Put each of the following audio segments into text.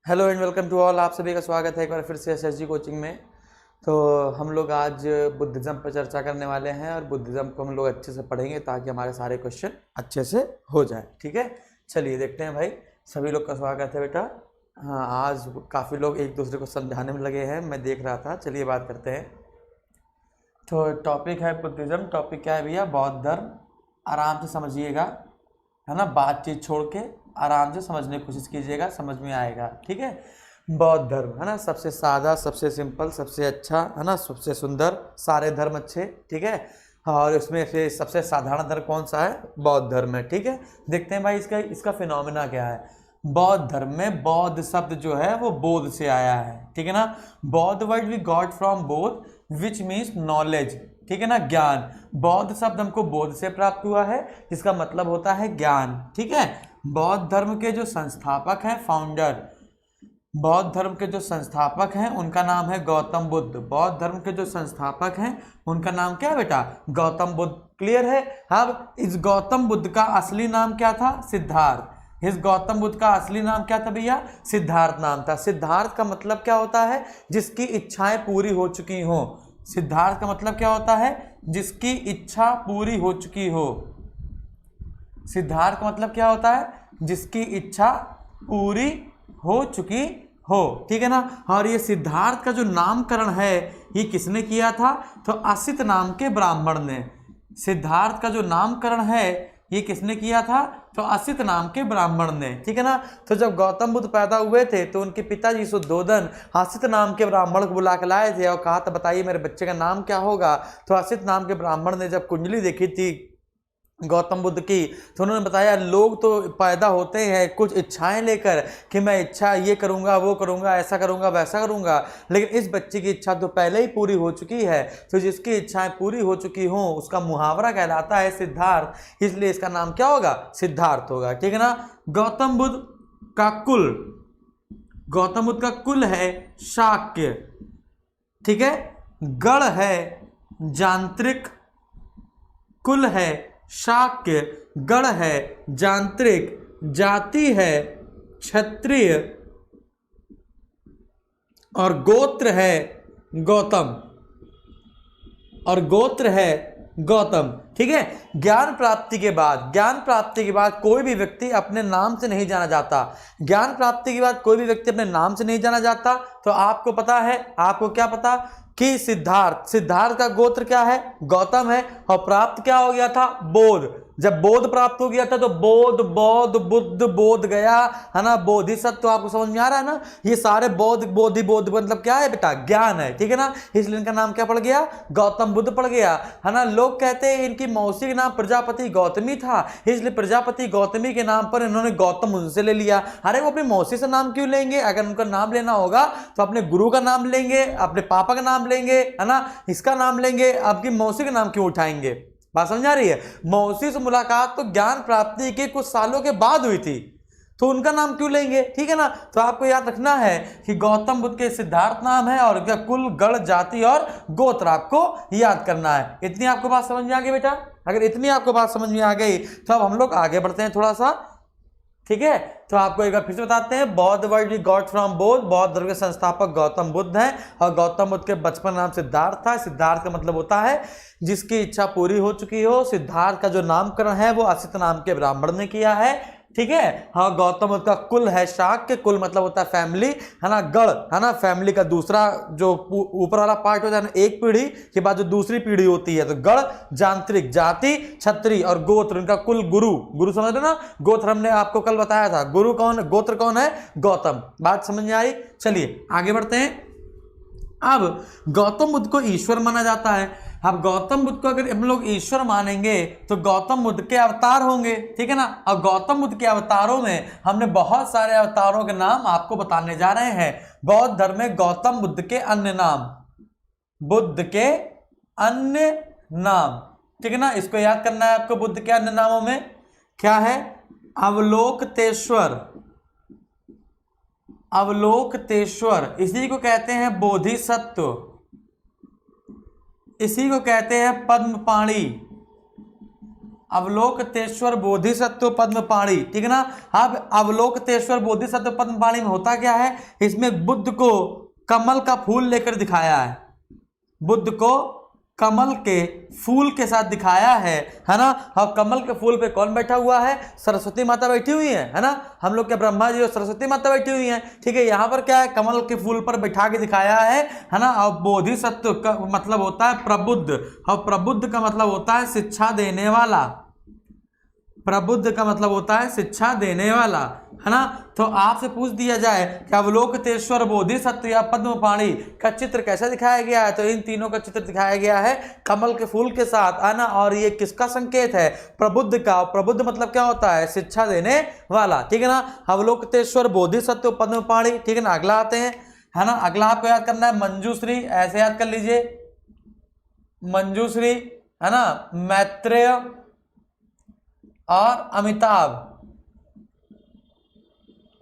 Hello and welcome to all. आप सभी का स्वागत है एक बार फिर से एसएसजी कोचिंग में। तो हम लोग आज बुद्धिज़्म पर चर्चा करने वाले हैं और बुद्धिज़्म को हम लोग अच्छे से पढ़ेंगे ताकि हमारे सारे क्वेश्चन अच्छे से हो जाए। ठीक है, चलिए देखते हैं भाई। सभी लोग का स्वागत है बेटा। हाँ, आज काफ़ी लोग एक दूसरे को समझाने में लगे हैं, मैं देख रहा था। चलिए बात करते हैं। तो टॉपिक है बुद्धिज़्म। टॉपिक क्या है भैया? बौद्ध धर्म। आराम से समझिएगा, है ना, बातचीत छोड़ के आराम से समझने की कोशिश कीजिएगा, समझ में आएगा। ठीक है, बौद्ध धर्म है ना, सबसे सादा, सबसे सिंपल, सबसे अच्छा, है ना, सबसे सुंदर, सारे धर्म अच्छे। ठीक है, और उसमें से सबसे साधारण धर्म कौन सा है? बौद्ध धर्म है। ठीक है, देखते हैं भाई इसका फिनोमिना क्या है। बौद्ध धर्म में बौद्ध शब्द जो है वो बोध से आया है। ठीक है ना, बौद्ध वर्ड वी गॉट फ्रॉम बोध विच मीन्स नॉलेज। ठीक है ना, ज्ञान। बौद्ध शब्द हमको बोध से प्राप्त हुआ है, जिसका मतलब होता है ज्ञान। ठीक है, बौद्ध धर्म के जो संस्थापक हैं, फाउंडर, बौद्ध धर्म के जो संस्थापक हैं उनका नाम है गौतम बुद्ध। बौद्ध धर्म के जो संस्थापक हैं उनका नाम क्या है बेटा? गौतम बुद्ध। क्लियर है? अब इस गौतम बुद्ध का असली नाम क्या था? सिद्धार्थ। इस गौतम बुद्ध का असली नाम क्या था भैया? सिद्धार्थ नाम था। सिद्धार्थ का मतलब क्या होता है? जिसकी इच्छाएं पूरी हो चुकी हो। सिद्धार्थ का मतलब क्या होता है? जिसकी इच्छा पूरी हो चुकी हो। सिद्धार्थ का मतलब क्या होता है? जिसकी इच्छा पूरी हो चुकी हो। ठीक है ना, और ये सिद्धार्थ का जो नामकरण है ये किसने किया था? तो असित नाम के ब्राह्मण ने। सिद्धार्थ का जो नामकरण है ये किसने किया था? तो असित नाम के ब्राह्मण ने। ठीक है ना, तो जब गौतम बुद्ध पैदा हुए थे तो उनके पिताजी शुद्धोधन असित नाम के ब्राह्मण को बुला के लाए थे और कहा था बताइए मेरे बच्चे का नाम क्या होगा। तो असित नाम के ब्राह्मण ने जब कुंडली देखी थी गौतम बुद्ध की, तो उन्होंने बताया लोग तो पैदा होते हैं कुछ इच्छाएं लेकर कि मैं इच्छा ये करूंगा, वो करूंगा, ऐसा करूंगा, वैसा करूंगा, लेकिन इस बच्चे की इच्छा तो पहले ही पूरी हो चुकी है। तो जिसकी इच्छाएं पूरी हो चुकी हों उसका मुहावरा कहलाता है सिद्धार्थ, इसलिए इसका नाम क्या होगा? सिद्धार्थ होगा। ठीक है ना, गौतम बुद्ध का कुल, गौतम बुद्ध का कुल है शाक्य। ठीक है, गण है यांत्रिक, कुल है शाक्य, गण है यांत्रिक, जाति है क्षत्रिय और गोत्र है गौतम, और गोत्र है गौतम। ठीक है, ज्ञान प्राप्ति के बाद कोई भी व्यक्ति अपने नाम से नहीं जाना जाता। ज्ञान प्राप्ति के बाद कोई भी व्यक्ति अपने नाम से नहीं जाना जाता। तो आपको पता है, आपको क्या पता कि सिद्धार्थ का गोत्र क्या है? गौतम है। और प्राप्त क्या हो गया था? बोध। जब बोध प्राप्त हो गया था तो बोध, बौद्ध, बुद्ध, बोध गया, है ना, बोधिसत्व। तो आपको समझ में आ रहा है ना, ये सारे बोध, बोधि, बोध मतलब क्या है बेटा? ज्ञान है। ठीक है ना, इसलिए इनका नाम क्या पड़ गया? गौतम बुद्ध पड़ गया, है ना। लोग कहते हैं इनकी मौसी का नाम प्रजापति गौतमी था, इसलिए प्रजापति गौतमी के नाम पर इन्होंने गौतम उनसे ले लिया। अरे वो अपनी मौसी से नाम क्यों लेंगे? अगर उनका नाम लेना होगा तो अपने गुरु का नाम लेंगे, अपने पापा का नाम लेंगे, है ना, इसका नाम लेंगे। आपकी मौसी का नाम क्यों उठाएंगे? बात समझ आ रही है? मौसी से मुलाकात तो ज्ञान प्राप्ति के कुछ सालों के बाद हुई थी, तो उनका नाम क्यों लेंगे? ठीक है ना, तो आपको याद रखना है कि गौतम बुद्ध के सिद्धार्थ नाम है और क्या कुल, गण, जाति और गोत्र आपको याद करना है। इतनी आपको बात समझ में आ गई बेटा? अगर इतनी आपको बात समझ में आ गई तो अब हम लोग आगे बढ़ते हैं थोड़ा सा। ठीक है, तो आपको एक बार फिर से बताते हैं। बौद्ध वर्ड वी गॉट फ्रॉम बोध। बौद्ध धर्म के संस्थापक गौतम बुद्ध हैं और गौतम बुद्ध के बचपन नाम सिद्धार्थ था। सिद्धार्थ का मतलब होता है जिसकी इच्छा पूरी हो चुकी हो। सिद्धार्थ का जो नामकरण है वो असित नाम के ब्राह्मण ने किया है। ठीक है, हाँ, गौतम बुद्ध का कुल है शाक्य। कुल मतलब होता है फैमिली, है ना। गण, है ना, फैमिली का दूसरा जो ऊपर वाला पार्ट होता है ना, एक पीढ़ी के बाद जो दूसरी पीढ़ी होती है। तो गण, यांत्रिक, जाति, क्षत्रिय और गोत्र, इनका कुल गुरु। गुरु समझ रहे ना, गोत्र हमने आपको कल बताया था। गुरु कौन, गोत्र कौन है? गौतम। बात समझ में आई? चलिए आगे बढ़ते हैं। अब गौतम बुद्ध को ईश्वर माना जाता है। अब गौतम बुद्ध को अगर हम लोग ईश्वर मानेंगे तो गौतम बुद्ध के अवतार होंगे। ठीक है ना, और गौतम बुद्ध के अवतारों में हमने बहुत सारे अवतारों के नाम आपको बताने जा रहे हैं। बौद्ध धर्म में गौतम बुद्ध के अन्य नाम, बुद्ध के अन्य नाम। ठीक है ना, इसको याद करना है आपको। बुद्ध के अन्य नामों में क्या है? अवलोकतेश्वर, अवलोकतेश्वर, इसी को कहते हैं बोधिसत्व, इसी को कहते हैं पद्मपाणि, अवलोकतेश्वर बोधिसत्व पद्मपाणि, ठीक है ना। अब अवलोकतेश्वर बोधिसत्व पद्मपाणि में होता क्या है, इसमें बुद्ध को कमल का फूल लेकर दिखाया है, बुद्ध को कमल के फूल के साथ दिखाया है ना। और कमल के फूल पे कौन बैठा हुआ है, सरस्वती माता बैठी हुई है ना। हम लोग के ब्रह्मा जी और सरस्वती माता बैठी हुई हैं, ठीक है। यहाँ पर क्या है, कमल के फूल पर बैठा के दिखाया है ना। और बोधिसत्व का मतलब होता है प्रबुद्ध, और प्रबुद्ध का मतलब होता है शिक्षा देने वाला, प्रबुद्ध का मतलब होता है शिक्षा देने वाला, है ना। तो आपसे पूछ दिया जाए कि अवलोकतेश्वर बोधिसत्व या पद्मपाणि का चित्र कैसे दिखाया गया है, तो इन तीनों का चित्र दिखाया गया है कमल के फूल के साथ, है ना। और ये किसका संकेत है, प्रबुद्ध का। प्रबुद्ध मतलब क्या होता है, शिक्षा देने वाला, ठीक है ना। अवलोकतेश्वर बोधिसत्व पद्मपाणि, ठीक है ना। अगला आते हैं, है ना। अगला आपको याद करना है मंजूश्री, ऐसे याद कर लीजिए, मंजूश्री, है ना, मैत्रेय और अमिताभ,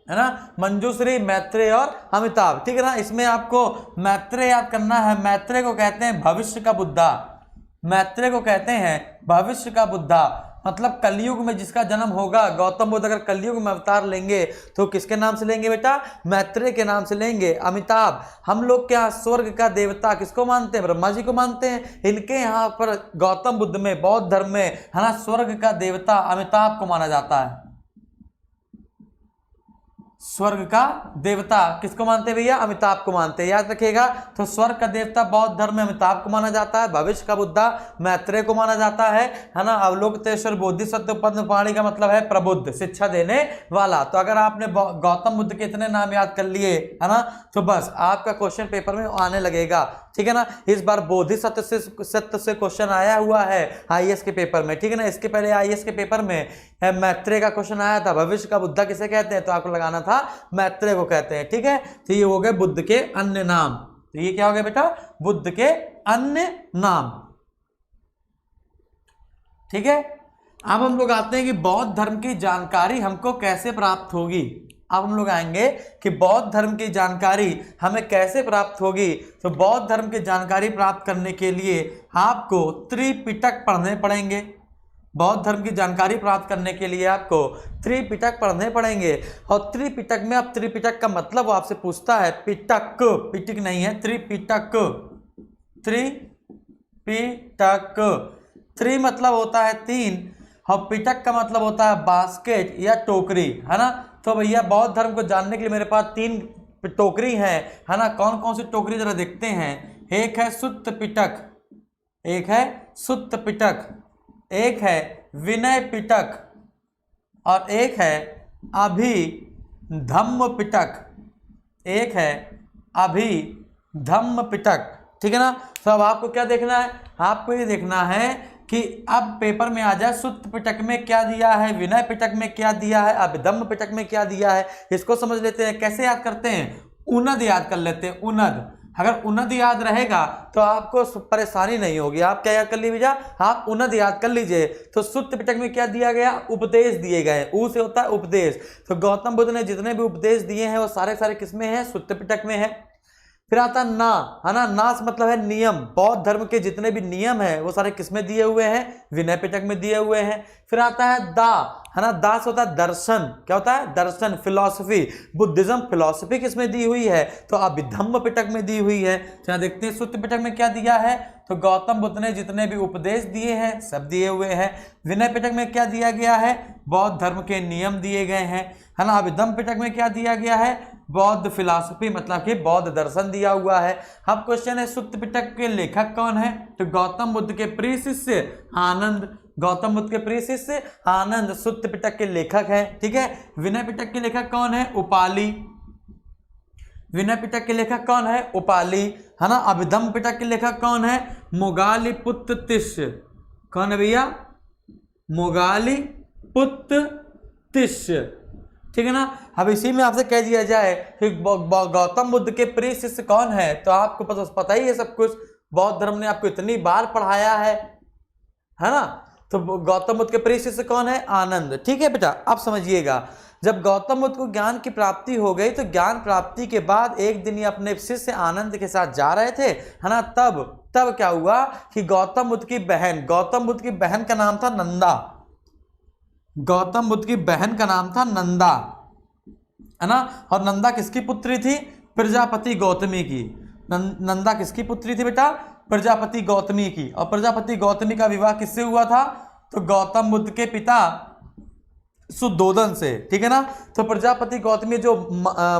है ना। मंजूश्री, मैत्रेय और अमिताभ, ठीक है ना। इसमें आपको मैत्रेय याद करना है। मैत्रेय को कहते हैं भविष्य का बुद्धा, मैत्रेय को कहते हैं भविष्य का बुद्धा, मतलब कलयुग में जिसका जन्म होगा। गौतम बुद्ध अगर कलयुग में अवतार लेंगे तो किसके नाम से लेंगे बेटा, मैत्रेय के नाम से लेंगे। अमिताभ, हम लोग के यहाँ स्वर्ग का देवता किसको मानते हैं, ब्रह्मा जी को मानते हैं। इनके यहाँ पर गौतम बुद्ध में, बौद्ध धर्म में, है ना, स्वर्ग का देवता अमिताभ को माना जाता है। स्वर्ग का देवता किसको मानते हैं भैया, अमिताभ को मानते हैं, याद रखिएगा। तो स्वर्ग का देवता बौद्ध धर्म में अमिताभ को माना जाता है, भविष्य का बुद्धा मैत्रेय को माना जाता है ना। अवलोकतेश्वर बोधिसत्व पद्मपाणि का मतलब है प्रबुद्ध, शिक्षा देने वाला। तो अगर आपने गौतम बुद्ध के इतने नाम याद कर लिए, है ना, तो बस आपका क्वेश्चन पेपर में आने लगेगा, ठीक है ना। इस बार बोधिसत्व से क्वेश्चन आया हुआ है आईएएस के पेपर में, ठीक है ना। इसके पहले आईएएस के पेपर में मैत्रेय का क्वेश्चन आया था, भविष्य का बुद्धा किसे कहते हैं, तो आपको लगाना था मैत्रेय को कहते हैं, ठीक है। तो ये हो गए बुद्ध के अन्य नाम। तो ये क्या हो गया बेटा, बुद्ध के अन्य नाम, ठीक है। अब हम लोग आते हैं कि बौद्ध धर्म की जानकारी हमको कैसे प्राप्त होगी। अब हम लोग आएंगे कि बौद्ध धर्म की जानकारी हमें कैसे प्राप्त होगी। तो बौद्ध धर्म की जानकारी प्राप्त करने के लिए आपको त्रिपिटक पढ़ने पड़ेंगे। बौद्ध धर्म की जानकारी प्राप्त करने के लिए आपको त्रिपिटक पढ़ने पड़ेंगे। और त्रिपिटक में, अब त्रिपिटक का मतलब वो आपसे पूछता है, पिटक, पिटक नहीं है, त्रिपिटक, त्रिपिटक। त्रि मतलब होता है तीन, और पिटक का मतलब होता है बास्केट या टोकरी, है ना। तो भैया बौद्ध धर्म को जानने के लिए मेरे पास तीन टोकरी है ना। कौन कौन सी टोकरी जरा देखते हैं। एक है सुत्त पिटक, एक है सुत्त पिटक, एक है विनय पिटक, और एक है अभिधम्म पिटक, एक है अभिधम्म पिटक, ठीक है ना। तो अब आपको क्या देखना है, आपको ये देखना है कि अब पेपर में आ जाए सुत्त पिटक में क्या दिया है, विनय पिटक में क्या दिया है, अभिधम्म पिटक में क्या दिया है। इसको समझ लेते हैं। कैसे याद करते हैं, उनद याद कर लेते हैं, उनद। अगर उनद याद रहेगा तो आपको परेशानी नहीं होगी। आप क्या याद कर लीजिए भैया, आप उनद याद कर लीजिए। तो सुत्त पिटक में क्या दिया गया, उपदेश दिए गए। ऊ से होता है उपदेश। तो गौतम बुद्ध ने जितने भी उपदेश दिए हैं वो सारे सारे किसमें हैं, सुत्त पिटक में है। फिर आता है ना, है ना, नास मतलब है नियम। बौद्ध धर्म के जितने भी नियम हैं वो सारे किसमें दिए हुए हैं, विनय पिटक में दिए हुए हैं। फिर आता है दा, है ना, दास होता है दर्शन। क्या होता है, दर्शन, फिलॉसफी। बुद्धिज्म फिलॉसफी किसमें दी हुई है, तो अभिधम्म पिटक में दी हुई है। तो यहाँ देखते हैं सुत्त पिटक में क्या दिया है, तो गौतम बुद्ध ने जितने भी उपदेश दिए हैं सब दिए हुए हैं। विनय पिटक में क्या दिया गया है, बौद्ध धर्म के नियम दिए गए हैं, है ना। अभिधम्म पिटक में क्या दिया गया है, बौद्ध फिलॉसफी मतलब कि बौद्ध दर्शन दिया हुआ है। अब क्वेश्चन है सुत्त पिटक के लेखक कौन है, तो गौतम बुद्ध के प्रिय शिष्य आनंद। गौतम बुद्ध के प्रिय शिष्य आनंद सुत्त पिटक के लेखक हैं, ठीक है। विनय पिटक के लेखक कौन है, उपाली। विनय पिटक के लेखक कौन है, उपाली, है ना। अभिधम्म पिटक के लेखक कौन है, मोगालीपुत्र तिष्य। कौन है भैया, मोगालीपुत्र तिष्य, ठीक है ना। अब इसी में आपसे कह दिया जाए कि गौतम बुद्ध के प्रिय शिष्य कौन है, तो आपको पता ही है सब कुछ। बौद्ध धर्म ने आपको इतनी बार पढ़ाया है ना। तो गौतम बुद्ध के प्रिय शिष्य कौन है, आनंद, ठीक है बेटा। अब समझिएगा, जब गौतम बुद्ध को ज्ञान की प्राप्ति हो गई तो ज्ञान प्राप्ति के बाद एक दिन ये अपने शिष्य आनंद के साथ जा रहे थे, है ना। तब क्या हुआ कि गौतम बुद्ध की बहन का नाम था नंदा, गौतम बुद्ध की बहन का नाम था नंदा, है ना। और नंदा किसकी पुत्री थी? प्रजापति गौतमी की। नंदा किसकी पुत्री थी बेटा? प्रजापति गौतमी की। और प्रजापति गौतमी का विवाह किससे हुआ था? तो गौतम बुद्ध के पिता सुद्धोधन से, ठीक है ना। तो प्रजापति गौतमी जो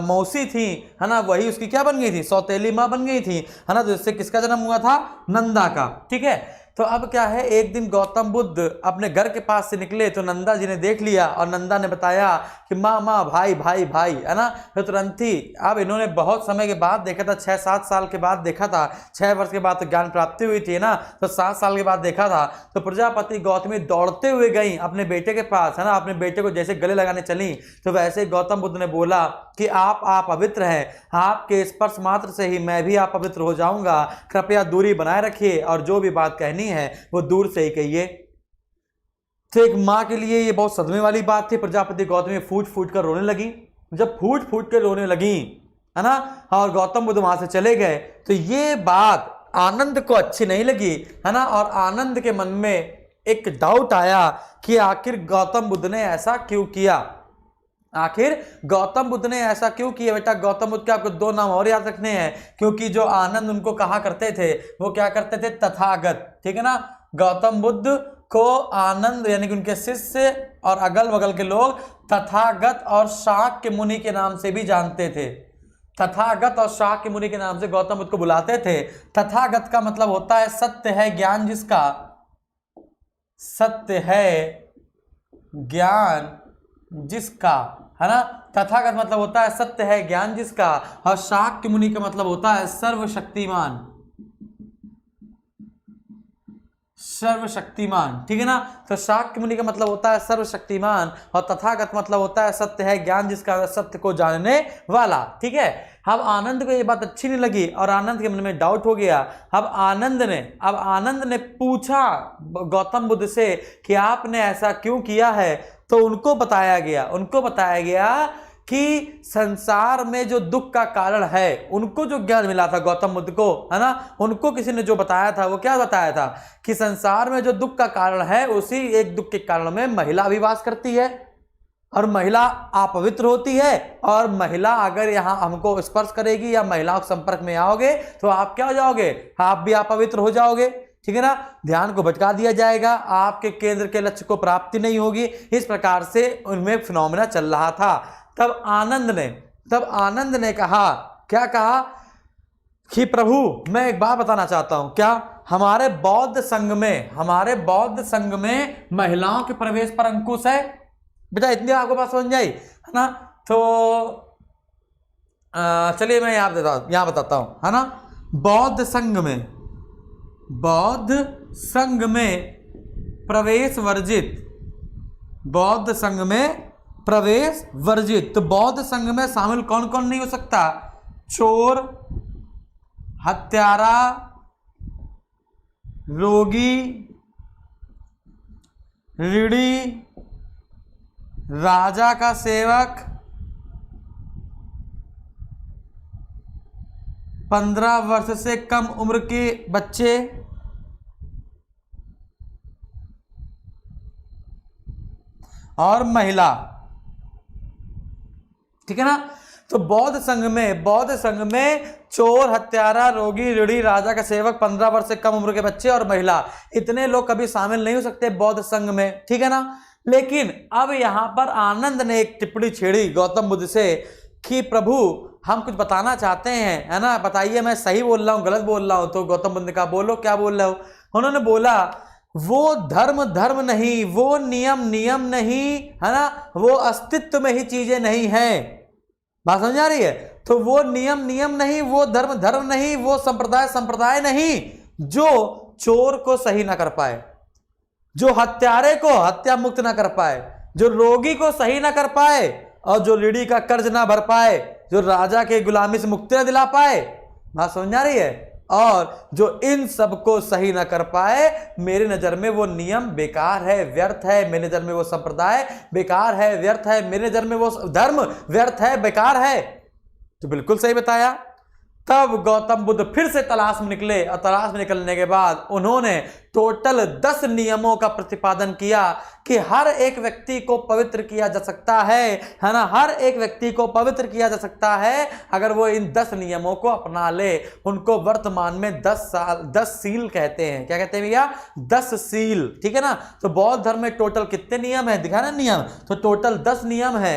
मौसी थी, है ना, वही उसकी क्या बन गई थी? सौतेली माँ बन गई थी, है ना। तो इससे किसका जन्म हुआ था? नंदा का, ठीक है। तो अब क्या है, एक दिन गौतम बुद्ध अपने घर के पास से निकले तो नंदा जी ने देख लिया और नंदा ने बताया कि माँ माँ भाई भाई भाई, है ना। तो तुरंत ही, अब इन्होंने बहुत समय के बाद देखा था, 6-7 साल के बाद देखा था, 6 वर्ष के बाद तो ज्ञान प्राप्ति हुई थी ना, तो 7 साल के बाद देखा था। तो प्रजापति गौतमी दौड़ते हुए गई अपने बेटे के पास, है ना। अपने बेटे को जैसे गले लगाने चली तो वैसे गौतम बुद्ध ने बोला कि आप पवित्र हैं, आपके स्पर्श मात्र से ही मैं भी अपवित्र हो जाऊंगा, कृपया दूरी बनाए रखिए और जो भी बात कहनी है वो दूर से ही कहिए। तो एक मां के लिए ये बहुत सदमे वाली बात थी। प्रजापति गौतमी फूट फूट कर रोने लगी। जब फूट फूट कर रोने लगी, है ना, और गौतम बुद्ध वहां से चले गए, तो ये बात आनंद को अच्छी नहीं लगी, है ना। और आनंद के मन में एक डाउट आया कि आखिर गौतम बुद्ध ने ऐसा क्यों किया? आखिर गौतम बुद्ध ने ऐसा क्यों किया? बेटा गौतम बुद्ध के आपको 2 नाम और याद रखने हैं, क्योंकि जो आनंद उनको कहा करते थे वो क्या करते थे? तथागत, ठीक है ना। गौतम बुद्ध को आनंद यानी कि उनके शिष्य और अगल बगल के लोग तथागत और शाक्य मुनि के नाम से भी जानते थे। तथागत और शाक्य मुनि के नाम से गौतम बुद्ध को बुलाते थे। तथागत का मतलब होता है सत्य है ज्ञान जिसका, सत्य है ज्ञान जिसका, है ना। तथागत मतलब होता है सत्य है ज्ञान जिसका, और शाक्य मुनि का मतलब होता है सर्वशक्तिमान, सर्वशक्तिमान, ठीक है ना। तो शाक्य मुनि का मतलब होता है सर्वशक्तिमान और तथागत मतलब होता है सत्य है ज्ञान जिसका, सत्य को जानने वाला, ठीक है। अब आनंद को ये बात अच्छी नहीं लगी और आनंद के मन में डाउट हो गया। अब आनंद ने पूछा गौतम बुद्ध से कि आपने ऐसा क्यों किया है? तो उनको बताया गया कि संसार में जो दुख का कारण है, उनको जो ज्ञान मिला था गौतम बुद्ध को, है ना, उनको किसी ने जो बताया था, वो क्या बताया था कि संसार में जो दुख का कारण है, उसी एक दुख के कारण में महिला भी वास करती है और महिला अपवित्र होती है। और महिला अगर यहाँ हमको स्पर्श करेगी या महिलाओं के संपर्क में आओगे तो आप क्या हो जाओगे? आप भी अपवित्र हो जाओगे, ठीक है ना। ध्यान को भटका दिया जाएगा, आपके केंद्र के लक्ष्य को प्राप्ति नहीं होगी। इस प्रकार से उनमें फिनोमेना चल रहा था। तब आनंद ने कहा, क्या कहा कि प्रभु मैं एक बात बताना चाहता हूं। क्या? हमारे बौद्ध संघ में महिलाओं के प्रवेश पर अंकुश है। बेटा इतनी आपको बात समझ आई, है ना। तो चलिए मैं यहाँ बताता हूं, है ना। बौद्ध संघ में प्रवेश वर्जित। तो बौद्ध संघ में शामिल कौन कौन नहीं हो सकता? चोर, हत्यारा, रोगी, ऋणी, राजा का सेवक, 15 वर्ष से कम उम्र के बच्चे, और महिला, ठीक है ना। तो बौद्ध संघ में चोर, हत्यारा, रोगी, ऋणी, राजा का सेवक, 15 वर्ष से कम उम्र के बच्चे और महिला, इतने लोग कभी शामिल नहीं हो सकते बौद्ध संघ में, ठीक है ना। लेकिन अब यहां पर आनंद ने एक टिप्पणी छेड़ी गौतम बुद्ध से कि प्रभु हम कुछ बताना चाहते हैं, है ना, बताइए मैं सही बोल रहा हूं गलत बोल रहा हूं। तो गौतम बुद्ध ने कहा बोलो क्या बोल रहे हो। उन्होंने बोला वो धर्म नहीं, वो नियम नहीं, है ना, वो अस्तित्व में ही चीजें नहीं है। बात समझ आ रही है? तो वो नियम नहीं, वो धर्म नहीं, वो संप्रदाय नहीं जो चोर को सही ना कर पाए, जो हत्यारे को हत्या मुक्त ना कर पाए, जो रोगी को सही ना कर पाए, और जो ऋणी का कर्ज ना भर पाए, जो राजा के गुलामी से मुक्ति ना दिला पाए। बात समझ आ रही है? और जो इन सबको सही ना कर पाए, मेरे नजर में वो नियम बेकार है, व्यर्थ है। मेरे नजर में वो संप्रदाय बेकार है, व्यर्थ है। मेरे नजर में वो धर्म व्यर्थ है, बेकार है। तो बिल्कुल सही बताया। तब गौतम बुद्ध फिर से तलाश में निकले और तलाश में निकलने के बाद उन्होंने टोटल 10 नियमों का प्रतिपादन किया कि हर एक व्यक्ति को पवित्र किया जा सकता है ना, हर एक व्यक्ति को पवित्र किया जा सकता है अगर वो इन 10 नियमों को अपना ले। उनको वर्तमान में 10 सील कहते हैं। क्या कहते हैं भैया? 10 सील, ठीक है ना। तो बौद्ध धर्म में टोटल कितने नियम है, दिखा ना नियम, तो टोटल 10 नियम है।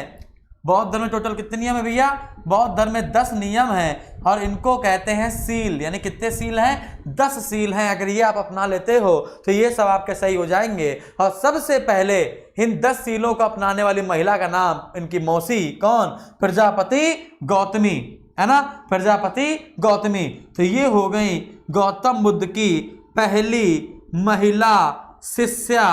बौद्ध धर्म में टोटल कितने नियम है भैया? बौद्ध धर्म में 10 नियम हैं और इनको कहते हैं सील। यानी कितने सील हैं? 10 सील हैं। अगर ये आप अपना लेते हो तो ये सब आपके सही हो जाएंगे। और सबसे पहले इन 10 सीलों को अपनाने वाली महिला का नाम, इनकी मौसी कौन? प्रजापति गौतमी, है ना, प्रजापति गौतमी। तो ये हो गई गौतम बुद्ध की पहली महिला शिष्या,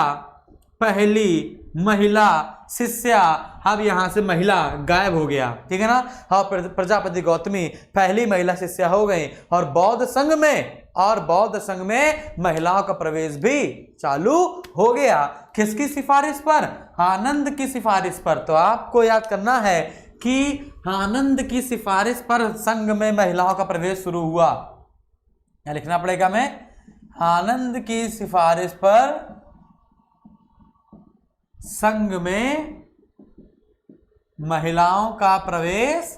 पहली महिला शिष्या। अब यहां से महिला गायब हो गया, ठीक है ना। हाँ, प्रजापति गौतमी पहली महिला शिष्या हो गई और बौद्ध संघ में महिलाओं का प्रवेश भी चालू हो गया। किसकी सिफारिश पर? आनंद की सिफारिश पर। तो आपको याद करना है कि आनंद की सिफारिश पर संघ में महिलाओं का प्रवेश शुरू हुआ। क्या लिखना पड़ेगा हमें? आनंद की सिफारिश पर संघ में महिलाओं का प्रवेश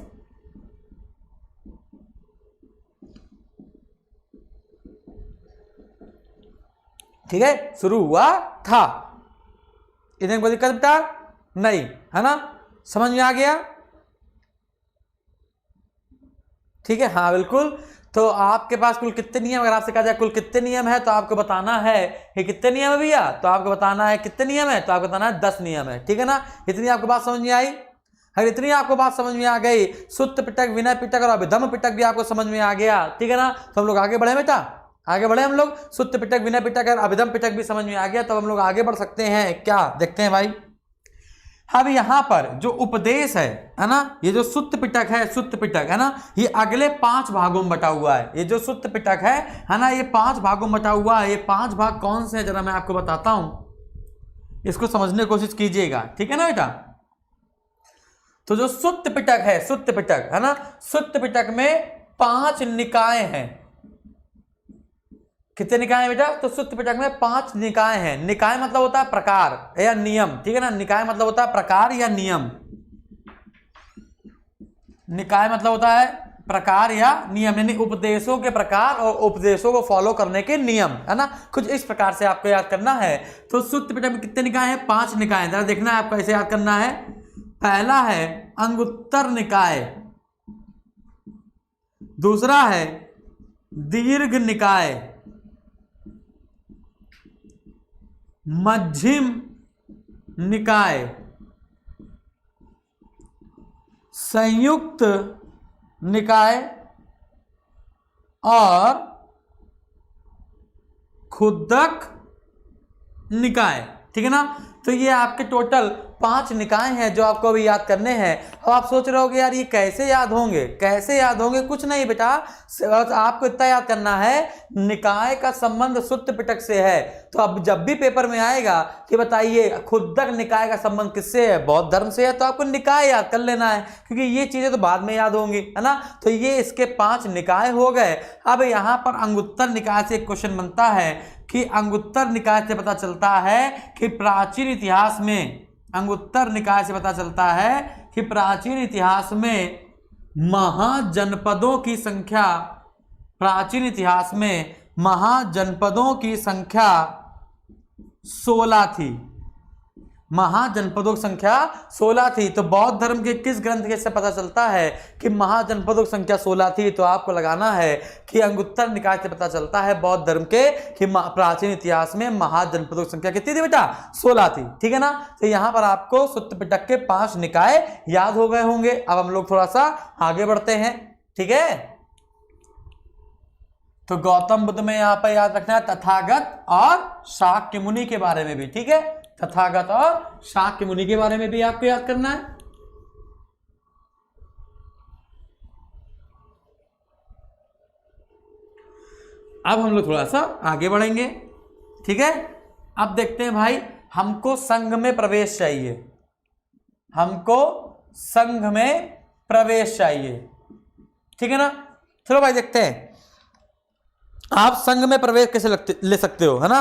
ठीक है शुरू हुआ था। इतने कोई दिक्कत बेटा नहीं, है ना, समझ में आ गया? ठीक है, हाँ बिल्कुल। तो आपके पास कुल कितने नियम, अगर आपसे कहा जाए कुल कितने नियम है तो आपको बताना है कि कितने नियम है भैया, तो आपको बताना है कितने नियम है, तो आपको बताना है 10 नियम है, ठीक है ना। इतनी आपको बात समझ में आई? अगर इतनी आपको बात समझ में आ गई, सुत्त पिटक, विनय पिटक और अभिधम पिटक भी आपको समझ में आ गया, ठीक है ना। तो हम लोग आगे बढ़े बेटा, आगे बढ़े हम लोग। सुत्त पिटक, विनय पिटक और अभिधम पिटक भी समझ में आ गया, तो हम लोग आगे बढ़ सकते हैं। क्या देखते हैं भाई? अब यहां पर जो उपदेश है ना, ये जो सुत्त पिटक है, सुत्त पिटक है ना, ये अगले 5 भागों में बटा हुआ है। ये जो सुत्त पिटक है ना, ये 5 भागों में बटा हुआ है। ये 5 भाग कौन से हैं जरा मैं आपको बताता हूं, इसको समझने की कोशिश कीजिएगा, ठीक है ना बेटा। तो जो सुत्त पिटक है, सुत्त पिटक है ना, सुत्त पिटक में 5 निकाय हैं। कितने निकाय हैं बेटा? तो सुत्त पिटक में 5 निकाय हैं। निकाय मतलब होता है प्रकार या नियम, ठीक है ना। निकाय मतलब होता है प्रकार या नियम। निकाय मतलब होता है प्रकार या नियम, यानी उपदेशों के प्रकार और उपदेशों को फॉलो करने के नियम, है ना। कुछ इस प्रकार से आपको याद करना है। तो सुत्त पिटक में कितने निकाय हैं? 5 निकाय हैं। जरा देखना है आपको कैसे याद करना है। पहला है अंगुत्तर निकाय, दूसरा है दीर्घ निकाय, मध्यम निकाय, संयुक्त निकाय और खुद्दक निकाय, ठीक है ना। तो ये आपके टोटल 5 निकाय हैं जो आपको अभी याद करने हैं। अब आप सोच रहे होगे यार ये कैसे याद होंगे, कैसे याद होंगे? कुछ नहीं बेटा, आपको इतना याद करना है, निकाय का संबंध सुत्त पिटक से है। तो अब जब भी पेपर में आएगा कि बताइए खुद्दक निकाय का संबंध किससे है? बौद्ध धर्म से है, तो आपको निकाय याद कर लेना है, क्योंकि ये चीजें तो बाद में याद होंगी, है ना। तो ये इसके 5 निकाय हो गए। अब यहां पर अंगुत्तर निकाय से एक क्वेश्चन बनता है कि अंगुत्तर निकाय से पता चलता है कि प्राचीन इतिहास में, अंगुत्तर निकाय से पता चलता है कि प्राचीन इतिहास में महाजनपदों की संख्या, प्राचीन इतिहास में महाजनपदों की संख्या 16 थी। महाजनपदों की संख्या 16 थी। तो बौद्ध धर्म के किस ग्रंथ के से पता चलता है कि महाजनपदों की संख्या 16 थी? तो आपको लगाना है कि अंगुत्तर निकाय से पता चलता है बौद्ध धर्म के कि प्राचीन इतिहास में महाजनपदों की संख्या कितनी थी बेटा? 16 थी, ठीक है ना। तो यहां पर आपको सुत्त पिटक के 5 निकाय याद हो गए होंगे। अब हम लोग थोड़ा सा आगे बढ़ते हैं, ठीक है। तो गौतम बुद्ध में यहां पर याद रखना है तथागत और शाक्य मुनि के बारे में भी, ठीक है। तथागत और शाक्य मुनि के बारे में भी आपको याद करना है। अब हम लोग थोड़ा सा आगे बढ़ेंगे, ठीक है। अब देखते हैं भाई, हमको संघ में प्रवेश चाहिए, हमको संघ में प्रवेश चाहिए, ठीक है ना। चलो भाई देखते हैं आप संघ में प्रवेश कैसे ले सकते हो, है ना।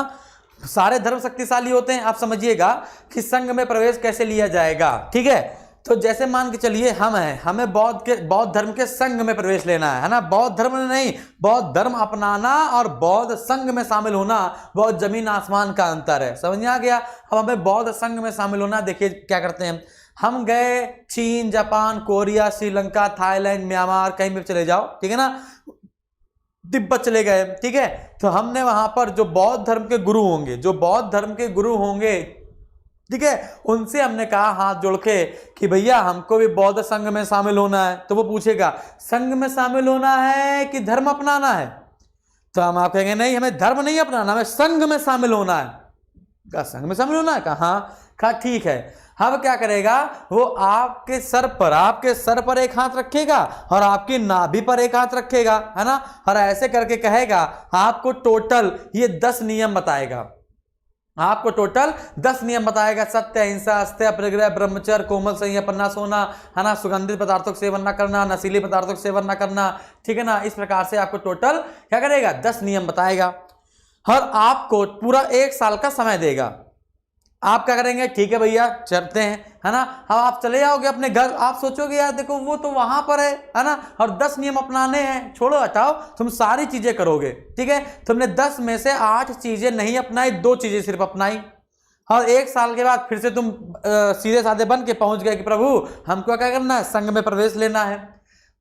सारे धर्म शक्तिशाली होते हैं, आप समझिएगा कि संघ में प्रवेश कैसे लिया जाएगा, ठीक है। तो जैसे मान के चलिए हम हैं, हमें बौद्ध धर्म के संघ में प्रवेश लेना है ना। बौद्ध धर्म नहीं, बौद्ध धर्म अपनाना और बौद्ध संघ में शामिल होना बहुत जमीन आसमान का अंतर है, समझ में आ गया। अब हमें बौद्ध संघ में शामिल होना, देखिए क्या करते हैं हम गए चीन, Japan, Korea, Sri Lanka, Thailand, Myanmar, कहीं भी चले जाओ, ठीक है ना, तिब्बत चले गए, ठीक है। तो हमने वहां पर जो बौद्ध धर्म के गुरु होंगे, जो बौद्ध धर्म के गुरु होंगे, ठीक है, उनसे हमने कहा हाथ जोड़ के कि भैया हमको भी बौद्ध संघ में शामिल होना है। तो वो पूछेगा संघ में शामिल होना है कि धर्म अपनाना है, तो हम आप कहेंगे नहीं हमें धर्म नहीं अपनाना, हमें संघ में शामिल होना है। कहा संघ में शामिल होना है, कहा हाँ, कहा ठीक है। अब क्या करेगा वो आपके सर पर एक हाथ रखेगा और आपकी नाभि पर एक हाथ रखेगा, है ना, और ऐसे करके कहेगा आपको टोटल ये 10 नियम बताएगा, आपको टोटल 10 नियम बताएगा। सत्य, अहिंसा, अस्त्य, अपरिग्रह, ब्रह्मचर्य, कोमल संयम, पन्ना सोना, है ना, सुगंधित पदार्थों का सेवन न करना, नशीले पदार्थों का सेवन न करना, ठीक है ना। इस प्रकार से आपको टोटल क्या करेगा 10 नियम बताएगा और आपको पूरा 1 साल का समय देगा। आप क्या करेंगे, ठीक है भैया चलते हैं, है ना। अब आप चले जाओगे अपने घर, आप सोचोगे यार देखो वो तो वहां पर है ना, और 10 नियम अपनाने हैं, छोड़ो हटाओ, तुम सारी चीजें करोगे, ठीक है। तुमने 10 में से 8 चीजें नहीं अपनाई, 2 चीजें सिर्फ अपनाई, और 1 साल के बाद फिर से तुम सीधे साधे बन के पहुंच गए कि प्रभु हमको क्या करना है, संघ में प्रवेश लेना है।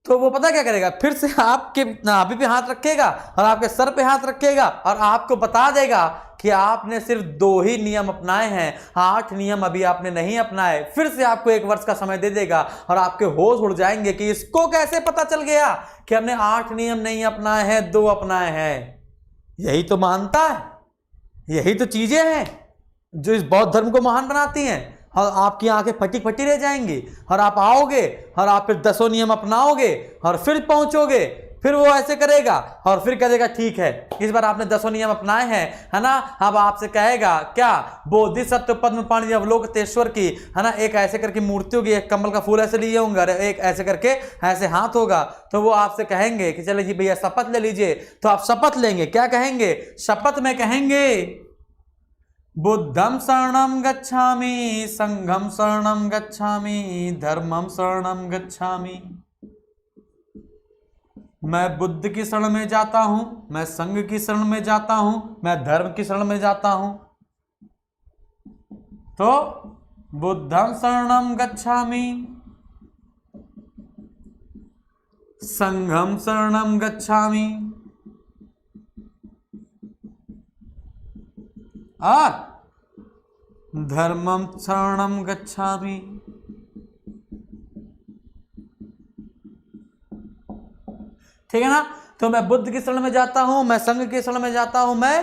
तो वो पता क्या करेगा, फिर से आपके नाभि पे हाथ रखेगा और आपके सर पे हाथ रखेगा और आपको बता देगा कि आपने सिर्फ 2 ही नियम अपनाए हैं, 8 नियम अभी आपने नहीं अपनाए। फिर से आपको 1 वर्ष का समय दे देगा और आपके होश उड़ जाएंगे कि इसको कैसे पता चल गया कि हमने 8 नियम नहीं अपनाए हैं, 2 अपनाए हैं। यही तो मानता है, यही तो चीजें हैं जो इस बौद्ध धर्म को महान बनाती हैं। और आपकी आंखें फटी फटी रह जाएंगी और आप आओगे और आप फिर 10 नियम अपनाओगे और फिर पहुंचोगे, फिर वो ऐसे करेगा और फिर कहेगा ठीक है इस बार आपने 10 नियम अपनाए हैं, है ना। अब आपसे कहेगा क्या, बोधिसत्व पद्म पाणि अवलोकतेश्वर की, है ना, एक ऐसे करके मूर्ति होगी, एक कमल का फूल ऐसे लिए होंगे, एक ऐसे करके ऐसे हाथ होगा। तो वो आपसे कहेंगे कि चले जी भैया शपथ ले लीजिए। तो आप शपथ लेंगे, क्या कहेंगे शपथ में, कहेंगे बुद्धं शरणं गच्छामि, संघं शरणं गच्छामि, धर्मं शरणं गच्छामि। मैं बुद्ध की शरण में जाता हूं, मैं संघ की शरण में जाता हूं, मैं धर्म की शरण में जाता हूं। तो बुद्धं शरणं गच्छामि, संघं शरणं गच्छामि और धर्मं शरणं गच्छामि। ठीक है ना। तो मैं बुद्ध की शरण में जाता हूं, मैं संघ की शरण में जाता हूं, मैं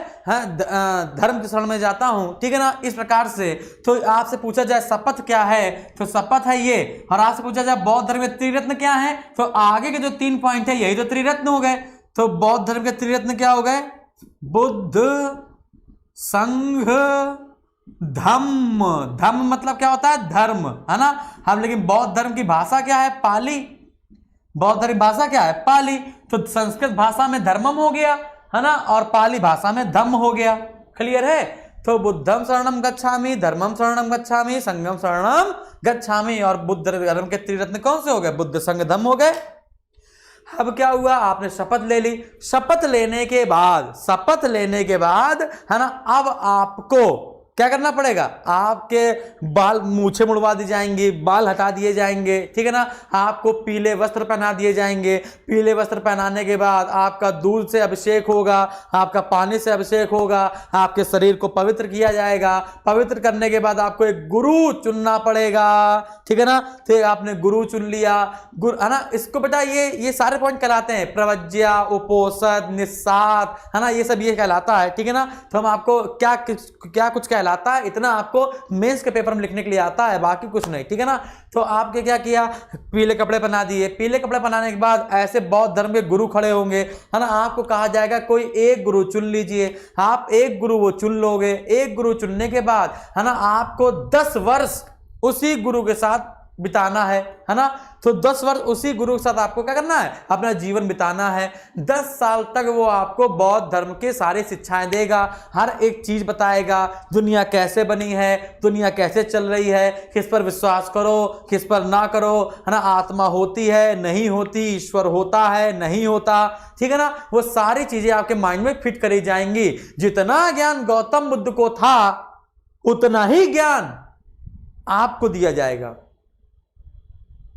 धर्म की शरण में जाता हूं, ठीक है ना। इस प्रकार से तो आपसे पूछा जाए शपथ क्या है, तो शपथ है ये। और आपसे पूछा जाए बौद्ध धर्म के त्रिरत्न क्या है, तो आगे के जो 3 पॉइंट है यही तो त्रिरत्न हो गए। तो बौद्ध धर्म के त्रिरत्न क्या हो गए, बुद्ध, संघ, धम्म। धम्म मतलब क्या होता है, धर्म, है ना। हम लेकिन बौद्ध धर्म की भाषा क्या है, पाली। बौद्ध धर्म भाषा क्या है, पाली। तो संस्कृत भाषा में धर्मम हो गया, है ना, और पाली भाषा में धम्म हो गया। क्लियर है। तो बुद्धम शरणम गच्छामि, धर्मम शरणम गच्छामि, संघम शरणम गच्छामि। और बुद्ध धर्म के त्रिरत्न कौन से हो गए, बुद्ध, संघ, धम्म हो गए। अब क्या हुआ, आपने शपथ ले ली। शपथ लेने के बाद है ना, अब आपको क्या करना पड़ेगा, आपके बाल मूछें मुड़वा दी जाएंगी, बाल हटा दिए जाएंगे, ठीक है ना। आपको पीले वस्त्र पहना दिए जाएंगे। पीले वस्त्र पहनाने के बाद आपका दूध से अभिषेक होगा, आपका पानी से अभिषेक होगा, आपके शरीर को पवित्र किया जाएगा। पवित्र करने के बाद आपको एक गुरु चुनना पड़ेगा, ठीक है ना। तो आपने गुरु चुन लिया, गुरु, है ना। इसको बेटा ये सारे पॉइंट कहलाते हैं, प्रवज्या, उपोषद, निस्सात, है ना, ये सब ये कहलाता है, ठीक है ना। तो हम आपको क्या कुछ कहलाता है, इतना आपको मेंस के पेपर में लिखने के लिए आता है, बाकी कुछ नहीं, ठीक है ना। तो आपके क्या किया, पीले कपड़े पहना दिए। पीले कपड़े पहनाने के बाद ऐसे बौद्ध धर्म के गुरु खड़े होंगे, है ना। आपको कहा जाएगा कोई एक गुरु चुन लीजिए। आप एक गुरु वो चुन लोगे। एक गुरु चुनने के बाद, है ना, आपको 10 वर्ष उसी गुरु के साथ बिताना है ना। तो 10 वर्ष उसी गुरु के साथ आपको क्या करना है, अपना जीवन बिताना है। 10 साल तक वो आपको बौद्ध धर्म की सारी शिक्षाएं देगा, हर एक चीज बताएगा, दुनिया कैसे बनी है, दुनिया कैसे चल रही है, किस पर विश्वास करो, किस पर ना करो, है ना, आत्मा होती है नहीं होती, ईश्वर होता है नहीं होता, ठीक है ना। वो सारी चीजें आपके माइंड में फिट करी जाएंगी। जितना ज्ञान गौतम बुद्ध को था उतना ही ज्ञान आपको दिया जाएगा।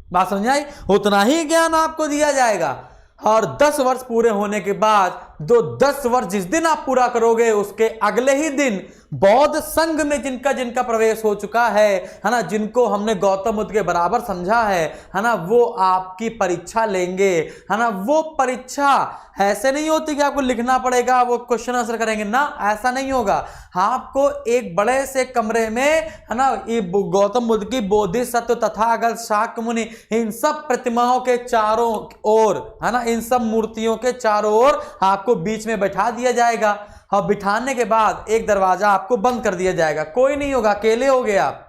बात समझ आई? उतना ही ज्ञान आपको दिया जाएगा। और 10 वर्ष पूरे होने के बाद, 10 वर्ष जिस दिन आप पूरा करोगे उसके अगले ही दिन बौद्ध संघ में जिनका जिनका प्रवेश हो चुका है ना, जिनको हमने गौतम बुद्ध के बराबर समझा है ना, वो आपकी परीक्षा लेंगे, है ना। वो परीक्षा ऐसे नहीं होती कि आपको लिखना पड़ेगा, वो क्वेश्चन आंसर करेंगे ना, ऐसा नहीं होगा। आपको एक बड़े से कमरे में, है ना, ये गौतम बुद्ध की बोधिसत्व तथागत शाक्य मुनि इन सब प्रतिमाओं के चारों ओर, है ना, इन सब मूर्तियों के चारों ओर आपको बीच में बैठा दिया जाएगा। और बिठाने के बाद एक दरवाजा आपको बंद कर दिया जाएगा, कोई नहीं होगा, अकेले होगे आप।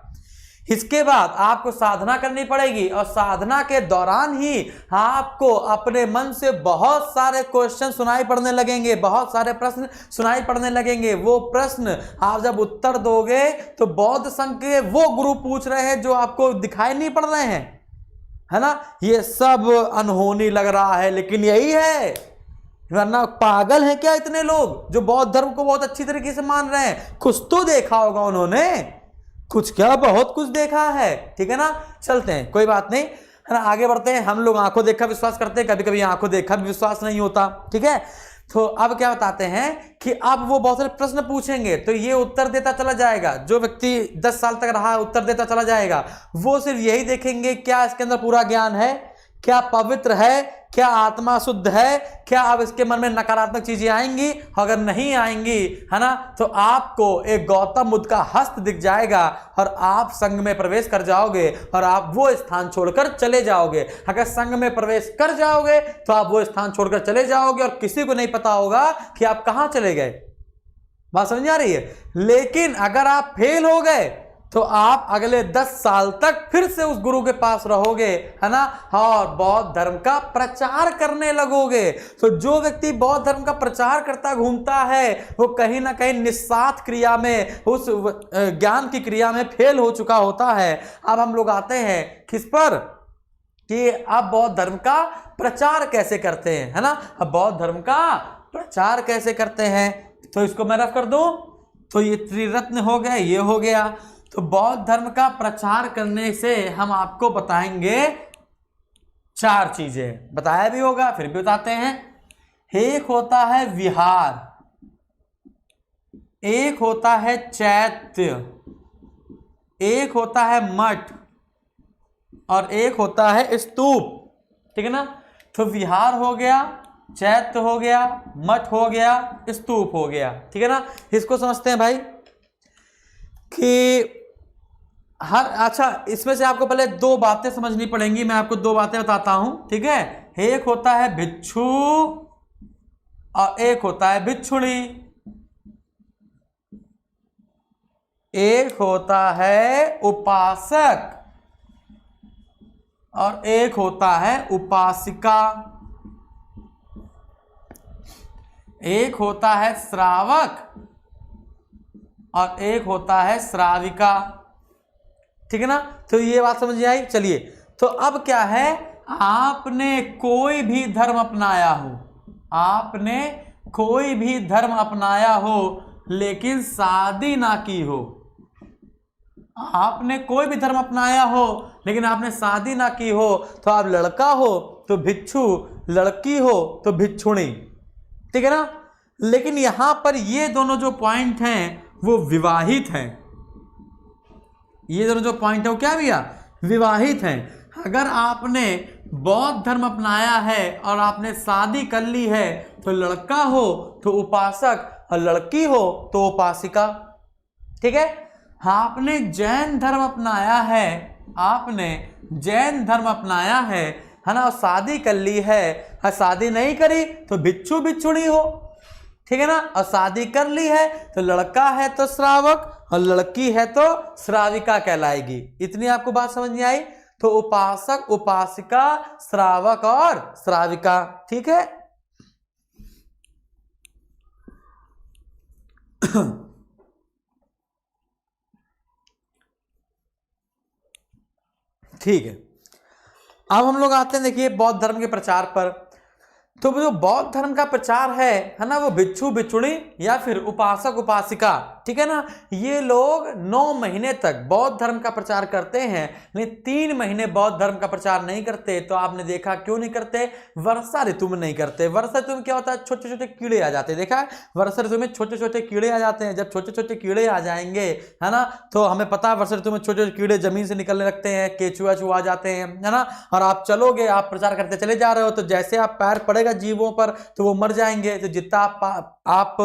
इसके बाद आपको साधना करनी पड़ेगी और साधना के दौरान ही आपको अपने मन से बहुत सारे क्वेश्चन सुनाई पड़ने लगेंगे, बहुत सारे प्रश्न सुनाई पड़ने लगेंगे। वो प्रश्न आप जब उत्तर दोगे तो बौद्ध संघ के वो गुरु पूछ रहे हैं जो आपको दिखाई नहीं पड़ रहे हैं, है ना। ये सब अनहोनी लग रहा है लेकिन यही है, वरना पागल हैं क्या इतने लोग जो बौद्ध धर्म को बहुत अच्छी तरीके से मान रहे हैं? कुछ तो देखा होगा उन्होंने, कुछ क्या बहुत कुछ देखा है, ठीक है ना। चलते हैं, कोई बात नहीं, है ना, आगे बढ़ते हैं। हम लोग आंखों देखा विश्वास करते हैं, कभी कभी आंखों देखा भी विश्वास नहीं होता, ठीक है। तो अब क्या बताते हैं कि अब वो बहुत सारे प्रश्न पूछेंगे तो ये उत्तर देता चला जाएगा। जो व्यक्ति 10 साल तक रहा उत्तर देता चला जाएगा, वो सिर्फ यही देखेंगे क्या इसके अंदर पूरा ज्ञान है, क्या पवित्र है, क्या आत्मा शुद्ध है, क्या अब इसके मन में नकारात्मक चीजें आएंगी। अगर नहीं आएंगी, है ना, तो आपको एक गौतम बुद्ध का हस्त दिख जाएगा और आप संघ में प्रवेश कर जाओगे और आप वो स्थान छोड़कर चले जाओगे। अगर संघ में प्रवेश कर जाओगे तो आप वो स्थान छोड़कर चले जाओगे और किसी को नहीं पता होगा कि आप कहां चले गए। बात समझ आ रही है? लेकिन अगर आप फेल हो गए तो आप अगले 10 साल तक फिर से उस गुरु के पास रहोगे, है ना, और बौद्ध धर्म का प्रचार करने लगोगे। तो जो व्यक्ति बौद्ध धर्म का प्रचार करता घूमता है वो कहीं ना कहीं निस्वार्थ क्रिया में, उस ज्ञान की क्रिया में फेल हो चुका होता है। अब हम लोग आते हैं किस पर, कि आप बौद्ध धर्म का प्रचार कैसे करते हैं, है ना। अब बौद्ध धर्म का प्रचार कैसे करते हैं, तो इसको मैं रफ कर दूं। तो ये त्रिरत्न हो गया, ये हो गया। तो बौद्ध धर्म का प्रचार करने से हम आपको बताएंगे 4 चीजें, बताया भी होगा फिर भी बताते हैं। एक होता है विहार, एक होता है चैत्य, एक होता है मठ और एक होता है स्तूप, ठीक है ना। तो विहार हो गया, चैत्य हो गया, मठ हो गया, स्तूप हो गया, ठीक है ना। इसको समझते हैं भाई कि अच्छा, इसमें से आपको पहले 2 बातें समझनी पड़ेंगी। मैं आपको 2 बातें बताता हूं, ठीक है। एक होता है भिक्षु और एक होता है भिक्षुणी। एक होता है उपासक और एक होता है उपासिका। एक होता है श्रावक और एक होता है श्राविका, ठीक है ना। तो ये बात समझ आई। चलिए, तो अब क्या है, आपने कोई भी धर्म अपनाया हो, आपने कोई भी धर्म अपनाया हो लेकिन शादी ना की हो, आपने कोई भी धर्म अपनाया हो लेकिन आपने शादी ना की हो, तो आप लड़का हो तो भिक्षु, लड़की हो तो भिक्षुणी, ठीक है ना। लेकिन यहां पर ये दोनों जो पॉइंट हैं वो विवाहित हैं। ये दोनों जो पॉइंट है वो क्या भैया, विवाहित हैं। अगर आपने बौद्ध धर्म अपनाया है और आपने शादी कर ली है तो लड़का हो तो उपासक और लड़की हो तो उपासिका, ठीक है। आपने जैन धर्म अपनाया है, आपने जैन धर्म अपनाया है ना, और शादी कर ली है, और शादी नहीं करी तो भिक्षु भिक्षुणी हो, ठीक है ना। और शादी कर ली है तो लड़का है तो श्रावक और लड़की है तो श्राविका कहलाएगी। इतनी आपको बात समझ में आई। तो उपासक, उपासिका, श्रावक और श्राविका। ठीक है। ठीक है, अब हम लोग आते हैं देखिए बौद्ध धर्म के प्रचार पर। तो जो बौद्ध धर्म का प्रचार है ना, वो भिक्षु भिक्षुणी या फिर उपासक उपासिका, ठीक है ना, ये लोग 9 महीने तक बौद्ध धर्म का प्रचार करते हैं, लेकिन 3 महीने बौद्ध धर्म का प्रचार नहीं करते। तो आपने देखा क्यों नहीं करते? वर्षा ऋतु में नहीं करते। वर्षा ऋतु में क्या होता है? छोटे छोटे कीड़े आ जाते हैं। देखा है, वर्षा ऋतु में छोटे छोटे कीड़े आ जाते हैं। जब छोटे छोटे कीड़े आ जाएंगे, है ना, तो हमें पता है वर्षा ऋतु में छोटे छोटे कीड़े जमीन से निकलने लगते हैं, केचुआ चुआ आ जाते हैं, है ना। और आप चलोगे, आप प्रचार करते चले जा रहे हो, तो जैसे आप पैर पड़ेगा जीवों पर तो वो मर जाएंगे। तो जितना आप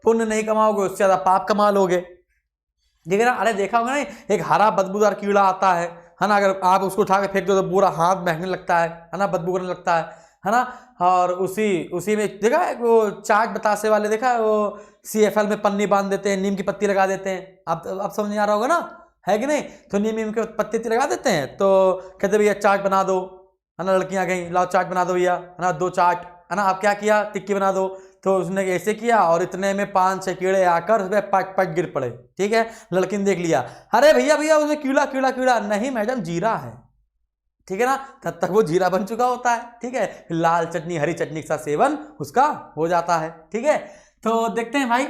पुण्य नहीं कमाओगे, उससे ज्यादा पाप कमा लोगे। ठीक है ना। अरे देखा होगा नहीं, एक हरा बदबूदार कीड़ा आता है ना, अगर आप उसको उठा के फेंक दो तो पूरा हाथ महकने लगता है ना, बदबू करने लगता है ना। और उसी में देखा है वो चाट बतासे वाले, देखा है वो CFL में पन्नी बांध देते हैं, नीम की पत्ती लगा देते हैं। आप समझ नहीं आ रहा होगा ना, है कि नहीं? तो नीम के पत्ती लगा देते हैं, तो कहते भैया चाट बना दो, है ना। लड़कियां गई, लाओ चाट बना दो भैया, है ना, 2 चाट, है ना। आप क्या किया? टिक्की बना दो। तो उसने ऐसे किया और इतने में 5-6 कीड़े आकर उसमें पट पट गिर पड़े। ठीक है, लड़की ने देख लिया, अरे भैया भैया उसमें कीड़ा कीड़ा कीड़ा, नहीं मैडम जीरा है। ठीक है ना, तब तक वो जीरा बन चुका होता है। ठीक है, लाल चटनी हरी चटनी का सेवन उसका हो जाता है। ठीक है, तो देखते हैं भाई।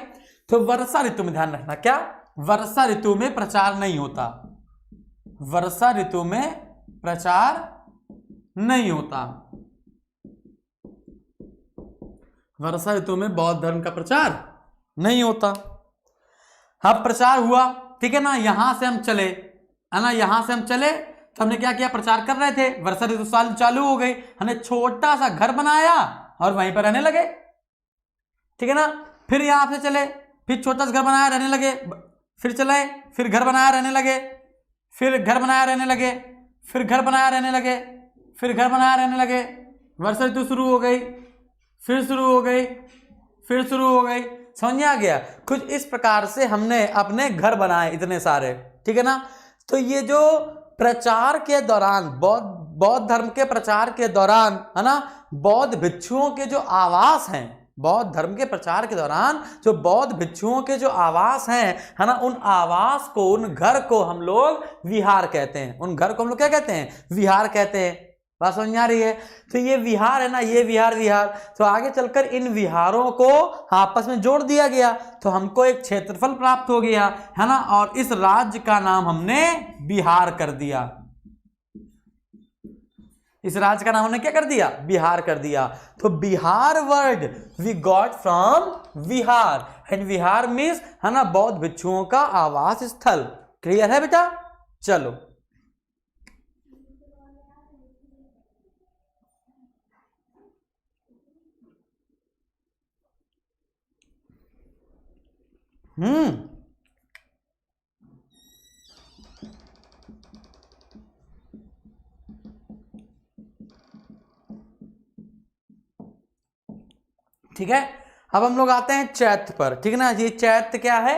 तो वर्षा ऋतु में ध्यान रखना, क्या वर्षा ऋतु में प्रचार नहीं होता, वर्षा ऋतु में प्रचार नहीं होता। वर्षा ऋतु में बौद्ध धर्म का प्रचार नहीं होता। अब प्रचार हुआ, ठीक है ना, यहां से हम चले, है ना, यहां से हम चले तो हमने क्या किया? प्रचार कर रहे थे, वर्षा ऋतु साल चालू हो गई, हमने छोटा सा घर बनाया और वहीं पर रहने लगे। ठीक है ना, फिर यहां से चले, फिर छोटा सा घर बनाया, रहने लगे, फिर चले, फिर घर बनाया, रहने लगे, फिर घर बनाया, रहने लगे, फिर घर बनाया, रहने लगे, फिर घर बनाया, रहने लगे। वर्षा ऋतु शुरू हो गई, फिर शुरू हो गई, फिर शुरू हो गई। समझ में आ गया? कुछ इस प्रकार से हमने अपने घर बनाए इतने सारे। ठीक है ना। तो ये जो प्रचार के दौरान, बौद्ध धर्म के प्रचार के दौरान, है ना, बौद्ध भिक्षुओं के जो आवास हैं, बौद्ध धर्म के प्रचार के दौरान जो बौद्ध भिक्षुओं के जो आवास हैं, है ना, उन आवास को, उन घर को हम लोग विहार कहते हैं। उन घर को हम लोग क्या कहते हैं? विहार कहते हैं। बात समझ आ रही है? तो ये विहार है ना, ये विहार, तो आगे चलकर इन विहारों को आपस में जोड़ दिया गया, तो हमको एक क्षेत्रफल प्राप्त हो गया, है ना, और इस राज्य का नाम हमने बिहार कर दिया। इस राज्य का नाम हमने क्या कर दिया? बिहार कर दिया। तो Bihar word we got from vihar, and vihar means, है ना, बौद्ध भिक्षुओं का आवास स्थल। क्लियर है बेटा? चलो, ठीक है। अब हम लोग आते हैं चैत्य पर। ठीक है ना, ये चैत्य क्या है,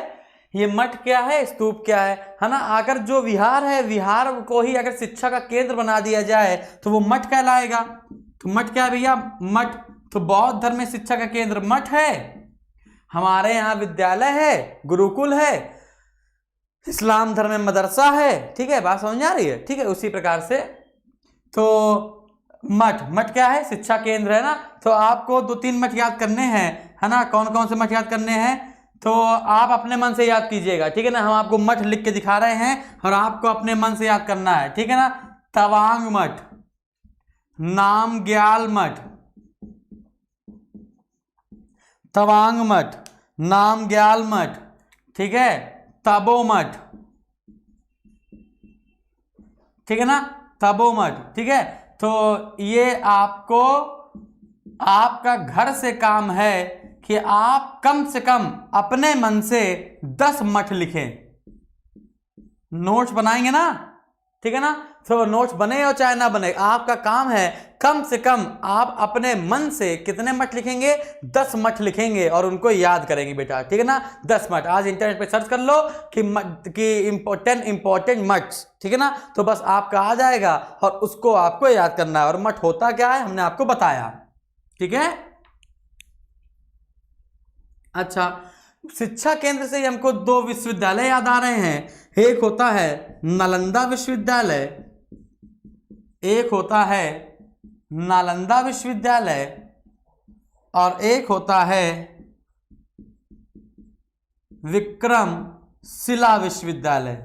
ये मठ क्या है, स्तूप क्या है ना। अगर जो विहार है, विहार को ही अगर शिक्षा का केंद्र बना दिया जाए तो वो मठ कहलाएगा। तो मठ क्या है भैया? मठ। तो बौद्ध धर्म में शिक्षा का केंद्र मठ है, हमारे यहाँ विद्यालय है, गुरुकुल है, इस्लाम धर्म में मदरसा है। ठीक है, बात समझ आ रही है? ठीक है, उसी प्रकार से तो मठ क्या है? शिक्षा केंद्र, है ना। तो आपको 2-3 मठ याद करने हैं, है ना। कौन कौन से मठ याद करने हैं? तो आप अपने मन से याद कीजिएगा। ठीक है ना, हम आपको मठ लिख के दिखा रहे हैं और आपको अपने मन से याद करना है। ठीक है ना। तवांग मठ, नामग्याल मठ, तवांग मठ, नामग्याल मठ, ठीक है, तबो मठ, ठीक है ना, तबो मठ। ठीक है, तो ये आपको, आपका घर से काम है कि आप कम से कम अपने मन से 10 मठ लिखें। नोट्स बनाएंगे ना, ठीक है ना। तो नोट्स बने हो चाहे ना बने, आपका काम है कम से कम आप अपने मन से कितने मठ लिखेंगे? 10 मठ लिखेंगे और उनको याद करेंगे बेटा, ठीक है ना। 10 मठ आज इंटरनेट पे सर्च कर लो कि 10 इंपॉर्टेंट मठ्स, ठीक है ना, तो बस आपका आ जाएगा और उसको आपको याद करना है। और मठ होता क्या है हमने आपको बताया, ठीक है। अच्छा, शिक्षा केंद्र से ही हमको 2 विश्वविद्यालय याद आ रहे हैं। एक होता है नालंदा विश्वविद्यालय, एक होता है नालंदा विश्वविद्यालय, और एक होता है विक्रमशिला विश्वविद्यालय।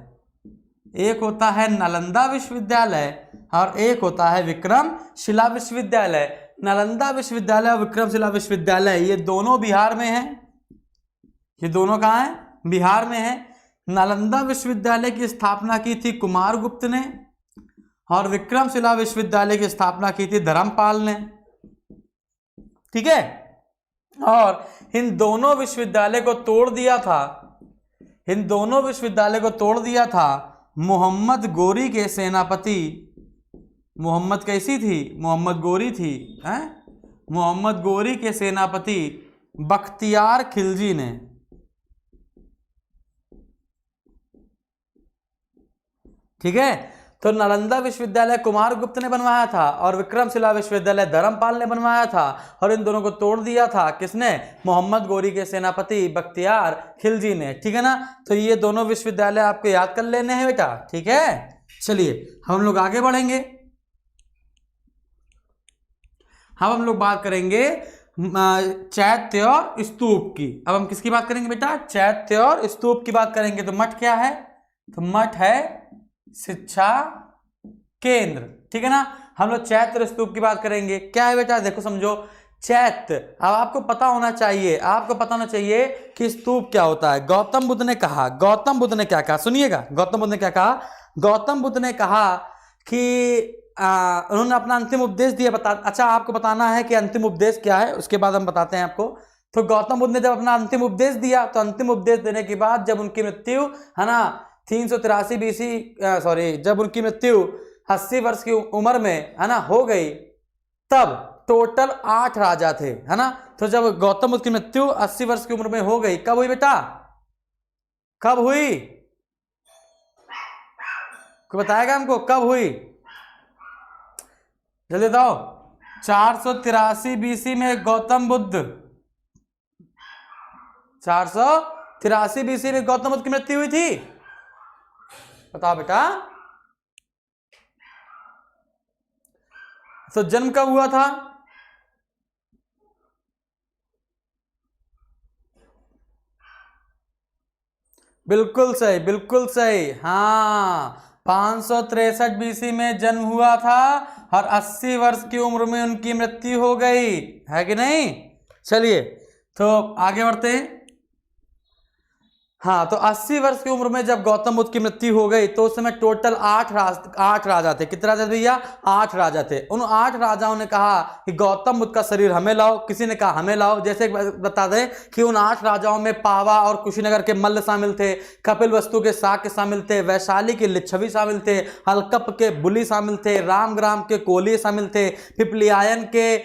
एक होता है नालंदा विश्वविद्यालय और एक होता है विक्रमशिला विश्वविद्यालय। नालंदा विश्वविद्यालय और विक्रमशिला विश्वविद्यालय ये दोनों बिहार में हैं। ये दोनों कहाँ हैं? बिहार में है। नालंदा विश्वविद्यालय की स्थापना की थी कुमारगुप्त ने और विक्रमशिला विश्वविद्यालय की स्थापना की थी धर्मपाल ने, ठीक है। और इन दोनों विश्वविद्यालय को तोड़ दिया था, इन दोनों विश्वविद्यालय को तोड़ दिया था मोहम्मद गोरी के सेनापति। मोहम्मद कैसी थी? मोहम्मद गोरी थी, हैं? मोहम्मद गोरी के सेनापति बख्तियार खिलजी ने, ठीक है। तो नालंदा विश्वविद्यालय कुमारगुप्त ने बनवाया था और विक्रमशिला विश्वविद्यालय धर्मपाल ने बनवाया था, और इन दोनों को तोड़ दिया था किसने? मोहम्मद गोरी के सेनापति बख्तियार खिलजी ने, ठीक है ना। तो ये दोनों विश्वविद्यालय आपको याद कर लेने हैं बेटा, ठीक है। चलिए हम लोग आगे बढ़ेंगे। हम लोग बात करेंगे चैत्य और स्तूप की। अब हम किसकी बात करेंगे बेटा? चैत्य और स्तूप की बात करेंगे। तो मठ क्या है? तो मठ है शिक्षा केंद्र, ठीक है ना। हम लोग चैत्य स्तूप की बात करेंगे। क्या है बेटा? देखो समझो, चैत्य, अब आपको पता होना चाहिए, आपको पता होना चाहिए कि स्तूप क्या होता है। गौतम बुद्ध ने कहा, गौतम बुद्ध ने क्या कहा? सुनिएगा, गौतम बुद्ध ने क्या कहा? गौतम बुद्ध ने कहा कि उन्होंने अपना अंतिम उपदेश दिया। अच्छा आपको बताना है कि अंतिम उपदेश क्या है, उसके बाद हम बताते हैं आपको। तो गौतम बुद्ध ने जब अपना अंतिम उपदेश दिया, तो अंतिम उपदेश देने के बाद जब उनकी मृत्यु, है ना, 383 BC, सॉरी, जब उनकी मृत्यु 80 वर्ष की उम्र में, है ना, हो गई, तब टोटल 8 राजा थे, है ना। तो जब गौतम बुद्ध की मृत्यु 80 वर्ष की उम्र में हो गई, कब हुई बेटा? कब हुई? कोई बताएगा हमको कब हुई? जल्दी बताओ। 483 BC में गौतम बुद्ध, 483 BC में गौतम बुद्ध की मृत्यु हुई थी। बताओ बेटा। तो जन्म कब हुआ था? बिल्कुल सही, बिल्कुल सही, हाँ, 563 BC में जन्म हुआ था और 80 वर्ष की उम्र में उनकी मृत्यु हो गई, है कि नहीं। चलिए तो आगे बढ़ते हैं। हाँ, तो 80 वर्ष की उम्र में जब गौतम बुद्ध की मृत्यु हो गई, तो उस समय टोटल 8 राजा थे। कितने राजा थे भैया? 8 राजा थे। उन 8 राजाओं ने कहा कि गौतम बुद्ध का शरीर हमें लाओ, किसी ने कहा हमें लाओ। जैसे बता दें कि उन 8 राजाओं में पावा और कुशीनगर के मल्ल शामिल थे, कपिल वस्तु के शाक्य शामिल थे, वैशाली के लिच्छवी शामिल थे, हलकप के बुली शामिल थे, रामग्राम के कोलिये शामिल थे, पिपलियायन के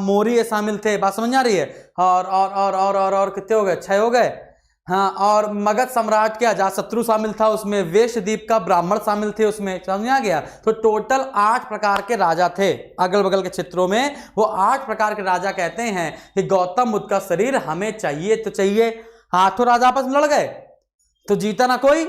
मोरिये शामिल थे। बात समझ आ रही है? और कितने हो गए? 6 हो गए। हाँ, और मगध सम्राट के अजातशत्रु शामिल था उसमें, वेशद्वीप का ब्राह्मण शामिल थे उसमें। समझ आ गया? तो टोटल 8 प्रकार के राजा थे अगल बगल के क्षेत्रों में। वो 8 प्रकार के राजा कहते हैं कि गौतम बुद्ध का शरीर हमें चाहिए तो चाहिए। 8 राजा आपस में लड़ गए तो जीता ना कोई,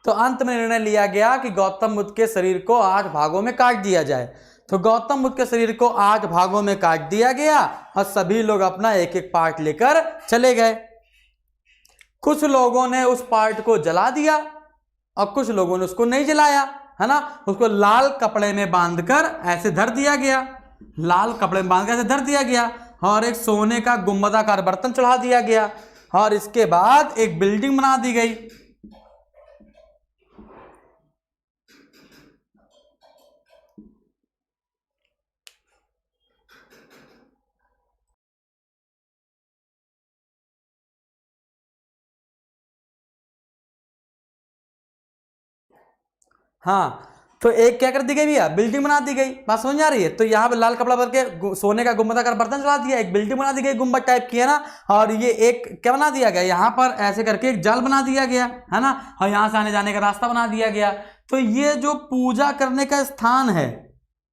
तो अंत में निर्णय लिया गया कि गौतम बुद्ध के शरीर को 8 भागों में काट दिया जाए। तो गौतम बुद्ध के शरीर को 8 भागों में काट दिया गया और सभी लोग अपना एक एक पार्ट लेकर चले गए। कुछ लोगों ने उस पार्ट को जला दिया और कुछ लोगों ने उसको नहीं जलाया, है ना। उसको लाल कपड़े में बांधकर ऐसे धर दिया गया, लाल कपड़े में बांधकर ऐसे धर दिया गया, और एक सोने का गुंबदाकार बर्तन चढ़ा दिया गया, और इसके बाद एक बिल्डिंग बना दी गई। हाँ, तो एक क्या कर दी गई भैया, बिल्डिंग बना दी गई। बात समझ आ रही है। तो यहाँ पे लाल कपड़ा भर के सोने का गुंबदाकार बर्तन चला दिया, एक बिल्डिंग बना दी गई गुंबद टाइप की, है ना। और ये एक क्या बना दिया गया, यहाँ पर ऐसे करके एक जाल बना दिया गया, है ना। और यहाँ से आने जाने का रास्ता बना दिया गया। तो ये जो पूजा करने का स्थान है,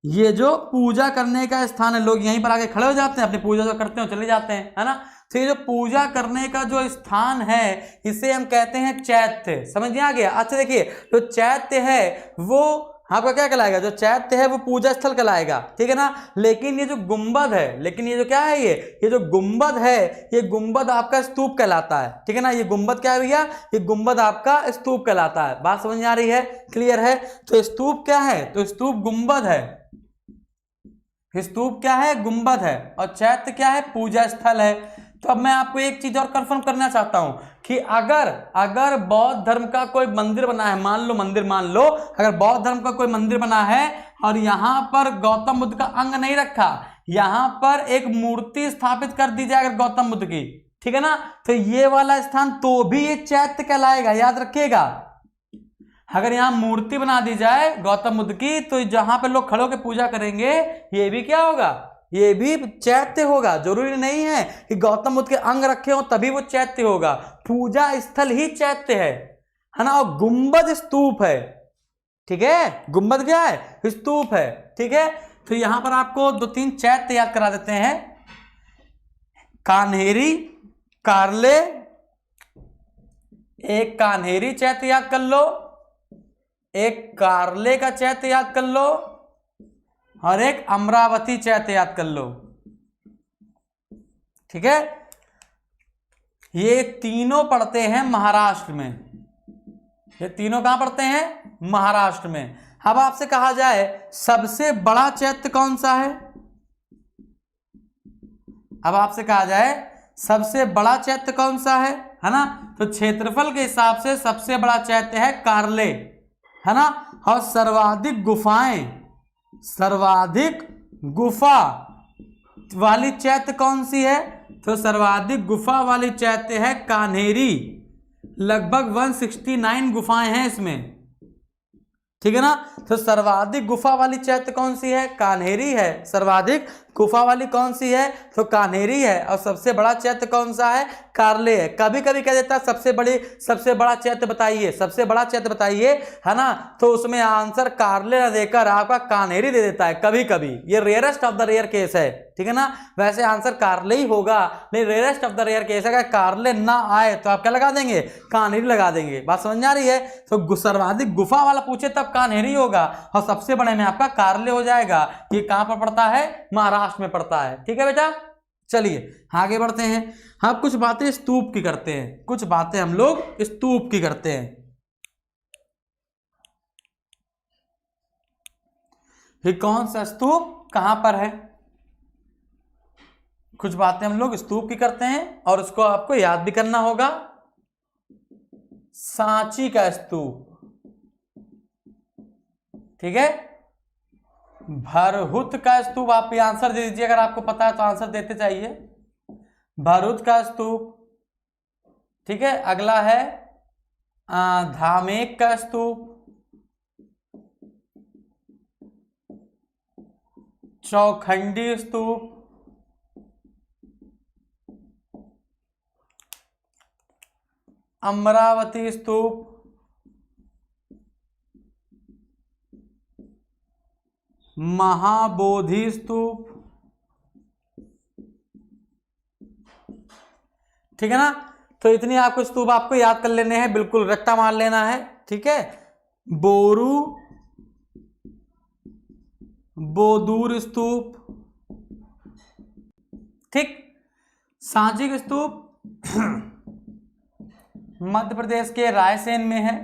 ये जो पूजा करने का स्थान है, लोग यहीं पर आके खड़े हो जाते हैं, अपनी पूजा जो करते हैं चले जाते हैं, है ना। तो ये जो पूजा करने का जो स्थान है इसे हम कहते हैं चैत्य। समझ में आ गया। अच्छा देखिए, जो चैत्य है वो आपका क्या कहलाएगा, जो चैत्य है वो पूजा स्थल कहलाएगा, ठीक है ना। लेकिन ये जो गुंबद है, लेकिन ये जो क्या है, ये जो गुंबद है, ये गुंबद आपका स्तूप कहलाता है, ठीक है ना। ये गुंबद क्या है भैया, ये गुंबद आपका स्तूप कहलाता है। बात समझ में आ रही है, क्लियर है। तो स्तूप क्या है, तो स्तूप गुंबद है, स्तूप क्या है, गुंबद है, और चैत्य क्या है, पूजा स्थल है। तो अब मैं आपको एक चीज और कंफर्म करना चाहता हूं कि अगर बौद्ध धर्म का कोई मंदिर बना है, मान लो अगर बौद्ध धर्म का कोई मंदिर बना है और यहां पर गौतम बुद्ध का अंग नहीं रखा, यहां पर एक मूर्ति स्थापित कर दी जाए अगर गौतम बुद्ध की, ठीक है ना, तो ये वाला स्थान तो भी ये चैत्य कहलाएगा, याद रखिएगा। अगर यहां मूर्ति बना दी जाए गौतम बुद्ध की, तो जहां पे लोग खड़े होकर पूजा करेंगे ये भी क्या होगा, ये भी चैत्य होगा। जरूरी नहीं है कि गौतम बुद्ध के अंग रखे हो तभी वो चैत्य होगा, पूजा स्थल ही चैत्य है ना। और गुंबद स्तूप है, ठीक है, गुंबद क्या है, स्तूप है, ठीक है। तो यहां पर आपको 2-3 चैत्य याद करा देते हैं। कान्हेरी, कारले, एक कान्हेरी चैत्य याद कर लो, एक कारले का चैत्य याद कर लो, और एक अमरावती चैत्य याद कर लो, ठीक है। ये तीनों पढ़ते हैं महाराष्ट्र में, ये तीनों कहां पढ़ते हैं, महाराष्ट्र में। अब आपसे कहा जाए सबसे बड़ा चैत्य कौन सा है, अब आपसे कहा जाए सबसे बड़ा चैत्य कौन सा है ना। तो क्षेत्रफल के हिसाब से सबसे बड़ा चैत्य है कारले, है ना। और सर्वाधिक गुफा वाली चैत्य कौन सी है, तो सर्वाधिक गुफा वाली चैत्य है कान्हेरी। लगभग 169 गुफाएं हैं इसमें, ठीक है ना। तो सर्वाधिक गुफा वाली चैत्य कौन सी है, कान्हेरी है। सर्वाधिक गुफा वाली कौन सी है, तो कान्हेरी है। और सबसे बड़ा चैत्य कौन सा है, कारले है। कभी कभी कह देता है सबसे बड़ा चैत्य बताइए, सबसे बड़ा चैत्य बताइए, है ना। तो उसमें आंसर कारले न देकर आपका कान्हेरी दे देता है कभी कभी। ये rarest of the rare case है, ठीक है ना। वैसे आंसर कारले ही होगा, नहीं rarest of the rare case है। अगर कारले ना आए तो आप क्या लगा देंगे, कान्हेरी लगा देंगे। बात समझ आ रही है। तो सर्वाधिक गुफा वाला पूछे तब कान्हेरी होगा, और सबसे बड़े में आपका कारले हो जाएगा। ये कहां पर पड़ता है, महाराष्ट्र में पड़ता है, ठीक है बेटा। चलिए आगे बढ़ते हैं। हम कुछ बातें स्तूप की करते हैं, कुछ बातें हम लोग स्तूप की करते हैं। ये कौन सा स्तूप कहां पर है, कुछ बातें हम लोग स्तूप की करते हैं और उसको आपको याद भी करना होगा। सांची का स्तूप, ठीक है। भरहुत का स्तूप, आप ये आंसर दे दीजिए, अगर आपको पता है तो आंसर देते चाहिए। भरहुत का स्तूप, ठीक है। अगला है धामेक का स्तूप, चौखंडी स्तूप, अमरावती स्तूप, महाबोधि स्तूप, ठीक है ना। तो इतनी आपको स्तूप आपको याद कर लेने हैं, बिल्कुल रट्टा मार लेना है, ठीक है। बोदूर स्तूप, ठीक। सांची का स्तूप मध्य प्रदेश के रायसेन में है,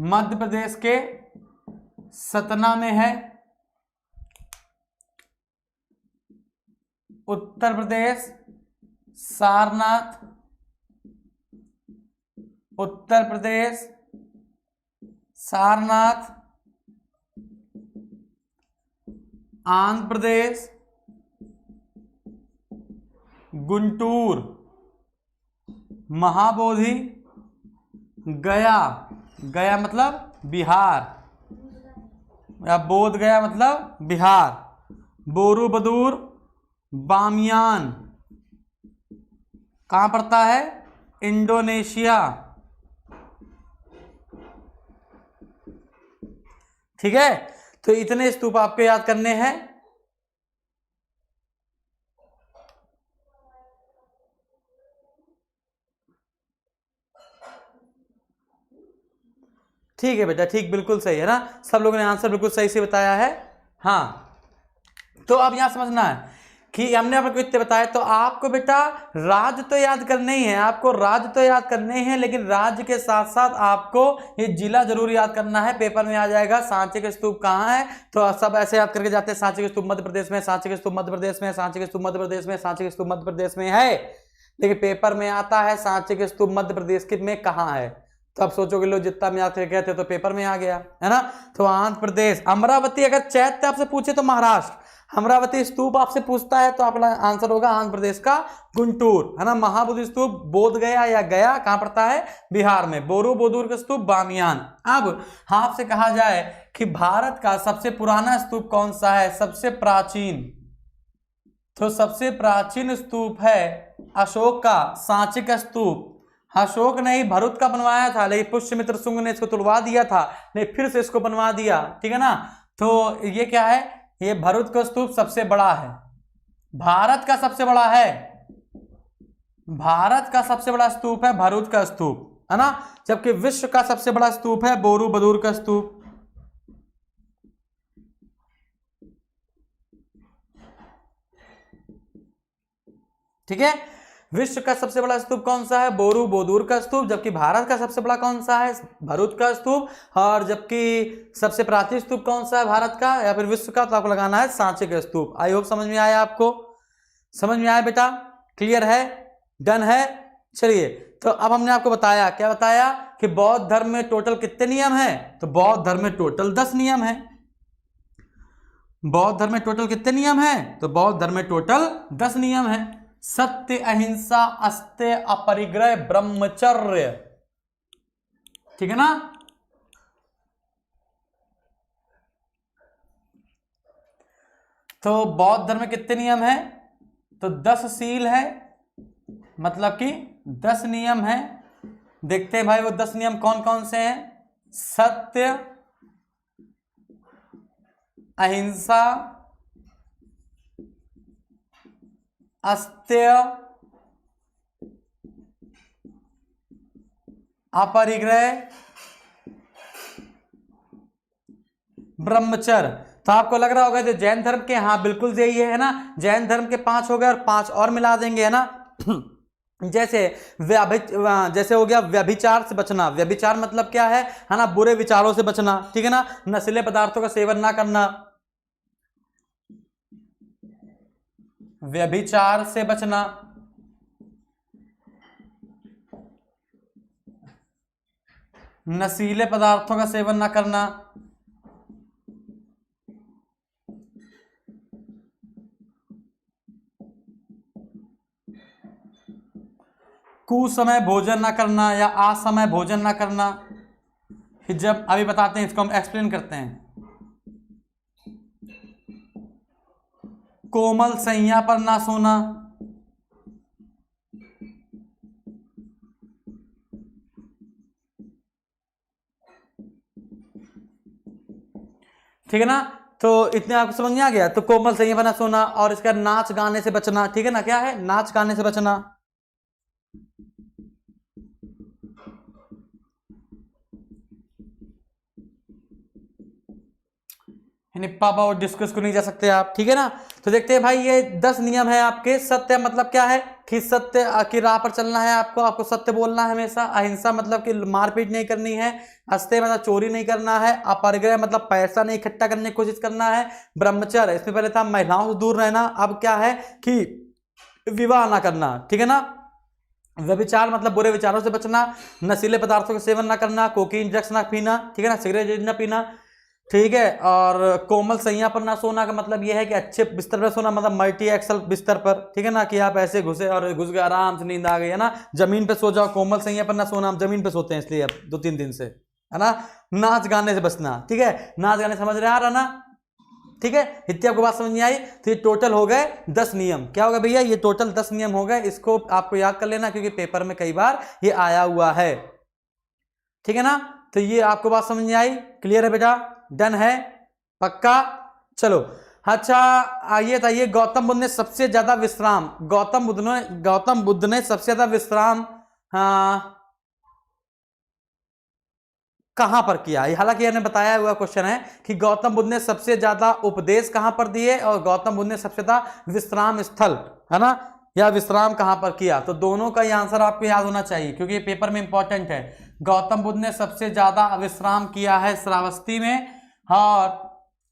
मध्य प्रदेश के सतना में है, उत्तर प्रदेश सारनाथ, उत्तर प्रदेश सारनाथ, आंध्र प्रदेश गुंटूर, महाबोधि, गया मतलब बिहार, या बोध गया मतलब बिहार। बोरूबदूर बामियान कहाँ पड़ता है? इंडोनेशिया। ठीक है, तो इतने स्तूप आपको याद करने हैं। ठीक है बेटा, ठीक, बिल्कुल सही है ना, सब लोगों ने आंसर बिल्कुल सही से बताया है। हाँ, तो अब यहां समझना है कि हमने आपको इतने बताया, तो आपको बेटा राज्य तो याद करने ही है, आपको राज्य तो याद करने हैं, लेकिन राज्य के साथ साथ आपको ये जिला जरूर याद करना है। पेपर में आ जाएगा सांची के स्तूप कहाँ है, तो सब ऐसे याद करके जाते हैं, सांची के स्तूप मध्य प्रदेश में, सांची के स्तूप मध्य प्रदेश में, सांची के स्तूप मध्य प्रदेश में, सांची के स्तूप मध्य प्रदेश में है। लेकिन पेपर में आता है सांची के स्तूप मध्य प्रदेश के में कहाँ है, तो आप सोचोगे लो जितना में याद करके थे तो पेपर में आ गया है ना। तो आंध्र प्रदेश, अमरावती, अगर चैत्य आपसे पूछे तो महाराष्ट्र, अमरावती स्तूप आपसे पूछता है तो आपका आंसर होगा आंध्र प्रदेश का गुंटूर, है ना। महाबोधि स्तूप बोध गया या गया कहां पड़ता है? बिहार में। बोरूबदूर का स्तूप बामियान। अब आपसे कहा जाए कि भारत का सबसे पुराना स्तूप कौन सा है, सबसे प्राचीन, तो सबसे प्राचीन स्तूप है अशोक का सांची का स्तूप। अशोक ने ही भरूच का बनवाया था, लेकिन पुष्यमित्र शुंग ने इसको तुड़वा दिया था, लेकिन फिर से इसको बनवा दिया, ठीक है ना। तो ये क्या है, ये भरूच का स्तूप सबसे बड़ा है, भारत का सबसे बड़ा है, भारत का सबसे बड़ा स्तूप है भरूच का स्तूप, है ना। जबकि विश्व का सबसे बड़ा स्तूप है बोरूबदूर का स्तूप। ठीक है, विश्व का सबसे बड़ा स्तूप कौन सा है? बोरूबदूर का स्तूप। जबकि भारत का सबसे बड़ा कौन सा है? भरूच का स्तूप। और जबकि सबसे प्राचीन स्तूप कौन सा है भारत का या फिर विश्व का, तो आपको लगाना है सांची का स्तूप। आई होप समझ में आया, आपको समझ में आया बेटा, क्लियर है, डन है। चलिए, तो अब हमने आपको बताया, क्या बताया कि बौद्ध धर्म में टोटल कितने नियम है, तो बौद्ध धर्म में टोटल 10 नियम है। बौद्ध धर्म में टोटल कितने नियम है, तो बौद्ध धर्म में टोटल 10 नियम है। सत्य, अहिंसा, अस्तेय, अपरिग्रह, ब्रह्मचर्य, ठीक है ना। तो बौद्ध धर्म में कितने नियम है, तो 10 शील है, मतलब कि 10 नियम है। देखते हैं भाई वो 10 नियम कौन कौन से हैं। सत्य, अहिंसा, अस्तेय, अपरिग्रह, ब्रह्मचर्य। तो आपको लग रहा होगा जो जैन धर्म के, हाँ बिल्कुल यही है ना, जैन धर्म के 5 हो गए और 5 और मिला देंगे, है ना। जैसे जैसे हो गया व्यभिचार से बचना। व्यभिचार मतलब क्या है ना, बुरे विचारों से बचना, ठीक है ना। नशीले पदार्थों का सेवन ना करना, व्यभिचार से बचना। नशीले पदार्थों का सेवन ना करना, कुसमय भोजन ना करना या असमय भोजन ना करना। जब अभी बताते हैं, इसको हम एक्सप्लेन करते हैं। कोमल सैया पर ना सोना, ठीक है ना। तो इतने आपको समझ में आ गया। तो कोमल सैया पर ना सोना, और इसका नाच गाने से बचना, ठीक है ना। क्या है, नाच गाने से बचना। पापा और डिस्कस को नहीं जा सकते आप, ठीक है ना। तो देखते हैं भाई, ये 10 नियम है आपके। सत्य मतलब क्या है कि सत्य की राह पर चलना है आपको सत्य बोलना है हमेशा। अहिंसा मतलब कि मारपीट नहीं करनी है। अस्तेय मतलब चोरी नहीं करना है। अपरिग्रह मतलब पैसा नहीं इकट्ठा करने की कोशिश करना है। ब्रह्मचर्य, इसमें पहले था महिलाओं से दूर रहना, अब क्या है कि विवाह ना करना, ठीक है ना। व्यभिचार मतलब बुरे विचारों से बचना। नशीले पदार्थों का सेवन ना करना, कोकीन ड्रग्स ना पीना, ठीक है ना, सिगरेट ना पीना, ठीक है। और कोमल सैया पर ना सोना का मतलब यह है कि अच्छे बिस्तर पर सोना, मतलब मल्टी एक्सल बिस्तर पर, ठीक है ना, कि आप ऐसे घुसे और घुस गए, आराम से नींद आ गई, है ना। जमीन पे सो जाओ, कोमल सैया पर ना सोना, हम जमीन पे सोते हैं इसलिए अब 2-3 दिन से, है ना, नाच गाने से बचना, ठीक है, नाच गाने समझ रहे आ रहा ना, ठीक है, इतनी आपको बात समझ नहीं आई। तो ये टोटल हो गए 10 नियम। क्या होगा भैया, ये टोटल 10 नियम हो गए, इसको आपको याद कर लेना क्योंकि पेपर में कई बार ये आया हुआ है, ठीक है ना। तो ये आपको बात समझ नहीं आई, क्लियर है बेटा, डन है, पक्का। चलो अच्छा, आइए बताइए, गौतम बुद्ध ने सबसे ज्यादा विश्राम, गौतम बुद्ध ने सबसे ज्यादा विश्राम कहां पर किया। हालांकि मैंने बताया हुआ क्वेश्चन है कि गौतम बुद्ध ने सबसे ज्यादा उपदेश कहां पर दिए और गौतम बुद्ध ने सबसे ज्यादा विश्राम स्थल, है ना, या विश्राम कहां पर किया। तो दोनों का ही आंसर आपको याद होना चाहिए क्योंकि ये पेपर में इंपॉर्टेंट है। गौतम बुद्ध ने सबसे ज्यादा विश्राम किया है श्रावस्ती में, और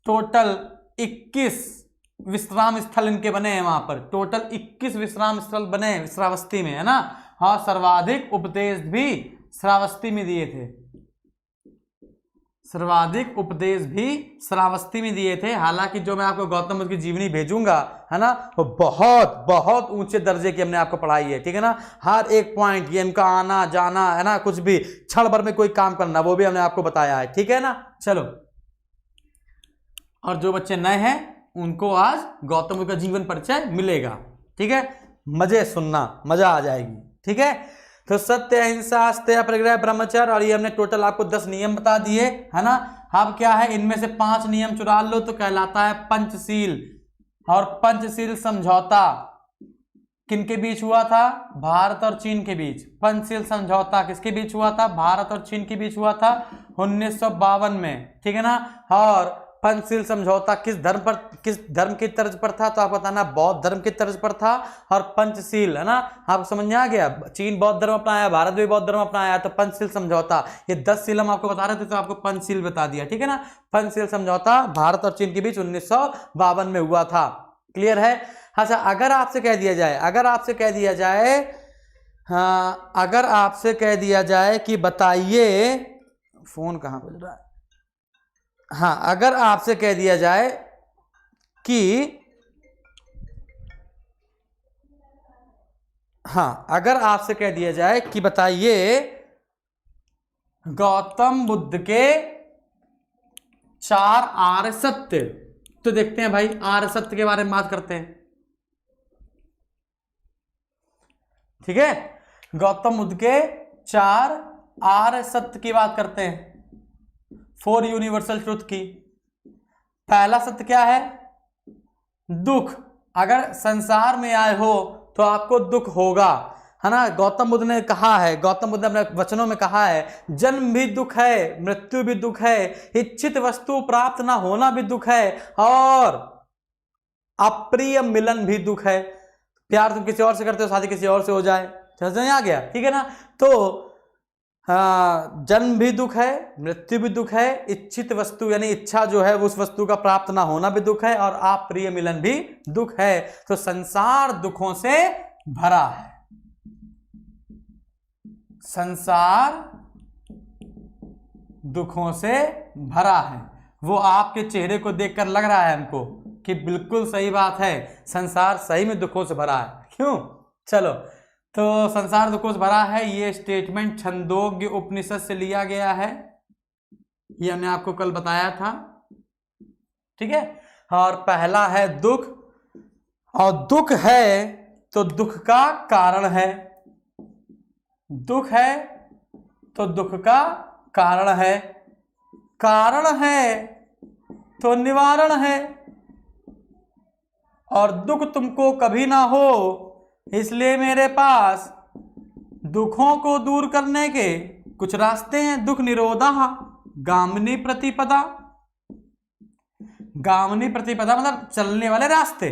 टोटल 21 विश्राम स्थल इनके बने हैं वहां पर, टोटल 21 विश्राम स्थल बने हैं श्रावस्ती में, है ना। हाँ, सर्वाधिक उपदेश भी श्रावस्ती में दिए थे, सर्वाधिक उपदेश भी श्रावस्ती में दिए थे। हालांकि जो मैं आपको गौतम बुद्ध की जीवनी भेजूंगा, है ना, वो बहुत बहुत ऊंचे दर्जे की हमने आपको पढ़ाई है, ठीक है ना। हर एक पॉइंट, ये इनका आना जाना, है ना, कुछ भी क्षण भर में कोई काम करना, वो भी हमने आपको बताया है, ठीक है ना। चलो, और जो बच्चे नए हैं उनको आज गौतम बुद्ध का जीवन परिचय मिलेगा, ठीक है, मजे सुनना, मजा आ जाएगी, ठीक है। तो सत्य, अहिंसा, अस्तेय, अपरिग्रह, ब्रह्मचर्य, और ये हमने टोटल आपको 10 नियम बता दिए, है ना। अब क्या है, इनमें से 5 नियम चुरा लो तो कहलाता है पंचशील। और पंचशील समझौता किनके बीच हुआ था, भारत और चीन के बीच। पंचशील समझौता किसके बीच हुआ था, भारत और चीन के बीच हुआ था 1952 में, ठीक है ना। और पंचशील समझौता किस धर्म की तर्ज पर था, तो आपको बताना बौद्ध धर्म की तर्ज पर था। और पंचशील, है ना, आपको समझ में आ गया, चीन बौद्ध धर्म अपनाया, भारत भी बौद्ध धर्म अपनाया, तो पंचशील समझौता, ये 10 शील हम आपको बता रहे थे तो आपको पंचशील बता दिया, ठीक है ना। पंचशील समझौता भारत और चीन के बीच 1952 में हुआ था, क्लियर है। अच्छा, अगर आपसे कह दिया जाए कि बताइए, फोन कहां बज रहा है, हाँ, अगर आपसे कह दिया जाए कि बताइए गौतम बुद्ध के 4 आर्य सत्य, तो देखते हैं भाई आर्य सत्य के बारे में बात करते हैं, ठीक है। गौतम बुद्ध के 4 आर्य सत्य की बात करते हैं, 4 यूनिवर्सल ट्रुथ की। पहला सत्य क्या है, दुख, अगर संसार में आए हो तो आपको दुख होगा, है ना। गौतम बुद्ध ने कहा है, गौतम बुद्ध ने अपने वचनों में कहा है, जन्म भी दुख है, मृत्यु भी दुख है, इच्छित वस्तु प्राप्त ना होना भी दुख है, और अप्रिय मिलन भी दुख है। प्यार तुम किसी और से करते हो, शादी किसी और से हो जाए, समझ में आ गया, ठीक है ना। तो हाँ, जन्म भी दुख है, मृत्यु भी दुख है, इच्छित वस्तु यानी इच्छा जो है उस वस्तु का प्राप्त ना होना भी दुख है, और अप्रिय मिलन भी दुख है। तो संसार दुखों से भरा है, संसार दुखों से भरा है। वो आपके चेहरे को देखकर लग रहा है हमको कि बिल्कुल सही बात है, संसार सही में दुखों से भरा है। क्यों, चलो, तो संसार दुखों से भरा है, ये स्टेटमेंट छंदोग्य उपनिषद से लिया गया है, ये हमने आपको कल बताया था, ठीक है। और पहला है दुख, और दुख है तो दुख का कारण है, दुख है तो दुख का कारण है, कारण है तो निवारण है, और दुख तुमको कभी ना हो इसलिए मेरे पास दुखों को दूर करने के कुछ रास्ते हैं। दुख निरोधः गामिनी प्रतिपदा, गामिनी प्रतिपदा मतलब चलने वाले रास्ते।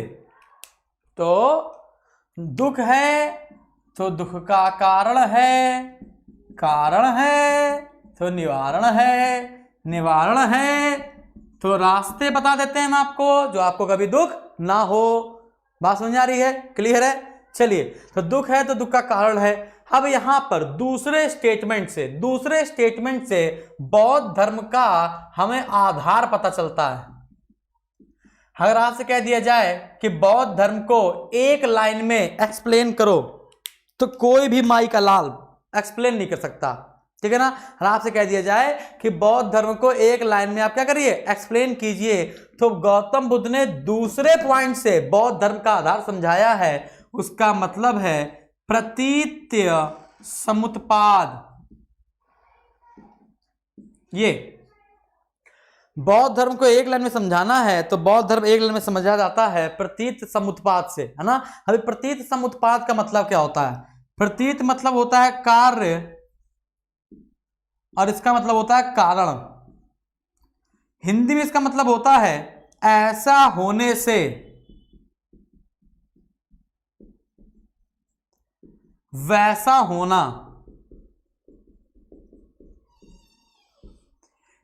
तो दुख है तो दुख का कारण है, कारण है तो निवारण है, निवारण है तो रास्ते बता देते हैं हम आपको जो आपको कभी दुख ना हो। बात समझ आ रही है, क्लियर है। चलिए, तो दुख है तो दुख का कारण है। अब यहां पर दूसरे स्टेटमेंट से बौद्ध धर्म का हमें आधार पता चलता है। अगर आपसे कह दिया जाए कि बौद्ध धर्म को एक लाइन में एक्सप्लेन करो, तो कोई भी माई का लाल एक्सप्लेन नहीं कर सकता, ठीक है ना। और आपसे कह दिया जाए कि बौद्ध धर्म को एक लाइन में आप क्या करिए, एक्सप्लेन कीजिए, तो गौतम बुद्ध ने दूसरे पॉइंट से बौद्ध धर्म का आधार समझाया है, उसका मतलब है प्रतीत्य समुत्पाद। ये बौद्ध धर्म को एक लाइन में समझाना है तो बौद्ध धर्म एक लाइन में समझा जाता है प्रतीत समुत्पाद से, है ना। अभी प्रतीत समुत्पाद का मतलब क्या होता है? प्रतीत मतलब होता है कार्य और इसका मतलब होता है कारण। हिंदी में इसका मतलब होता है ऐसा होने से, वैसा होना,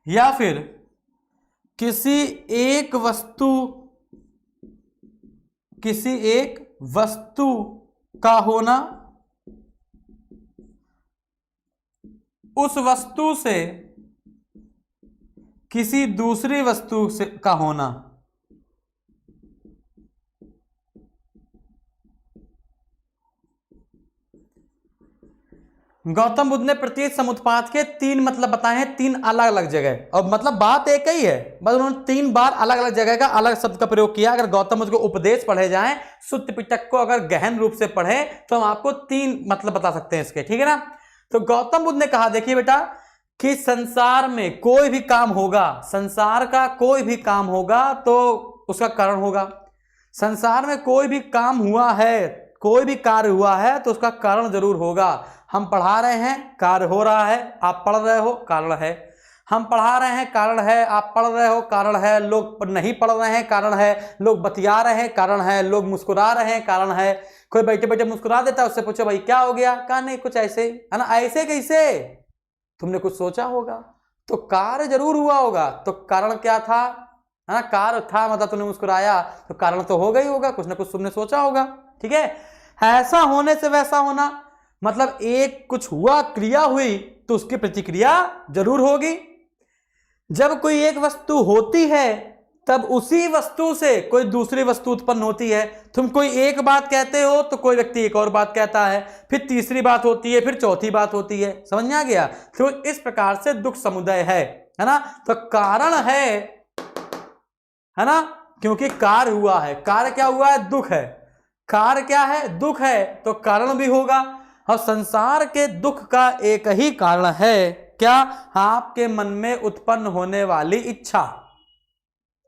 या फिर किसी एक वस्तु का होना उस वस्तु से किसी दूसरी वस्तु से का होना। गौतम बुद्ध ने प्रतीत समुत्पाद के 3 मतलब बताए हैं, 3 अलग अलग जगह, और मतलब बात एक ही है, बस उन्होंने 3 बार अलग अलग जगह का अलग शब्द का प्रयोग किया। अगर गौतम बुद्ध को उपदेश पढ़े जाएं, सुत्त पिटक को अगर गहन रूप से पढ़े तो हम आपको 3 मतलब बता सकते हैं इसके, ठीक है ना। तो गौतम बुद्ध ने कहा, देखिए बेटा, कि संसार में कोई भी काम होगा, संसार का कोई भी काम होगा तो उसका कारण होगा। संसार में कोई भी काम हुआ है, कोई भी कार्य हुआ है तो उसका कारण जरूर होगा। हम पढ़ा रहे हैं, कार्य हो रहा है, आप पढ़ रहे हो, कारण है। हम पढ़ा रहे हैं, कारण है, आप पढ़ रहे हो, कारण है। लोग नहीं पढ़ रहे हैं, कारण है। लोग बतिया रहे हैं, कारण है। लोग मुस्कुरा रहे हैं, कारण है। कोई बैठे बैठे मुस्कुरा देता है, उससे पूछो भाई क्या हो गया, कहा नहीं कुछ ऐसे, है ना। ऐसे कैसे? तुमने कुछ सोचा होगा तो कार्य जरूर हुआ होगा, तो कारण क्या था, है ना। कार्य था मतलब तुमने मुस्कुराया, तो कारण तो होगा ही होगा, कुछ ना कुछ तुमने सोचा होगा, ठीक है। ऐसा होने से वैसा होना मतलब एक कुछ हुआ, क्रिया हुई तो उसकी प्रतिक्रिया जरूर होगी। जब कोई एक वस्तु होती है तब उसी वस्तु से कोई दूसरी वस्तु उत्पन्न होती है। तुम कोई एक बात कहते हो तो कोई व्यक्ति एक और बात कहता है, फिर तीसरी बात होती है, फिर चौथी बात होती है, समझ में आ गया। तो इस प्रकार से दुख समुदय है ना। तो कारण है ना, क्योंकि कार्य हुआ है। कार्य क्या हुआ है? दुख है। कार्य क्या है? दुख है, तो कारण भी होगा। और संसार के दुख का एक ही कारण है, क्या? आपके मन में उत्पन्न होने वाली इच्छा,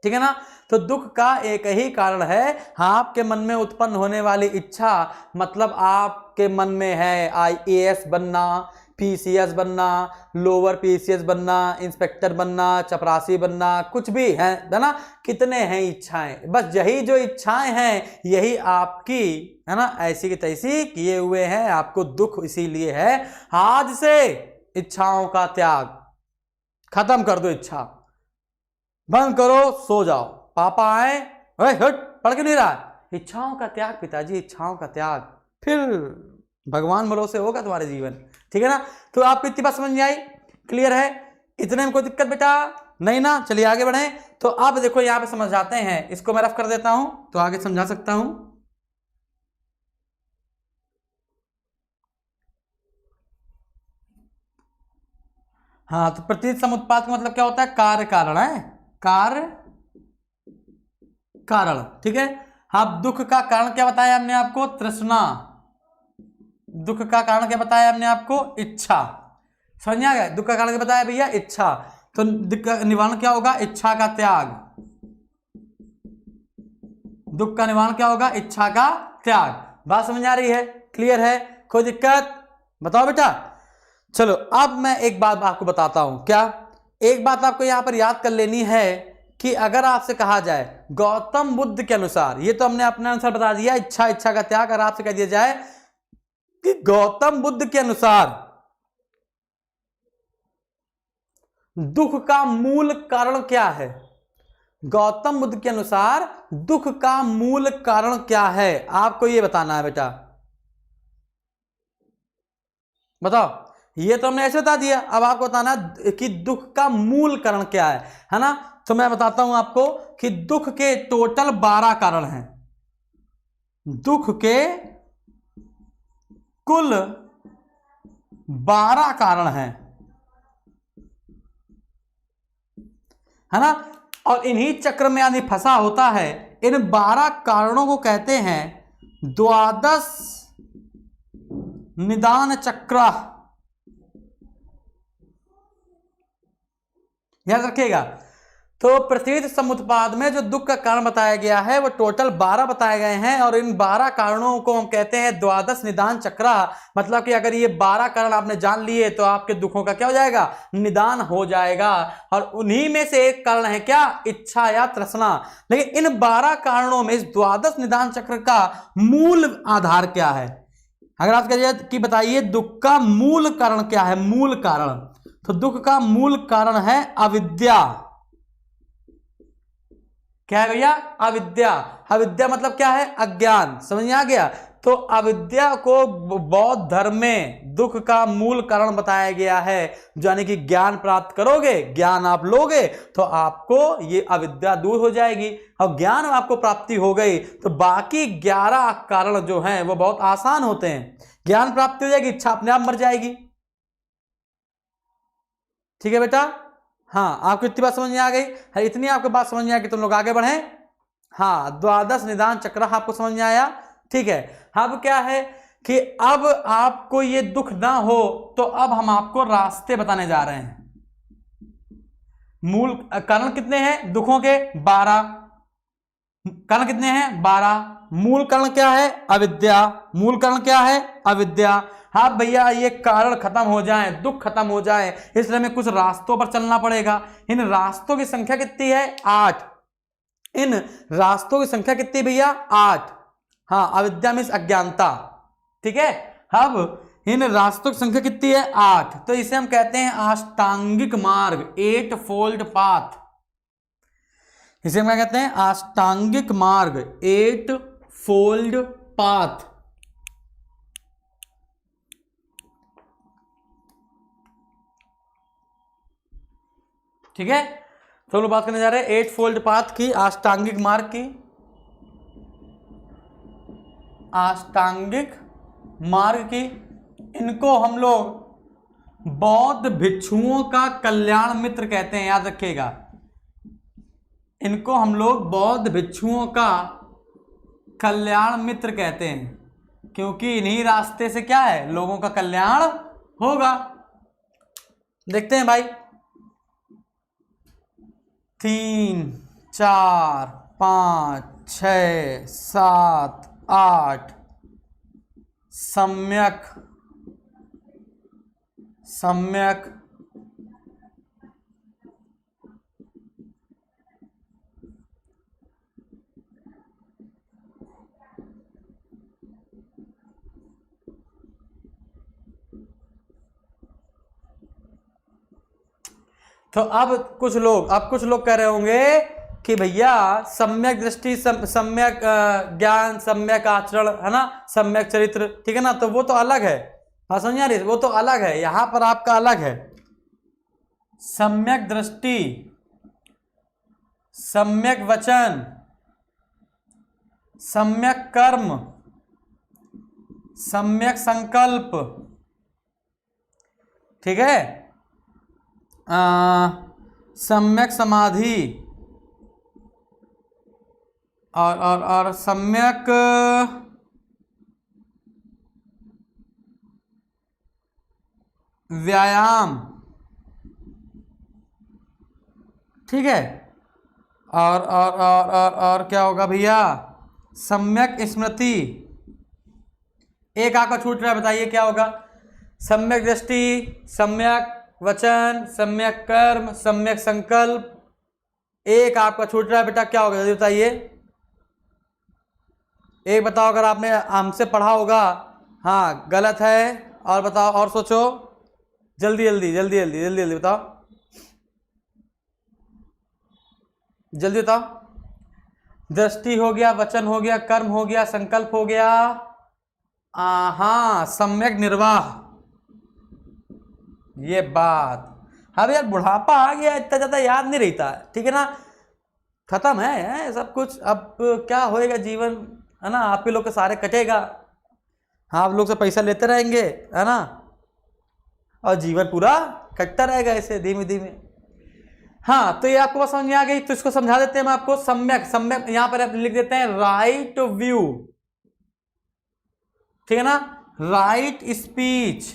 ठीक है ना। तो दुख का एक ही कारण है, आपके मन में उत्पन्न होने वाली इच्छा। मतलब आपके मन में है IAS बनना, PCS बनना, लोअर PCS बनना, इंस्पेक्टर बनना, चपरासी बनना, कुछ भी है ना। कितने हैं इच्छाएं, बस यही जो इच्छाएं हैं यही आपकी, है ना, ऐसी की तैसी किए हुए हैं। आपको दुख इसीलिए है। आज से इच्छाओं का त्याग, खत्म कर दो, इच्छा बंद करो, सो जाओ। पापा आए, हट, पढ़ के नहीं रहा, इच्छाओं का त्याग पिताजी, इच्छाओं का त्याग, फिर भगवान भरोसे होगा तुम्हारे जीवन, ठीक है ना। तो आपको इतनी बात समझ में आई? क्लियर है? इतने में कोई दिक्कत बेटा नहीं ना? चलिए आगे बढ़े। तो अब देखो यहां पे समझ जाते हैं, इसको मैं रफ कर देता हूं तो आगे समझा सकता हूं। हाँ, तो प्रतीत समुत्पाद का मतलब क्या होता है? कार्य कारण है, कार्य कारण, ठीक है। अब दुख का कारण क्या बताया हमने आपको? तृष्णा। दुख का कारण क्या बताया हमने आपको? इच्छा। समझ आ गया? दुख का कारण क्या बताया भैया? इच्छा। तो दुख का निवारण क्या होगा? इच्छा का त्याग। दुख का निवारण क्या होगा? इच्छा का त्याग। बात समझ आ रही है? क्लियर है? कोई दिक्कत? बताओ बेटा। चलो अब मैं एक बात आपको बताता हूं। क्या? एक बात आपको यहां पर याद कर लेनी है कि अगर आपसे कहा जाए गौतम बुद्ध के अनुसार, ये तो हमने अपने अनुसार बता दिया, इच्छा, इच्छा का त्याग। अगर आपसे कह दिया जाए कि गौतम बुद्ध के अनुसार दुख का मूल कारण क्या है, गौतम बुद्ध के अनुसार दुख का मूल कारण क्या है, आपको यह बताना है बेटा। बताओ। ये तो हमने ऐसे बता दिया, अब आपको बताना कि दुख का मूल कारण क्या है ना। तो मैं बताता हूं आपको कि दुख के टोटल 12 कारण हैं। दुख के कुल 12 कारण हैं। है ना, और इन्हीं चक्र में यदि फंसा होता है, इन 12 कारणों को कहते हैं द्वादश निदान चक्र। याद रखिएगा। तो प्रतीत समुत्पाद में जो दुख का कारण बताया गया है वो टोटल 12 बताए गए हैं, और इन 12 कारणों को हम कहते हैं द्वादश निदान चक्र। मतलब कि अगर ये 12 कारण आपने जान लिए तो आपके दुखों का क्या हो जाएगा, निदान हो जाएगा। और उन्हीं में से एक कारण है क्या, इच्छा या तृष्णा। लेकिन इन 12 कारणों में इस द्वादश निदान चक्र का मूल आधार क्या है? अगर आप कहिए कि बताइए दुख का मूल कारण क्या है, मूल कारण, तो दुख का मूल कारण है अविद्या। क्या है भैया, अविद्या। अविद्या मतलब क्या है, अज्ञान। समझ में आ गया। तो अविद्या को बौद्ध धर्म में दुख का मूल कारण बताया गया है। यानी कि ज्ञान प्राप्त करोगे, ज्ञान आप लोगे तो आपको ये अविद्या दूर हो जाएगी, और ज्ञान आपको प्राप्ति हो गई तो बाकी 11 कारण जो हैं वो बहुत आसान होते हैं। ज्ञान प्राप्ति हो जाएगी, इच्छा अपने आप मर जाएगी। ठीक है बेटा, हाँ आपको इतनी बात समझ में आ गई है, इतनी आपको बात समझ में आ गई, तुम लोग आगे बढ़े। हाँ, द्वादश निदान चक्र आपको समझ में आया। ठीक है, अब क्या है कि अब आपको ये दुख ना हो तो अब हम आपको रास्ते बताने जा रहे हैं। मूल कारण कितने हैं दुखों के, 12 कारण कितने हैं, 12। मूल कारण क्या है, अविद्या। मूल कारण क्या है, अविद्या। हाँ भैया, ये कारण खत्म हो जाए, दुख खत्म हो जाए, इसलिए हमें कुछ रास्तों पर चलना पड़ेगा। इन रास्तों की संख्या कितनी है, 8। इन रास्तों की संख्या कितनी भैया, 8। हाँ, अविद्या मीन्स अज्ञानता। ठीक है, अब इन रास्तों की संख्या कितनी है, 8। तो इसे हम कहते हैं अष्टांगिक मार्ग, 8 फोल्ड पाथ। इसे हम क्या कहते हैं, अष्टांगिक मार्ग, 8 फोल्ड पाथ। ठीक है, तो हम लोग बात करने जा रहे हैं 8 फोल्ड पाथ की, अष्टांगिक मार्ग की। अष्टांगिक मार्ग की, इनको हम लोग बौद्ध भिक्षुओं का कल्याण मित्र कहते हैं। याद रखिएगा, इनको हम लोग बौद्ध भिक्षुओं का कल्याण मित्र कहते हैं, क्योंकि इन्हीं रास्ते से क्या है, लोगों का कल्याण होगा। देखते हैं भाई, 3 4 5 6 7 8 सम्यक सम्यक तो अब कुछ लोग कह रहे होंगे कि भैया सम्यक दृष्टि, सम्यक ज्ञान, सम्यक आचरण, है ना, सम्यक चरित्र, ठीक है ना, तो वो तो अलग है। हाँ समझ आ रही है, वो तो अलग है, यहां पर आपका अलग है। सम्यक दृष्टि, सम्यक वचन, सम्यक कर्म, सम्यक संकल्प, ठीक है, सम्यक समाधि और सम्यक व्यायाम, ठीक है, और क्या होगा भैया, सम्यक स्मृति। एक आपका छूट रहा है, बताइए क्या होगा, सम्यक दृष्टि, सम्यक वचन, सम्यक कर्म, सम्यक संकल्प। एक आपका छूट रहा है बेटा, क्या होगा जल्दी बताइए, एक बताओ अगर आपने हमसे पढ़ा होगा। हाँ गलत है, और बताओ, और सोचो, जल्दी जल्दी जल्दी जल्दी जल्दी जल्दी बताओ, जल्दी बताओ। दृष्टि हो गया, वचन हो गया, कर्म हो गया, संकल्प हो गया, हाँ सम्यक निर्वाह। ये बात, अब यार बुढ़ापा आ गया, इतना ज्यादा याद नहीं रहता, ठीक है ना, खत्म है सब कुछ। अब क्या होएगा जीवन, है ना, आप ही लोग के सारे कटेगा। हाँ, आप लोग से पैसा लेते रहेंगे, है ना, और जीवन पूरा कटता रहेगा ऐसे धीमे धीमे। हाँ, तो ये आपको बस समझ में आ गई, तो इसको समझा देते हैं हम आपको। सम्यक, सम्यक यहां पर आप लिख देते हैं राइट व्यू, ठीक है ना, right speech,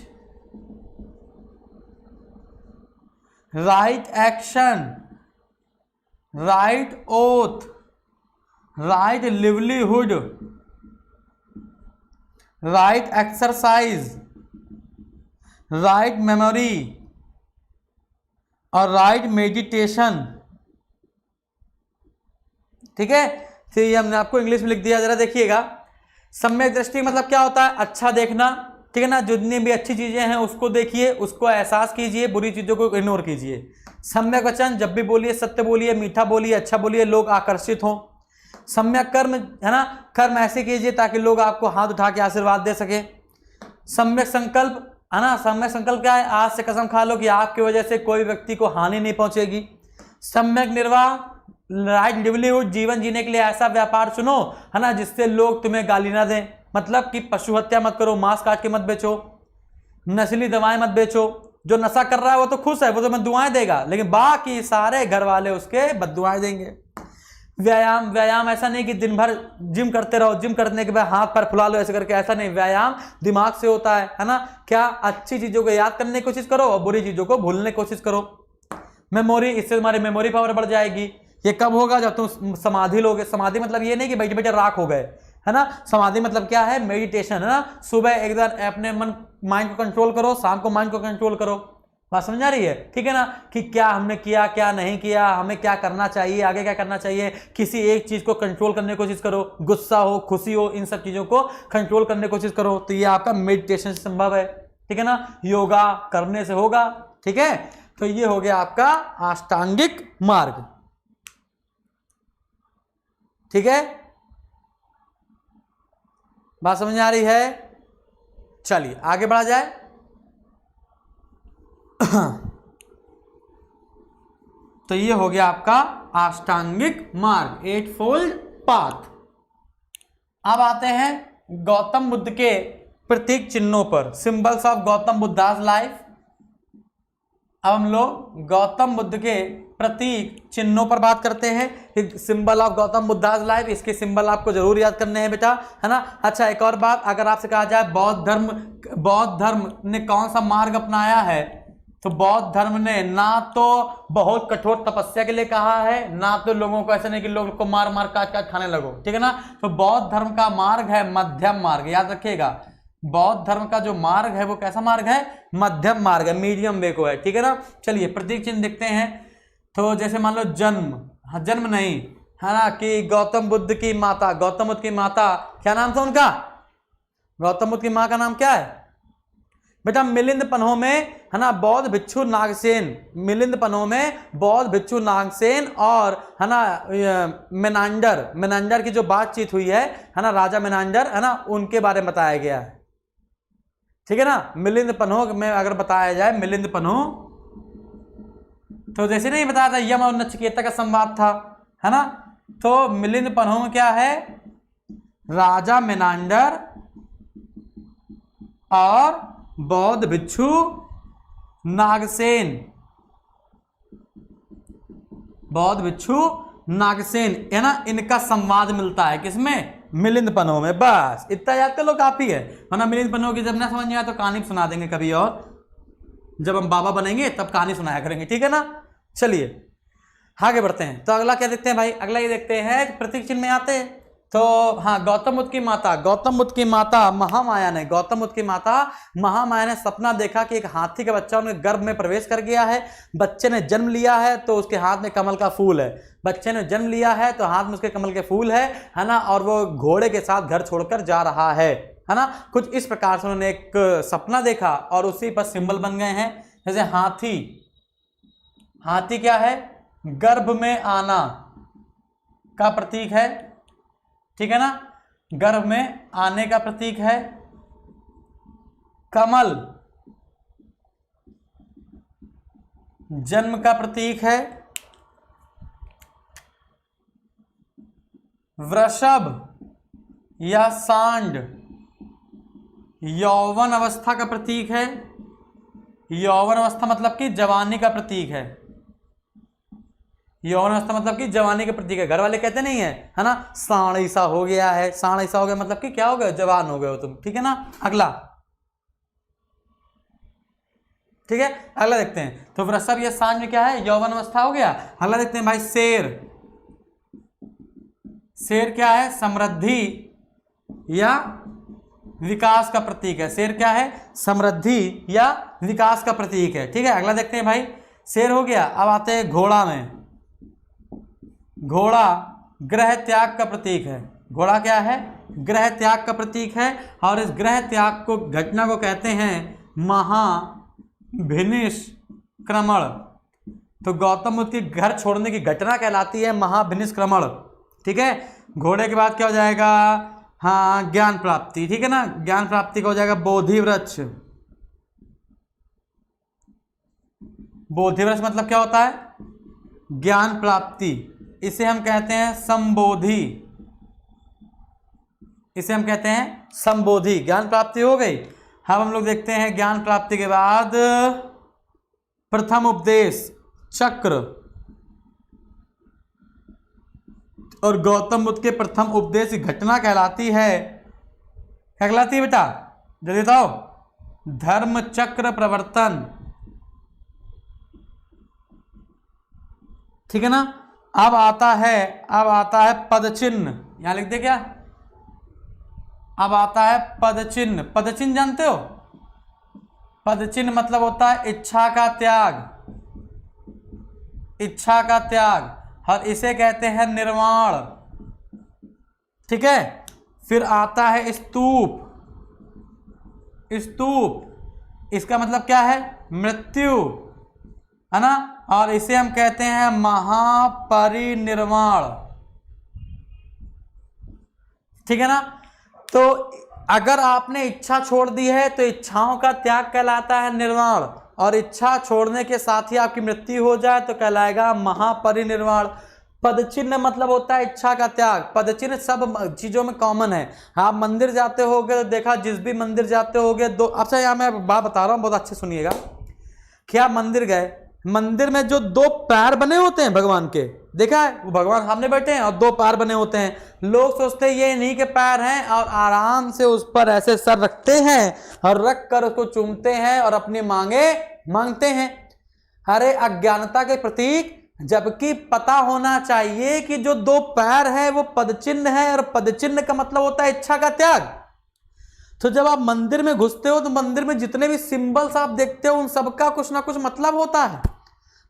right action, right oath, right livelihood, right exercise, write memory और राइट मेडिटेशन। ठीक है, तो ये हमने आपको इंग्लिश में लिख दिया, जरा देखिएगा। सम्यक दृष्टि मतलब क्या होता है? अच्छा देखना, ठीक है ना, जितनी भी अच्छी चीजें हैं उसको देखिए, उसको एहसास कीजिए, बुरी चीजों को इग्नोर कीजिए। सम्यक वचन, जब भी बोलिए सत्य बोलिए, मीठा बोलिए, अच्छा बोलिए, लोग आकर्षित हों। सम्यक कर्म, है ना, कर्म ऐसे कीजिए ताकि लोग आपको हाथ उठा के आशीर्वाद दे सके। सम्यक संकल्प, है ना, सम्यक संकल्प क्या है? आज से कसम खा लो कि आपकी वजह से कोई व्यक्ति को हानि नहीं पहुंचेगी। सम्यक निर्वाह, राइट लिवलीहुड, जीवन जीने के लिए ऐसा व्यापार चुनो, है ना, जिससे लोग तुम्हें गाली ना दें। मतलब कि पशु हत्या मत करो, मांस काट के मत बेचो, नशीली दवाएं मत बेचो। जो नशा कर रहा है वो तो खुश है, वो तो मैं दुआएं देगा, लेकिन बाकी सारे घर वाले उसके बद्दुआएं देंगे। व्यायाम, व्यायाम ऐसा नहीं कि दिन भर जिम करते रहो, जिम करने के बाद हाथ पैर फुला लो ऐसे करके, ऐसा नहीं। व्यायाम दिमाग से होता है ना। क्या? अच्छी चीजों को याद करने की कोशिश करो और बुरी चीजों को भूलने की कोशिश करो। मेमोरी, इससे तुम्हारी मेमोरी पावर बढ़ जाएगी। ये कब होगा? जब तुम समाधि लोगे। समाधि मतलब ये नहीं कि बैठे बैठे राख हो गए, है ना। समाधि मतलब क्या है? मेडिटेशन, है ना। सुबह एक बार अपने माइंड को कंट्रोल करो, शाम को माइंड को कंट्रोल करो। बात समझ आ रही है? ठीक है ना, कि क्या हमने किया, क्या नहीं किया, हमें क्या करना चाहिए, आगे क्या करना चाहिए। किसी एक चीज को कंट्रोल करने की कोशिश करो, गुस्सा हो, खुशी हो, इन सब चीजों को कंट्रोल करने की कोशिश करो। तो ये आपका मेडिटेशन से संभव है, ठीक है ना, योगा करने से होगा। ठीक है, तो ये हो गया आपका अष्टांगिक मार्ग। ठीक है, बात समझ आ रही है? चलिए आगे बढ़ा जाए। तो ये हो गया आपका अष्टांगिक मार्ग, 8फोल्ड पाथ। अब आते हैं गौतम बुद्ध के प्रतीक चिन्हों पर, symbols of Gautam Buddhas life. अब हम लोग गौतम बुद्ध के प्रतीक चिन्हों पर बात करते हैं। Symbol of Gautam Buddhas life, इसके सिंबल आपको जरूर याद करने हैं बेटा, है ना। अच्छा, एक और बात, अगर आपसे कहा जाए बौद्ध धर्म ने कौन सा मार्ग अपनाया है, तो बौद्ध धर्म ने ना तो बहुत कठोर तपस्या के लिए कहा है, ना तो लोगों को ऐसा नहीं कि लोग को मार मार काट काट खाने लगो, ठीक है ना। तो बौद्ध धर्म का मार्ग है मध्यम मार्ग, याद रखिएगा। बौद्ध धर्म का जो मार्ग है वो कैसा मार्ग है? मध्यम मार्ग है, मीडियम वे को है, ठीक है ना। चलिए प्रतीक चिन्ह देखते हैं। तो जैसे मान लो जन्म, हाँ जन्म नहीं, है ना, कि गौतम बुद्ध की माता, गौतम बुद्ध की माता क्या नाम था उनका? गौतम बुद्ध की माँ का नाम क्या है बेटा? मिलिंद पन्हों में, है ना, बौद्ध भिक्षु नागसेन। मिलिंद पन्हों में बौद्ध भिक्षु नागसेन और, है ना, मेनांडर की जो बातचीत हुई है ना, राजा मेनांडर, है ना, उनके बारे में बताया गया है, ठीक है ना। मिलिंद पन्हों में अगर बताया जाए, मिलिंद पन्हों, तो जैसे नहीं बताया था यम और नचिकेता का संवाद था, है ना। तो मिलिंद पन्हों में क्या है? राजा मेनांडर और बौद्ध भिक्षु नागसेन, बौद्ध भिक्षु नागसेन, है ना, इनका संवाद मिलता है किसमें? मिलिंद पन्हों में। बस इतना याद कर लो, काफी है ना। मिलिंद पन्हों की जब ना समझ में आया तो कहानी सुना देंगे कभी, और जब हम बाबा बनेंगे तब कहानी सुनाया करेंगे, ठीक है ना। चलिए आगे बढ़ते हैं। तो अगला क्या देखते हैं भाई? अगला ये देखते हैं प्रतीक चिन्ह में आते हैं। तो हाँ, गौतम बुद्ध की माता, गौतम बुद्ध की माता महामाया ने, गौतम बुद्ध की माता महामाया ने सपना देखा कि एक हाथी का बच्चा उनके गर्भ में प्रवेश कर गया है। बच्चे ने जन्म लिया है तो उसके हाथ में कमल का फूल है। बच्चे ने जन्म लिया है तो हाथ में उसके कमल के फूल है ना, और वो घोड़े के साथ घर छोड़कर जा रहा है ना। कुछ इस प्रकार से उन्होंने एक सपना देखा और उसी पर सिंबल बन गए हैं। जैसे हाथी, हाथी क्या है? गर्भ में आना का प्रतीक है, ठीक है ना, गर्भ में आने का प्रतीक है। कमल जन्म का प्रतीक है। वृषभ या सांड यौवन अवस्था का प्रतीक है। यौवन अवस्था मतलब कि जवानी का प्रतीक है। यौवन अवस्था मतलब कि जवानी के प्रतीक है। घर वाले कहते नहीं है ना, साढ़ सा हो गया है, साढ़ सा हो गया मतलब कि क्या हो गया, जवान हो गए हो तुम, ठीक है ना। अगला, ठीक है, अगला देखते हैं। तो वृषभ ये सांझ में क्या है, यौवन अवस्था हो गया। अगला देखते हैं भाई, शेर। शेर क्या है, समृद्धि या विकास का प्रतीक है। शेर क्या है, समृद्धि या विकास का प्रतीक है, ठीक है। अगला देखते हैं भाई, शेर हो गया। अब आते हैं घोड़ा में। घोड़ा ग्रह त्याग का प्रतीक है। घोड़ा क्या है, ग्रह त्याग का प्रतीक है। और इस ग्रह त्याग को, घटना को कहते हैं महाभिनिष्क्रमण। तो गौतम बुद्ध की घर छोड़ने की घटना कहलाती है महाभिनिष्क्रमण, ठीक है। घोड़े के बाद क्या हो जाएगा, हाँ, ज्ञान प्राप्ति, ठीक है ना। ज्ञान प्राप्ति का हो जाएगा बोधि वृक्ष। बोधि वृक्ष मतलब क्या होता है, ज्ञान प्राप्ति। इसे हम कहते हैं संबोधि, इसे हम कहते हैं संबोधि। ज्ञान प्राप्ति हो गई। अब हम लोग देखते हैं ज्ञान प्राप्ति के बाद प्रथम उपदेश चक्र। और गौतम बुद्ध के प्रथम उपदेश की घटना कहलाती है, क्या कहलाती है बेटा, जल्दी बताओ, धर्म चक्र प्रवर्तन, ठीक है ना। अब आता है पद चिन्ह, यहां लिख दे क्या। अब आता है पद चिन्ह। पद चिन्ह जानते हो, पद चिन्ह मतलब होता है इच्छा का त्याग, इच्छा का त्याग, और इसे कहते हैं निर्वाण, ठीक है। फिर आता है स्तूप। स्तूप इसका मतलब क्या है, मृत्यु, है ना। और इसे हम कहते हैं महापरिनिर्वाण, ठीक है ना। तो अगर आपने इच्छा छोड़ दी है तो इच्छाओं का त्याग कहलाता है निर्वाण, और इच्छा छोड़ने के साथ ही आपकी मृत्यु हो जाए तो कहलाएगा महापरिनिर्वाण। पदचिन्ह मतलब होता है इच्छा का त्याग। पदचिन्ह सब चीजों में कॉमन है। आप मंदिर जाते होगे तो देखा, जिस भी मंदिर जाते होगे दो, अच्छा यहाँ मैं बात बता रहा हूँ, बहुत अच्छे सुनिएगा। क्या मंदिर गए, मंदिर में जो दो पैर बने होते हैं भगवान के, देखा है, वो भगवान सामने बैठे हैं और दो पैर बने होते हैं। लोग सोचते हैं ये इन्हीं के पैर हैं और आराम से उस पर ऐसे सर रखते हैं और रख कर उसको चूमते हैं और अपनी मांगे मांगते हैं। अरे अज्ञानता के प्रतीक, जबकि पता होना चाहिए कि जो दो पैर है वो पदचिन्ह है, और पदचिन्ह का मतलब होता है इच्छा का त्याग। तो जब आप मंदिर में घुसते हो तो मंदिर में जितने भी सिंबल्स आप देखते हो उन सबका कुछ ना कुछ मतलब होता है।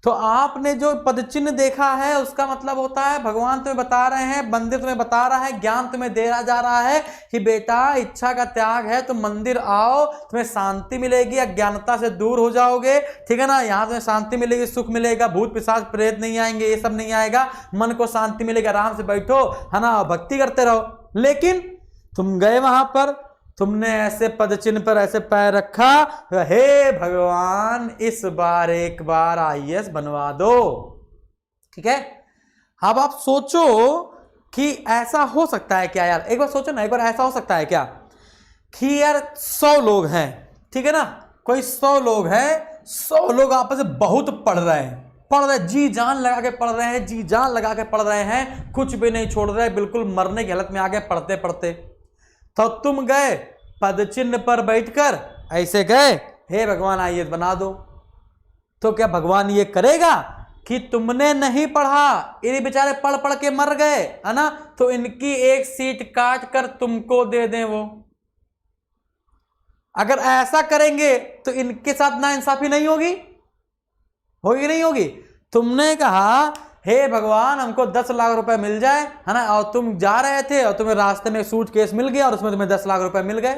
तो आपने जो पदचिन्ह देखा है उसका मतलब होता है भगवान तुम्हें बता रहे हैं, मंदिर तुम्हें बता रहा है, ज्ञान तुम्हें दे जा रहा है कि बेटा इच्छा का त्याग है, तो मंदिर आओ, तुम्हें शांति मिलेगी, अज्ञानता से दूर हो जाओगे, ठीक है ना। यहाँ तुम्हें शांति मिलेगी, सुख मिलेगा, भूत पिशाच प्रेत नहीं आएंगे, ये सब नहीं आएगा, मन को शांति मिलेगी, आराम से बैठो, है ना, भक्ति करते रहो। लेकिन तुम गए वहां पर, तुमने ऐसे पद चिन्ह पर ऐसे पैर रखा, हे भगवान इस बार एक बार आईएएस बनवा दो, ठीक है। अब आप सोचो कि ऐसा हो सकता है क्या यार, एक बार सोचो ना, एक बार ऐसा हो सकता है क्या कि यार 100 लोग हैं, ठीक है ना, कोई 100 लोग हैं, 100 लोग आपस में बहुत पढ़ रहे हैं, जी जान लगा के पढ़ रहे हैं, जी जान लगा के पढ़ रहे हैं, कुछ भी नहीं छोड़ रहे, बिल्कुल मरने की हालत में आ गए पढ़ते पढ़ते। तो तुम गए पद चिन्ह पर बैठकर ऐसे गए, हे भगवान आइए बना दो, तो क्या भगवान ये करेगा कि तुमने नहीं पढ़ा, ये बेचारे पढ़ पढ़ के मर गए, है ना, तो इनकी एक सीट काट कर तुमको दे दें वो? अगर ऐसा करेंगे तो इनके साथ ना इंसाफी नहीं होगी, होगी नहीं होगी। तुमने कहा हे भगवान हमको 10 लाख रुपए मिल जाए, है ना, और तुम जा रहे थे और तुम्हें रास्ते में सूटकेस मिल गया और उसमें तुम्हें 10 लाख रुपए मिल गए।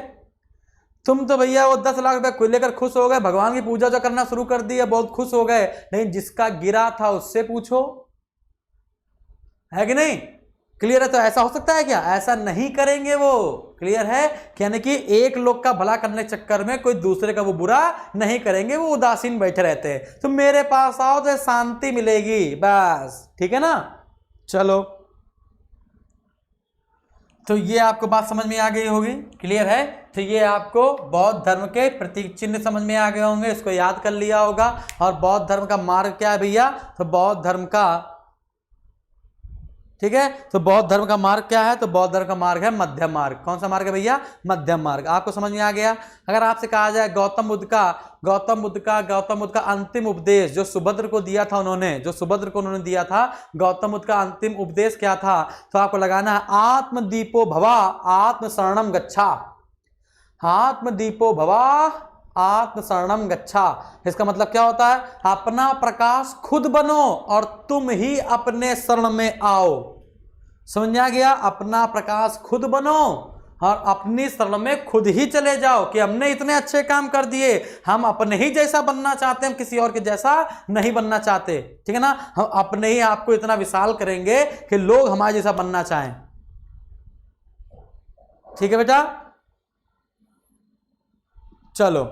तुम तो भैया वो 10 लाख रुपए को लेकर खुश हो गए, भगवान की पूजा जो करना शुरू कर दी है, बहुत खुश हो गए। नहीं, जिसका गिरा था उससे पूछो, है कि नहीं? क्लियर है? तो ऐसा हो सकता है क्या? ऐसा नहीं करेंगे वो, क्लियर है? यानी कि एक लोग का भला करने के चक्कर में कोई दूसरे का वो बुरा नहीं करेंगे, वो उदासीन बैठे रहते हैं। तो मेरे पास आओ तो शांति मिलेगी, बस, ठीक है ना। चलो, तो ये आपको बात समझ में आ गई होगी, क्लियर है? तो ये आपको बौद्ध धर्म के प्रतीक चिन्ह समझ में आ गए होंगे, इसको याद कर लिया होगा। और बौद्ध धर्म का मार्ग क्या है भैया? तो बौद्ध धर्म का ठीक है। तो बौद्ध धर्म का मार्ग क्या है? तो बौद्ध धर्म का मार्ग है मध्यम मार्ग। कौन सा मार्ग है भैया? मध्यम मार्ग। आपको समझ में आ गया। अगर आपसे कहा जाए गौतम बुद्ध का अंतिम उपदेश जो सुभद्र को दिया था उन्होंने, दिया था, गौतम बुद्ध का अंतिम उपदेश क्या था? तो आपको लगाना है आत्मदीपो भवा आत्म शरणम गच्छा। आत्मदीपो भवा आत्म शरणम गच्छा। इसका मतलब क्या होता है? अपना प्रकाश खुद बनो और तुम ही अपने शरण में आओ। समझ में आ गया? अपना प्रकाश खुद बनो और अपनी शरण में खुद ही चले जाओ कि हमने इतने अच्छे काम कर दिए, हम अपने ही जैसा बनना चाहते हैं, हम किसी और के जैसा नहीं बनना चाहते। ठीक है ना? हम अपने ही आपको इतना विशाल करेंगे कि लोग हमारे जैसा बनना चाहें। ठीक है बेटा, चलो।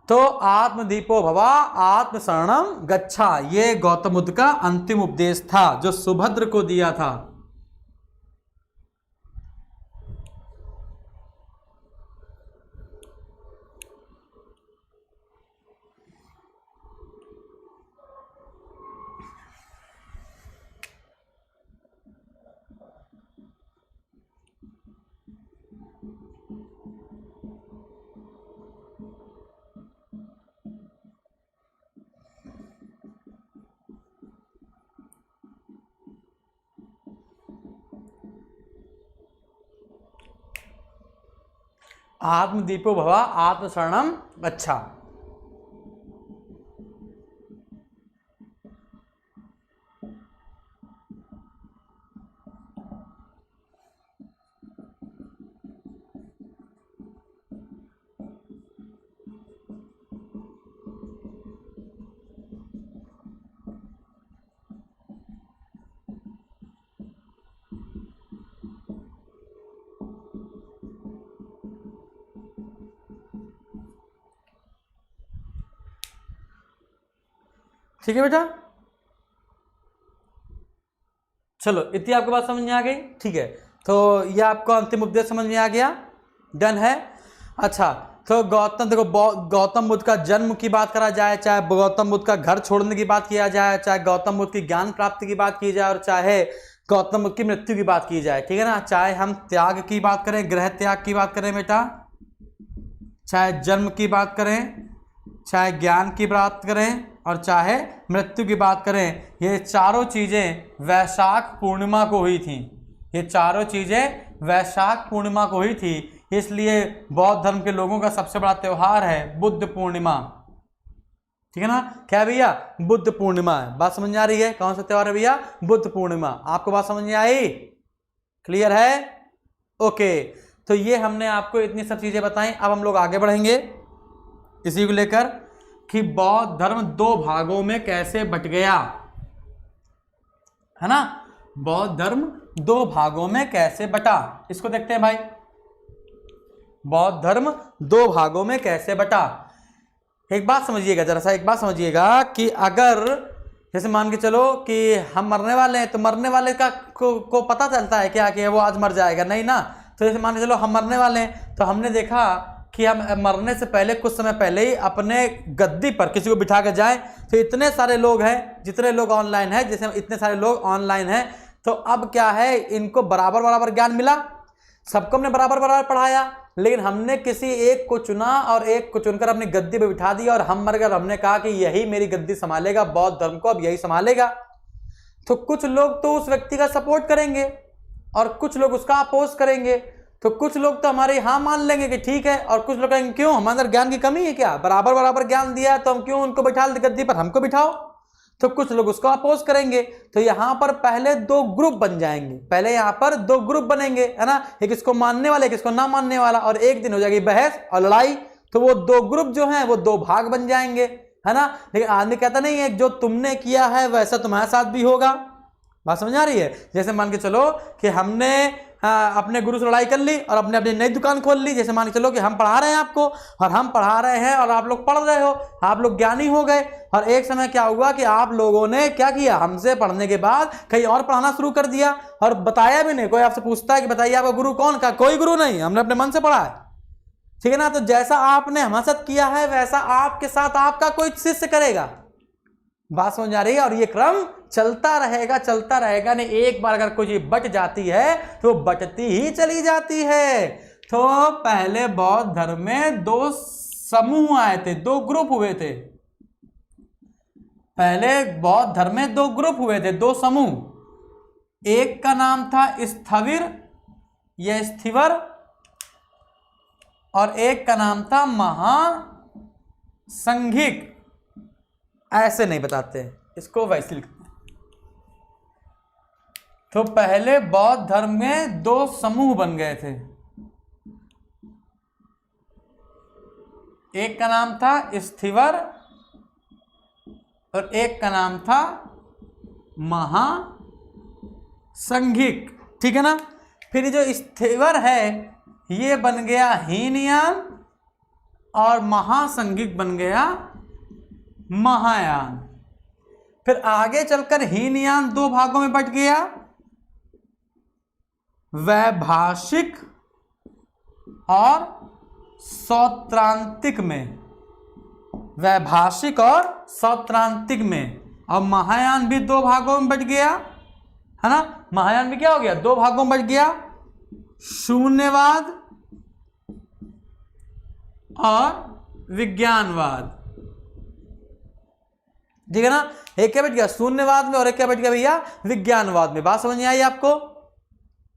तो आत्मदीपो भवा आत्म शरणम गच्छा, ये गौतम बुद्ध का अंतिम उपदेश था जो सुभद्र को दिया था। आत्मदीपो भवा आत्म शरणम गच्छा। ठीक है बेटा, चलो इतनी आपको बात समझ में आ गई। ठीक है, तो ये आपको अंतिम उपदेश समझ में आ गया, डन है। अच्छा, तो देखो गौतम बुद्ध का जन्म की बात करा जाए, चाहे गौतम बुद्ध का घर छोड़ने की बात किया जाए, चाहे गौतम बुद्ध की ज्ञान प्राप्ति की बात की जाए, और चाहे गौतम बुद्ध की मृत्यु की बात की जाए, ठीक है ना, चाहे हम त्याग की बात करें, गृह त्याग की बात करें बेटा, चाहे जन्म की बात करें, चाहे ज्ञान की बात करें, और चाहे मृत्यु की बात करें, ये चारों चीज़ें वैशाख पूर्णिमा को हुई थी। ये चारों चीज़ें वैशाख पूर्णिमा को हुई थी, इसलिए बौद्ध धर्म के लोगों का सबसे बड़ा त्यौहार है बुद्ध पूर्णिमा। ठीक है ना? क्या भैया? बुद्ध पूर्णिमा है। बात समझ में आ रही है? कौन सा त्यौहार है भैया? बुद्ध पूर्णिमा। आपको बात समझ में आई? क्लियर है? ओके, तो ये हमने आपको इतनी सब चीज़ें बताई। अब हम लोग आगे बढ़ेंगे इसी को लेकर कि बौद्ध धर्म दो भागों में कैसे बट गया, है ना? बौद्ध धर्म दो भागों में कैसे बटा, इसको देखते हैं भाई। बौद्ध धर्म दो भागों में कैसे बटा। एक बात समझिएगा, जरा सा एक बात समझिएगा कि अगर जैसे मान के चलो कि हम मरने वाले हैं, तो मरने वाले का को पता चलता है क्या कि वो आज मर जाएगा? नहीं ना। तो जैसे मान के चलो हम मरने वाले हैं, तो हमने देखा कि हम मरने से पहले कुछ समय पहले ही अपने गद्दी पर किसी को बिठा के जाएं, तो इतने सारे लोग हैं, जितने लोग ऑनलाइन हैं, जैसे इतने सारे लोग ऑनलाइन हैं, तो अब क्या है, इनको बराबर बराबर ज्ञान मिला, सबको हमने बराबर बराबर पढ़ाया, लेकिन हमने किसी एक को चुना और एक को चुनकर अपनी गद्दी पे बिठा दिया और हम मर गए। हमने कहा कि यही मेरी गद्दी संभालेगा, बौद्ध धर्म को अब यही संभालेगा। तो कुछ लोग तो उस व्यक्ति का सपोर्ट करेंगे और कुछ लोग उसका अपोज करेंगे। तो कुछ लोग तो हमारे हाँ मान लेंगे कि ठीक है, और कुछ लोग कहेंगे क्यों, हमारे अंदर ज्ञान की कमी है क्या? बराबर बराबर ज्ञान दिया है तो हम क्यों उनको बिठा दें गद्दी पर, हमको बिठाओ। तो कुछ लोग उसको अपोज करेंगे। तो यहां पर पहले दो ग्रुप बन जाएंगे, पहले यहां पर दो ग्रुप बनेंगे, है ना, एक इसको मानने वाले, एक इसको ना मानने वाला, और एक दिन हो जाएगी बहस और लड़ाई। तो वो दो ग्रुप जो हैं वो दो भाग बन जाएंगे, है ना। लेकिन आदमी कहता नहीं है जो तुमने किया है वैसा तुम्हारे साथ भी होगा। बात समझ आ रही है? जैसे मान के चलो कि हमने अपने गुरु से लड़ाई कर ली और अपने अपनी नई दुकान खोल ली। जैसे मान के चलो कि हम पढ़ा रहे हैं आपको, और हम पढ़ा रहे हैं और आप लोग पढ़ रहे हो, आप लोग ज्ञानी हो गए, और एक समय क्या हुआ कि आप लोगों ने क्या किया, हमसे पढ़ने के बाद कहीं और पढ़ाना शुरू कर दिया और बताया भी नहीं। कोई आपसे पूछता है कि बताइए आपका गुरु कौन? का कोई गुरु नहीं, हमने अपने मन से पढ़ा है। ठीक है ना? तो जैसा आपने हमारे साथ किया है वैसा आपके साथ आपका कोई शिष्य करेगा। बात समझ आ रही है। और ये क्रम चलता रहेगा नहीं, एक बार अगर कोई चीज बट जाती है तो बटती ही चली जाती है। तो पहले बौद्ध धर्म में दो समूह आए थे, दो ग्रुप हुए थे। पहले बौद्ध धर्म में दो ग्रुप हुए थे, दो समूह। एक का नाम था स्थविर या स्थिवर और एक का नाम था महासंघिक। ऐसे नहीं बताते, इसको वैसे लिखते हैं। तो पहले बौद्ध धर्म में दो समूह बन गए थे। एक का नाम था स्थिवर और एक का नाम था महासंघिक, ठीक है ना। फिर जो स्थिवर है ये बन गया हीनयान और महासंघिक बन गया महायान। फिर आगे चलकर हीनयान दो भागों में बट गया, वैभाषिक और सौत्रांतिक में, वैभाषिक और सौत्रांतिक में। और महायान भी दो भागों में बट गया, है ना। महायान भी क्या हो गया, दो भागों में बट गया, शून्यवाद और विज्ञानवाद, ठीक है ना। एक क्या बच गया शून्यवाद में और एक क्या बच गया भैया विज्ञानवाद में। बात समझ में आई आपको,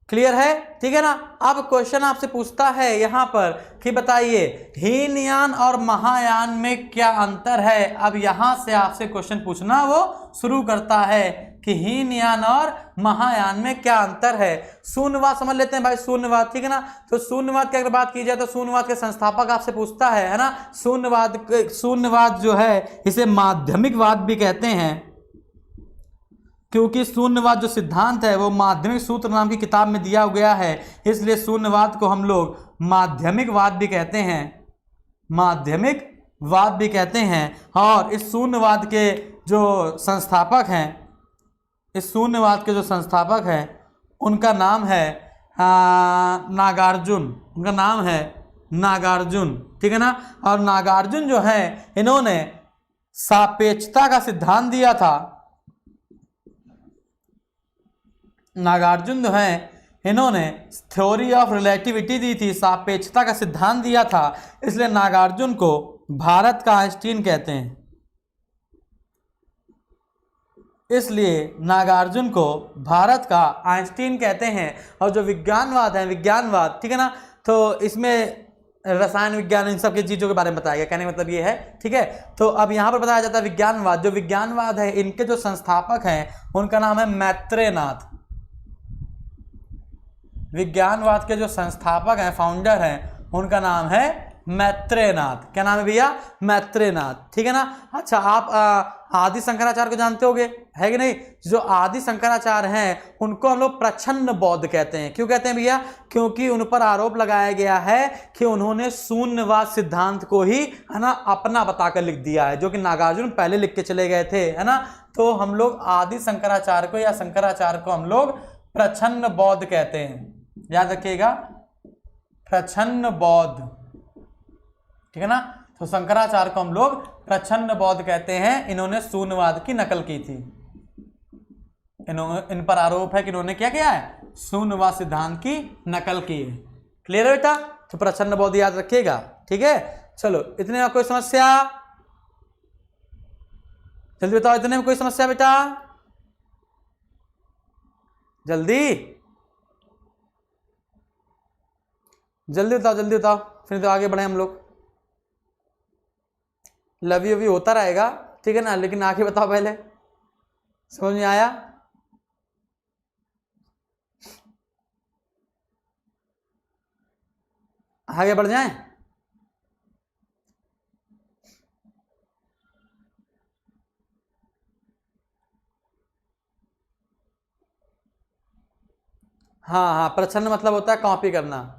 क्लियर है, ठीक है ना। अब क्वेश्चन आपसे पूछता है यहां पर कि बताइए हीनयान और महायान में क्या अंतर है। अब यहां से आपसे क्वेश्चन पूछना वो शुरू करता है कि हीनयान और महायान में क्या अंतर है। शून्यवाद समझ लेते हैं भाई, शून्यवाद, ठीक है ना। तो शून्यवाद की अगर बात की जाए तो शून्यवाद के संस्थापक आपसे पूछता है ना। शून्यवाद जो है इसे माध्यमिकवाद भी कहते हैं, क्योंकि शून्यवाद जो सिद्धांत है वो माध्यमिक सूत्र नाम की किताब में दिया गया है, इसलिए शून्यवाद को हम लोग माध्यमिकवाद भी कहते हैं, माध्यमिकवाद भी कहते हैं। और इस शून्यवाद के जो संस्थापक हैं, इस शून्यवाद के जो संस्थापक हैं उनका नाम है नागार्जुन, उनका नाम है नागार्जुन, ठीक है ना। और नागार्जुन जो है इन्होंने सापेक्षता का सिद्धांत दिया था। नागार्जुन जो है इन्होंने थ्योरी ऑफ रिलेटिविटी दी थी, सापेक्षता का सिद्धांत दिया था, इसलिए नागार्जुन को भारत का आइंस्टीन कहते हैं। इसलिए नागार्जुन को भारत का आइंस्टीन कहते हैं। और जो विज्ञानवाद है, विज्ञानवाद, ठीक है ना, तो इसमें रसायन विज्ञान इन सब की चीज़ों के बारे में बताया गया। कहने का मतलब ये है, ठीक है। तो अब यहाँ पर बताया जाता है विज्ञानवाद। जो विज्ञानवाद है इनके जो संस्थापक हैं उनका नाम है मैत्रेयनाथ। विज्ञानवाद के जो संस्थापक हैं, फाउंडर हैं, उनका नाम है मैत्रेयनाथ। क्या नाम है भैया, मैत्रेयनाथ, ठीक है ना। अच्छा, आप आदि शंकराचार्य को जानते होंगे, है कि नहीं। जो आदि शंकराचार्य हैं उनको हम लोग प्रच्छन्न बौद्ध कहते हैं। क्यों कहते हैं भैया, क्योंकि उन पर आरोप लगाया गया है कि उन्होंने शून्यवाद सिद्धांत को ही, है ना, अपना बताकर लिख दिया है, जो कि नागार्जुन पहले लिख के चले गए थे, है ना। तो हम लोग आदि शंकराचार्य को या शंकराचार्य को हम लोग प्रच्छन्न बौद्ध कहते हैं, याद रखिएगा, प्रच्छन्न बौद्ध, ठीक है ना। तो शंकराचार्य को हम लोग प्रच्छन्न बौद्ध कहते हैं। इन्होंने शून्यवाद की नकल की थी। इन पर आरोप है कि इन्होंने क्या किया है, शून्यवाद सिद्धांत की नकल की है। क्लियर है बेटा, तो प्रच्छन्न बौद्ध याद रखिएगा, ठीक है। चलो, इतने में कोई समस्या, जल्दी बताओ, इतने में कोई समस्या बेटा, जल्दी जल्दी बताओ, जल्दी बताओ, फिर तो आगे बढ़े हम लोग। लव यू भी होता रहेगा, ठीक है ना, लेकिन आगे बताओ पहले, समझ में आया। आगे बढ़ जाएं। हाँ हाँ, प्रच्छन्न मतलब होता है कॉपी करना।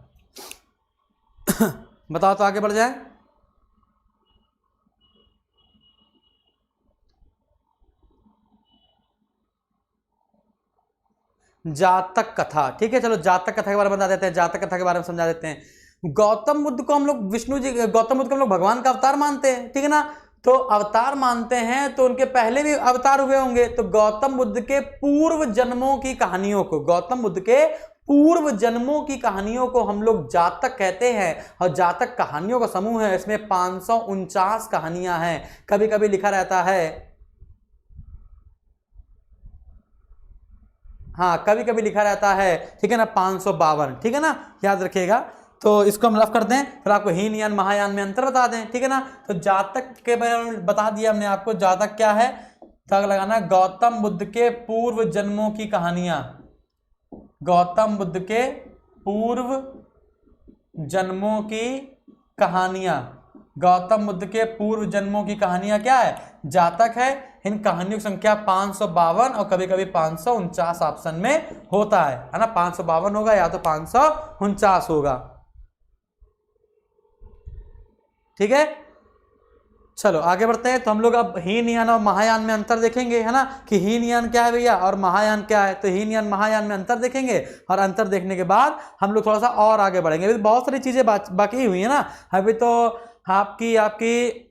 बताओ तो आगे बढ़ जाए। जातक कथा, ठीक है, चलो जातक कथा के बारे में बता देते हैं, जातक कथा के बारे में समझा देते हैं। गौतम बुद्ध को हम लोग भगवान का अवतार मानते हैं, ठीक है ना। तो अवतार मानते हैं तो उनके पहले भी अवतार हुए होंगे। तो गौतम बुद्ध के पूर्व जन्मों की कहानियों को, गौतम बुद्ध के पूर्व जन्मों की कहानियों को हम लोग जातक कहते हैं। और जातक कहानियों का समूह है, इसमें 549 कहानियां हैं। कभी कभी लिखा रहता है, हाँ कभी कभी लिखा रहता है, ठीक है ना, 552, ठीक है ना, याद रखिएगा। तो इसको हम रफ कर दें, फिर आपको हीन यान महायान में अंतर बता दें, ठीक है ना। तो जातक के बारे में बता दिया हमने आपको, जातक क्या है, तक लगाना गौतम बुद्ध के पूर्व जन्मों की कहानियां, गौतम बुद्ध के पूर्व जन्मों की कहानियां, गौतम बुद्ध के पूर्व जन्मों की कहानियां क्या है, जातक है। इन कहानियों की संख्या 552 और कभी कभी 549 ऑप्शन में होता है ना, 552 होगा या तो 549 होगा, ठीक है। चलो आगे बढ़ते हैं। तो हम लोग अब हीन यान और महायान में अंतर देखेंगे, है ना, कि हीन यान क्या है भैया और महायान क्या है। तो हीन यान महायान में अंतर देखेंगे और अंतर देखने के बाद हम लोग थोड़ा सा और आगे बढ़ेंगे। अभी बहुत सारी चीजें बाकी हुई है ना, अभी तो आपकी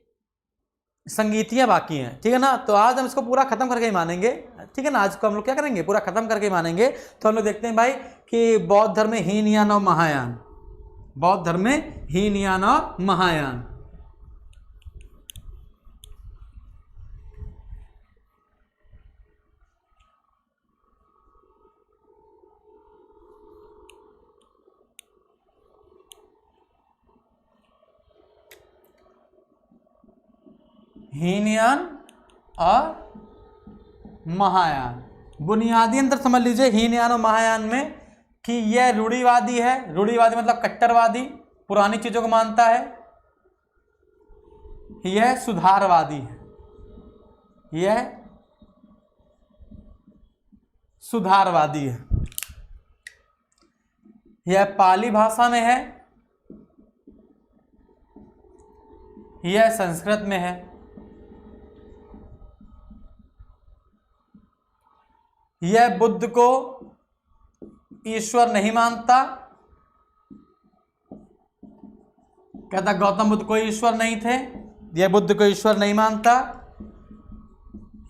संगीतियां बाकी हैं, ठीक है ना। तो आज हम इसको पूरा खत्म करके ही मानेंगे, ठीक है ना। आज को हम लोग क्या करेंगे, पूरा खत्म करके ही मानेंगे। तो हम लोग देखते हैं भाई कि बौद्ध धर्म में हीन यान और महायान, बौद्ध धर्म में हीन यान और महायान। हीनयान और महायान, बुनियादी अंतर समझ लीजिए हीनयान और महायान में कि यह रूढ़िवादी है। रूढ़िवादी मतलब कट्टरवादी, पुरानी चीजों को मानता है। यह सुधारवादी है, यह सुधारवादी है। यह पाली भाषा में है, यह संस्कृत में है। यह बुद्ध को ईश्वर नहीं मानता, कहता गौतम बुद्ध कोई ईश्वर नहीं थे। यह बुद्ध को ईश्वर नहीं मानता,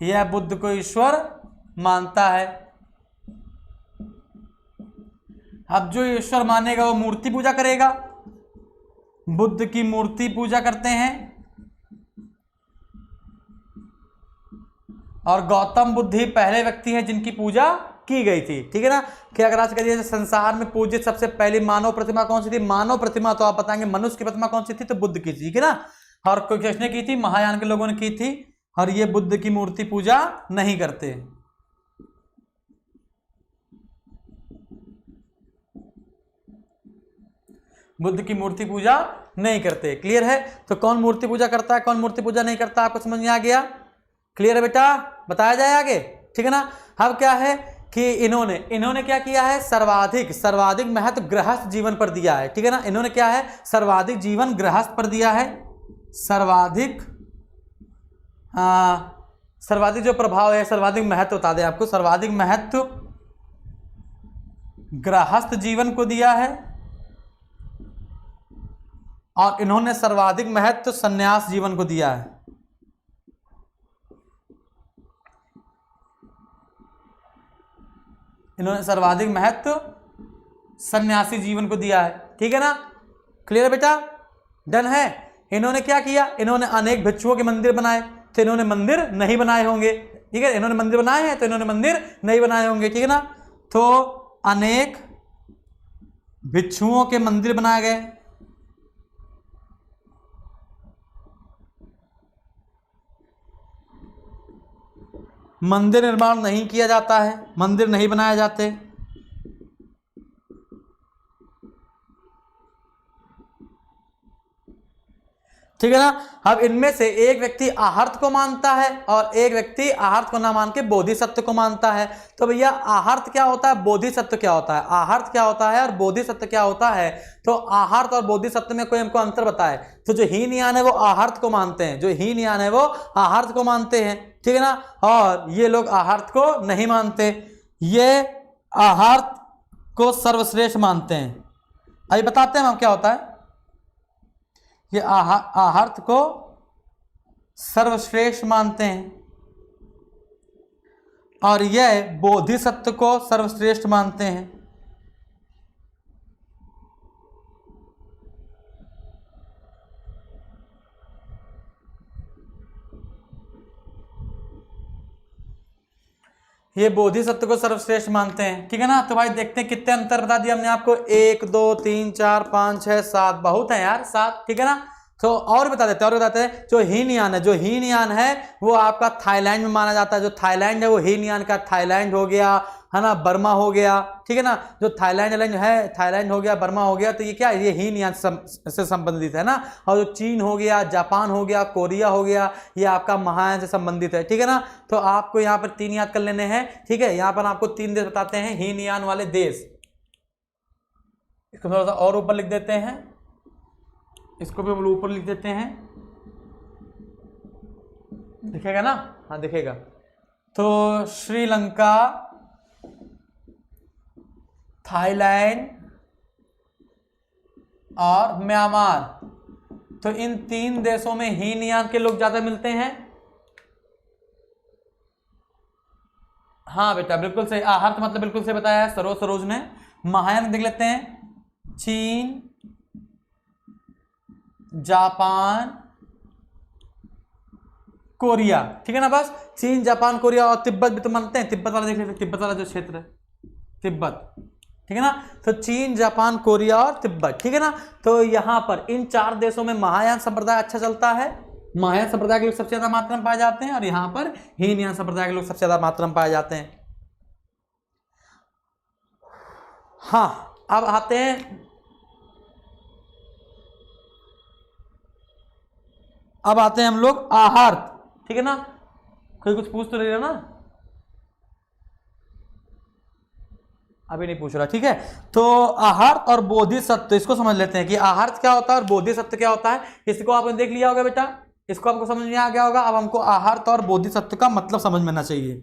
यह बुद्ध को ईश्वर मानता है। अब जो ईश्वर मानेगा वो मूर्ति पूजा करेगा, बुद्ध की मूर्ति पूजा करते हैं। और गौतम बुद्ध ही पहले व्यक्ति हैं जिनकी पूजा की गई थी, ठीक है ना। कि अगर आज कहिए संसार में पूजित सबसे पहली मानव प्रतिमा कौन सी थी, मानव प्रतिमा तो आप बताएंगे मनुष्य की प्रतिमा कौन सी थी, तो बुद्ध की, ठीक है ना। और कोई किसने की थी, महायान के लोगों ने की थी। और ये बुद्ध की मूर्ति पूजा नहीं करते। बुद्ध की मूर्ति पूजा नहीं करते, क्लियर है। तो कौन मूर्ति पूजा करता है, कौन मूर्ति पूजा नहीं करता, आपको समझ में आ गया, क्लियर है बेटा, बताया जाए आगे, ठीक है ना। अब क्या है कि इन्होंने क्या किया है, सर्वाधिक महत्व गृहस्थ जीवन पर दिया है, ठीक है ना। इन्होंने क्या है, सर्वाधिक जीवन गृहस्थ पर दिया है। सर्वाधिक जो प्रभाव है, सर्वाधिक महत्व बता दें आपको, सर्वाधिक महत्व गृहस्थ जीवन को दिया है। और इन्होंने सर्वाधिक महत्व संन्यास जीवन को दिया है। इन्होंने सर्वाधिक महत्व सन्यासी जीवन को दिया है, ठीक है ना, क्लियर है बेटा, डन है। इन्होंने क्या किया, इन्होंने अनेक भिक्षुओं के मंदिर बनाए, तो इन्होंने मंदिर नहीं बनाए होंगे, ठीक है। इन्होंने मंदिर बनाए हैं तो इन्होंने मंदिर नहीं बनाए होंगे, ठीक है ना। तो अनेक भिक्षुओं के मंदिर बनाए गए। मंदिर निर्माण नहीं किया जाता है, मंदिर नहीं बनाए जाते। ठीक है ना। अब इनमें से एक व्यक्ति आहर्त को मानता है और एक व्यक्ति आहर्त को ना मान के बोधिसत्व को मानता है। तो भैया आहर्त क्या होता है, बोधिसत्व क्या होता है, आहर्त क्या होता है और बोधिसत्व क्या होता है। तो आहर्त और बोधिसत्व में कोई हमको अंतर बताए। तो जो हीनयान है वो आहर्त को मानते हैं, जो हीनयान है वो आहर्त को मानते हैं, ठीक है ना। और ये लोग आहर्त को नहीं मानते, ये आहर्त को सर्वश्रेष्ठ मानते हैं। अभी बताते हैं हम क्या होता है। ये आहर्त को सर्वश्रेष्ठ मानते हैं और यह बोधिसत्व को सर्वश्रेष्ठ मानते हैं। ये बोधिसत्व को सर्वश्रेष्ठ मानते हैं, ठीक है ना। तो भाई देखते हैं कितने अंतर बता दिया हमने आपको, 1 2 3 4 5 6 7, बहुत है यार 7, ठीक है ना। तो और बता देते हैं, और बताते हैं जो हीनयान है, जो हीनयान है वो आपका थाईलैंड में माना जाता है। जो थाईलैंड है वो हीनयान का, थाईलैंड हो गया है ना, बर्मा हो गया, ठीक है ना। जो थाईलैंड है, थाईलैंड हो गया, बर्मा हो गया, तो ये क्या है, ये हीनयान से संबंधित है ना। और जो चीन हो गया, जापान हो गया, कोरिया हो गया, ये आपका महायान से संबंधित है, ठीक है ना। तो आपको यहाँ पर 3 याद कर लेने हैं, ठीक है। यहाँ पर आपको 3 देश बताते हैं हीनयान वाले देश। इसको थोड़ा सा और ऊपर लिख देते हैं, इसको भी ऊपर लिख देते हैं, दिखेगा ना, हाँ दिखेगा। तो श्रीलंका, थाईलैंड और म्यांमार, तो इन 3 देशों में हीनयान के लोग ज्यादा मिलते हैं। हाँ बेटा बिल्कुल सही, आहर्त मतलब बिल्कुल सही बताया है सरोज ने। महायान देख लेते हैं, चीन, जापान, कोरिया, ठीक है ना। बस चीन, जापान, कोरिया और तिब्बत भी तो मानते हैं। तिब्बत वाला देख लेते हैं, तिब्बत वाला जो क्षेत्र है, तिब्बत, ठीक है ना। तो चीन, जापान, कोरिया और तिब्बत, ठीक है ना। तो यहां पर इन 4 देशों में महायान संप्रदाय अच्छा चलता है। महायान संप्रदाय के लोग सबसे ज्यादा मात्रा में पाए जाते हैं और यहां पर हीनयान संप्रदाय के लोग सबसे ज्यादा मात्रा में पाए जाते हैं। हाँ अब आते हैं, अब आते हैं हम लोग आहार्त, ठीक है ना। कोई कुछ पूछ तो नहीं रहा ना, अभी नहीं पूछ रहा, ठीक है। तो आहार्त और बोधिसत्व, इसको समझ लेते हैं कि आहार्त क्या होता है और बोधिसत्व क्या होता है। इसको आपने देख लिया होगा बेटा, इसको आपको समझ में आ गया होगा। अब हमको आहार्त और बोधिसत्व का मतलब समझ में आना चाहिए।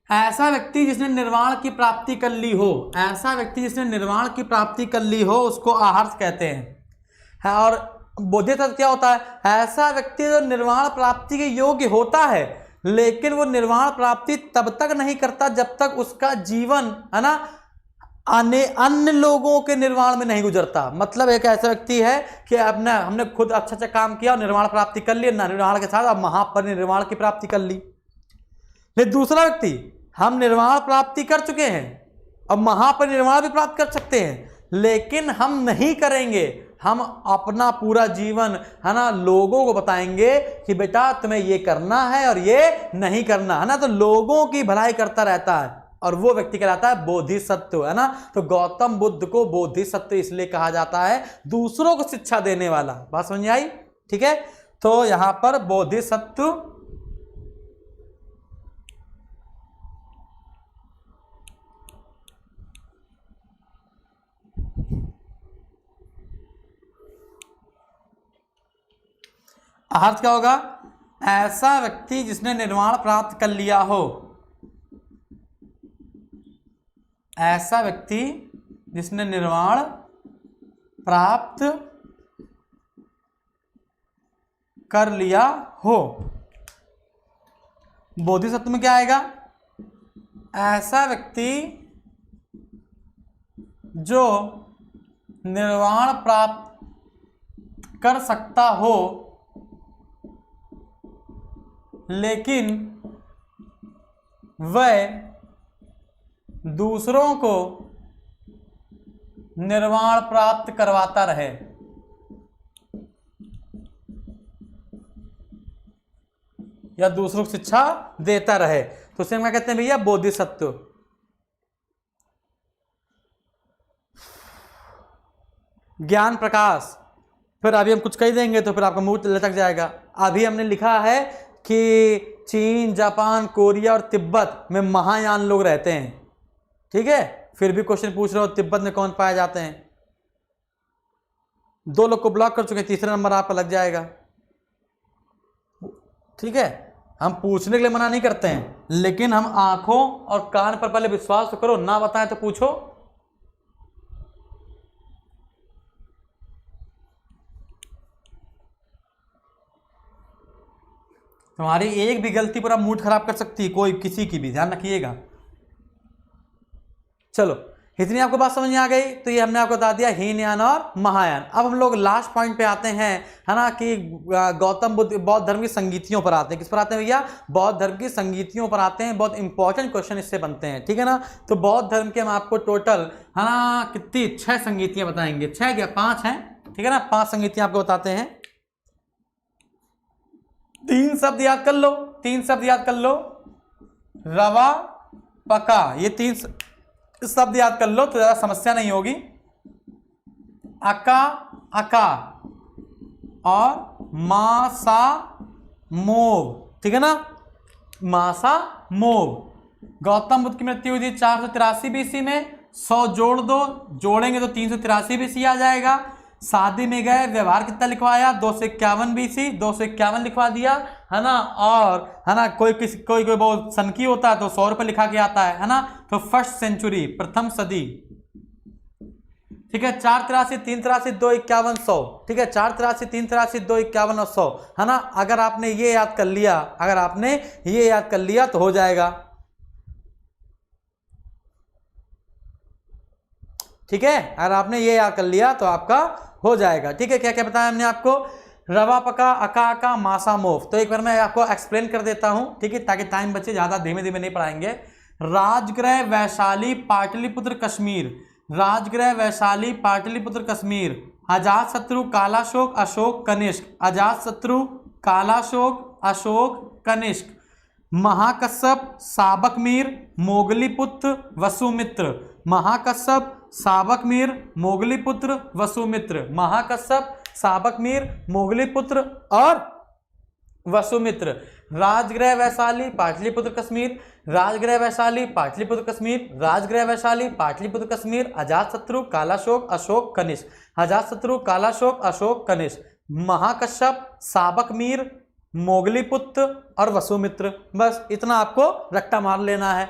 ऐसा व्यक्ति जिसने निर्वाण की प्राप्ति कर ली हो, ऐसा व्यक्ति जिसने निर्वाण की प्राप्ति कर ली हो, उसको आहार्त कहते हैं। और बोधिसत्व क्या होता है, ऐसा व्यक्ति जो निर्वाण प्राप्ति के योग्य होता है, लेकिन वो निर्वाण प्राप्ति तब तक नहीं करता जब तक उसका जीवन है ना अन्य लोगों के निर्वाण में नहीं गुजरता। मतलब एक ऐसा व्यक्ति है कि हमने खुद अच्छा काम किया और निर्वाण प्राप्ति कर ली, निर्वाण के साथ अब महापरिनिर्वाण की प्राप्ति कर ली। लेकिन दूसरा व्यक्ति, हम निर्वाण प्राप्ति कर चुके हैं और महापरिनिर्वाण भी प्राप्त कर सकते हैं, लेकिन हम नहीं करेंगे, हम अपना पूरा जीवन है ना लोगों को बताएंगे कि बेटा तुम्हें ये करना है और ये नहीं करना है ना। तो लोगों की भलाई करता रहता है और वो व्यक्ति कहलाता है बोधिसत्व, है ना। तो गौतम बुद्ध को बोधिसत्व इसलिए कहा जाता है, दूसरों को शिक्षा देने वाला। बात समझ आई, ठीक है। तो यहां पर बोधिसत्व अर्थ क्या होगा, ऐसा व्यक्ति जिसने निर्वाण प्राप्त कर लिया हो, ऐसा व्यक्ति जिसने निर्वाण प्राप्त कर लिया हो। बोधिसत्व में क्या आएगा, ऐसा व्यक्ति जो निर्वाण प्राप्त कर सकता हो लेकिन वह दूसरों को निर्वाण प्राप्त करवाता रहे। या दूसरों को शिक्षा देता रहे, तो उसे क्या कहते हैं भैया, बोधिसत्व। ज्ञान प्रकाश, फिर अभी हम कुछ कह देंगे तो फिर आपका मुंह लटक जाएगा। अभी हमने लिखा है कि चीन, जापान, कोरिया और तिब्बत में महायान लोग रहते हैं, ठीक है। फिर भी क्वेश्चन पूछ रहे हो तिब्बत में कौन पाए जाते हैं। 2 लोग को ब्लॉक कर चुके, तीसरा नंबर आपका लग जाएगा, ठीक है। हम पूछने के लिए मना नहीं करते हैं, लेकिन हम आंखों और कान पर पहले विश्वास तो करो, ना बताएं तो पूछो। तुम्हारी एक भी गलती पूरा मूड खराब कर सकती है, कोई किसी की भी, ध्यान रखिएगा। चलो इतनी आपको बात समझ में आ गई। तो ये हमने आपको बता दिया हीनयान और महायान। अब हम लोग लास्ट पॉइंट पे आते हैं, है ना, कि गौतम बुद्ध बौद्ध धर्म की संगीतियों पर आते हैं। किस पर आते हैं भैया? बौद्ध धर्म की संगीतियों पर आते हैं। बहुत इंपॉर्टेंट क्वेश्चन इससे बनते हैं, ठीक है ना। तो बौद्ध धर्म के हम आपको टोटल, है ना, कितनी 6 संगीतियां बताएंगे। 6 क्या 5 हैं, ठीक है ना। 5 संगीतियां आपको बताते हैं। 3 शब्द याद कर लो, 3 शब्द याद कर लो। रवा पका, ये 3 शब्द याद कर लो तो ज्यादा समस्या नहीं होगी। अका अका और मासा मोव, ठीक है ना। मासा मोव। गौतम बुद्ध की मृत्यु हुई थी 483 बीसी में। 100 जोड़ दो, जोड़ेंगे तो 383 बीसी आ जाएगा। शादी में गए, व्यवहार कितना लिखवाया? 251 बीसी, 251 लिखवा दिया, है ना। और है ना, कोई बहुत सनकी होता है तो 100 रुपये लिखा के आता है ना। तो फर्स्ट सेंचुरी, प्रथम सदी, ठीक है। 483 383 251 100, ठीक है। 483 383 251 और 100, है ना। अगर आपने ये याद कर लिया, अगर आपने ये याद कर लिया तो हो जाएगा, ठीक है। अगर आपने ये याद कर लिया तो आपका हो जाएगा, ठीक है। क्या क्या बताया हमने आपको? रवा पका, अका अका, मासा मोफ। तो एक बार मैं आपको एक्सप्लेन कर देता हूं, ठीक है, ताकि टाइम बचे, ज्यादा धीमे धीमे नहीं पढ़ाएंगे। राजगृह वैशाली पाटलिपुत्र कश्मीर, राजगृह वैशाली पाटलिपुत्र कश्मीर। अजातशत्रु कालाशोक अशोक कनिष्क, अजातशत्रु कालाशोक अशोक कनिष्क। महाकश्यप साबक मीर मोगलीपुत्र वसुमित्र, महाकश्यप साबक मीर मोगलीपुत्र वसुमित्र, महाकश्यप साबक मीर मोगलीपुत्र और वसुमित्र। राजगृह वैशाली पाटलिपुत्र कश्मीर, राजगृह वैशाली पाटलिपुत्र कश्मीर, राजगृह वैशाली पाटलिपुत्र कश्मीर। अजातशत्रु कालाशोक अशोक कनिष्क, अजातशत्रु कालाशोक अशोक कनिष्क। महाकश्यप साबक मीर मोगलीपुत्र और वसुमित्र। बस इतना आपको रट्टा मार लेना है,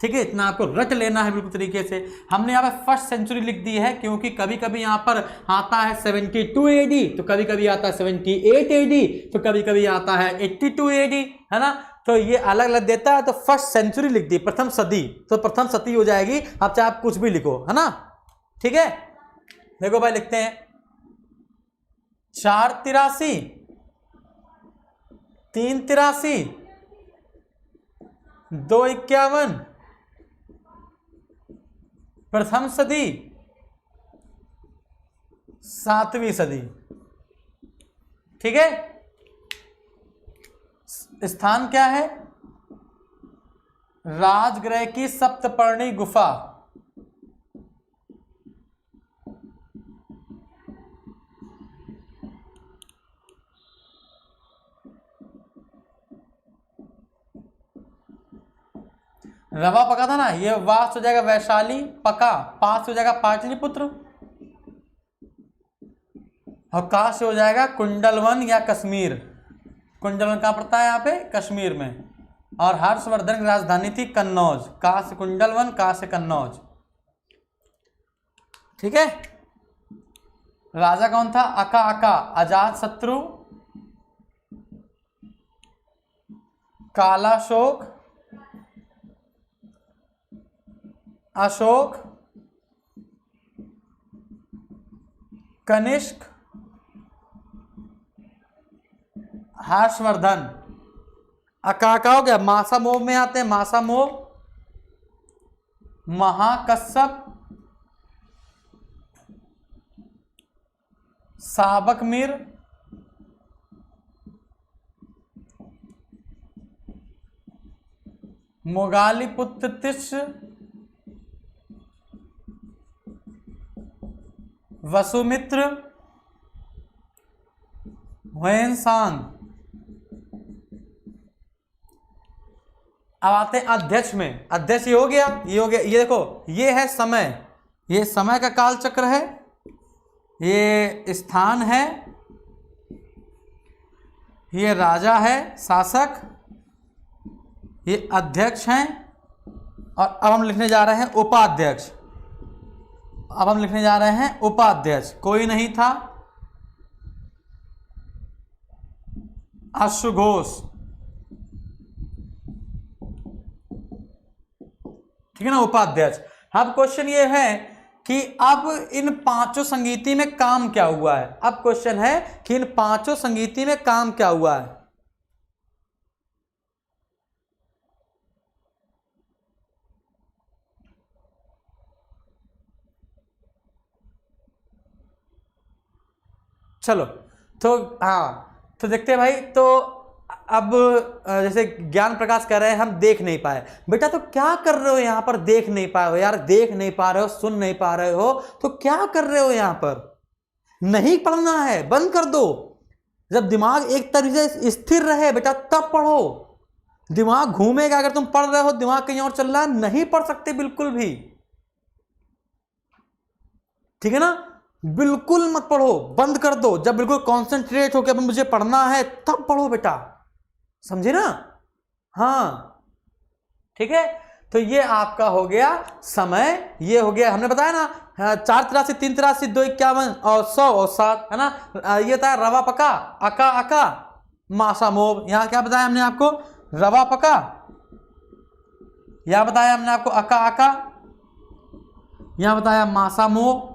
ठीक है। इतना आपको रट लेना है बिल्कुल तरीके से। हमने यहाँ पे फर्स्ट सेंचुरी लिख दी है क्योंकि कभी कभी यहाँ पर आता है 72 AD, तो कभी कभी आता है 78 AD, तो कभी कभी आता है 82 AD, है ना। तो ये अलग अलग देता है। तो फर्स्ट सेंचुरी लिख दी, प्रथम सदी, तो प्रथम सदी हो जाएगी। अब चाहे आप कुछ भी लिखो, है ना, ठीक है। देखो भाई लिखते हैं 483 383 251 प्रथम सदी 7वीं सदी, ठीक है। स्थान क्या है? राजगृह की सप्तपर्णी गुफा, रवा पका था ना, ये वास हो जाएगा वैशाली, पका पास हो जाएगा पाटलिपुत्र, और का से हो जाएगा कुंडलवन या कश्मीर। कुंडलवन कहाँ पड़ता है? यहाँ पे कश्मीर में। और हर्षवर्धन की राजधानी थी कन्नौज। का से कुंडलवन, का से कन्नौज, ठीक है। राजा कौन था? अका अका, अजातशत्रु कालाशोक अशोक कनिष्क हर्षवर्धन। अका हो गया। मासा मोव में आते हैं, मासा मोव, महाकश्यप साबक मीर मोगालीपुत्र वसुमित्र हुएनसांग। अब आते हैं अध्यक्ष में। अध्यक्ष ये हो गया, ये हो गया। ये देखो, ये है समय, ये समय का काल चक्र है, ये स्थान है, ये राजा है शासक, ये अध्यक्ष हैं। और अब हम लिखने जा रहे हैं उपाध्यक्ष। अब हम लिखने जा रहे हैं उपाध्यक्ष। कोई नहीं था, अश्वघोष, ठीक है ना, उपाध्यक्ष। अब क्वेश्चन ये है कि अब इन पांचों संगीति में काम क्या हुआ है। अब क्वेश्चन है कि इन पांचों संगीति में काम क्या हुआ है। चलो तो हाँ, तो देखते हैं भाई। तो अब जैसे ज्ञान प्रकाश कह रहे हैं हम देख नहीं पाए। बेटा तो क्या कर रहे हो यहाँ पर, देख नहीं पाए हो यार, देख नहीं पा रहे हो, सुन नहीं पा रहे हो, तो क्या कर रहे हो यहाँ पर। नहीं पढ़ना है, बंद कर दो। जब दिमाग एक तरीके से स्थिर रहे बेटा तब पढ़ो। दिमाग घूमेगा अगर तुम पढ़ रहे हो, दिमाग कहीं और चल रहा है, नहीं पढ़ सकते बिल्कुल भी। ठीक है ना, बिल्कुल मत पढ़ो, बंद कर दो। जब बिल्कुल कॉन्सेंट्रेट हो कि अब मुझे पढ़ना है तब पढ़ो बेटा, समझे ना। हाँ ठीक है, तो ये आपका हो गया समय, ये हो गया हमने बताया ना 4 3 2 51 और 100 और 7 है ना। ये बताया रवा पका, अका अका, मासा मोब। यहां क्या बताया हमने आपको, रवा पका। यहां बताया हमने आपको अका अका, यहां बताया मासा मोब,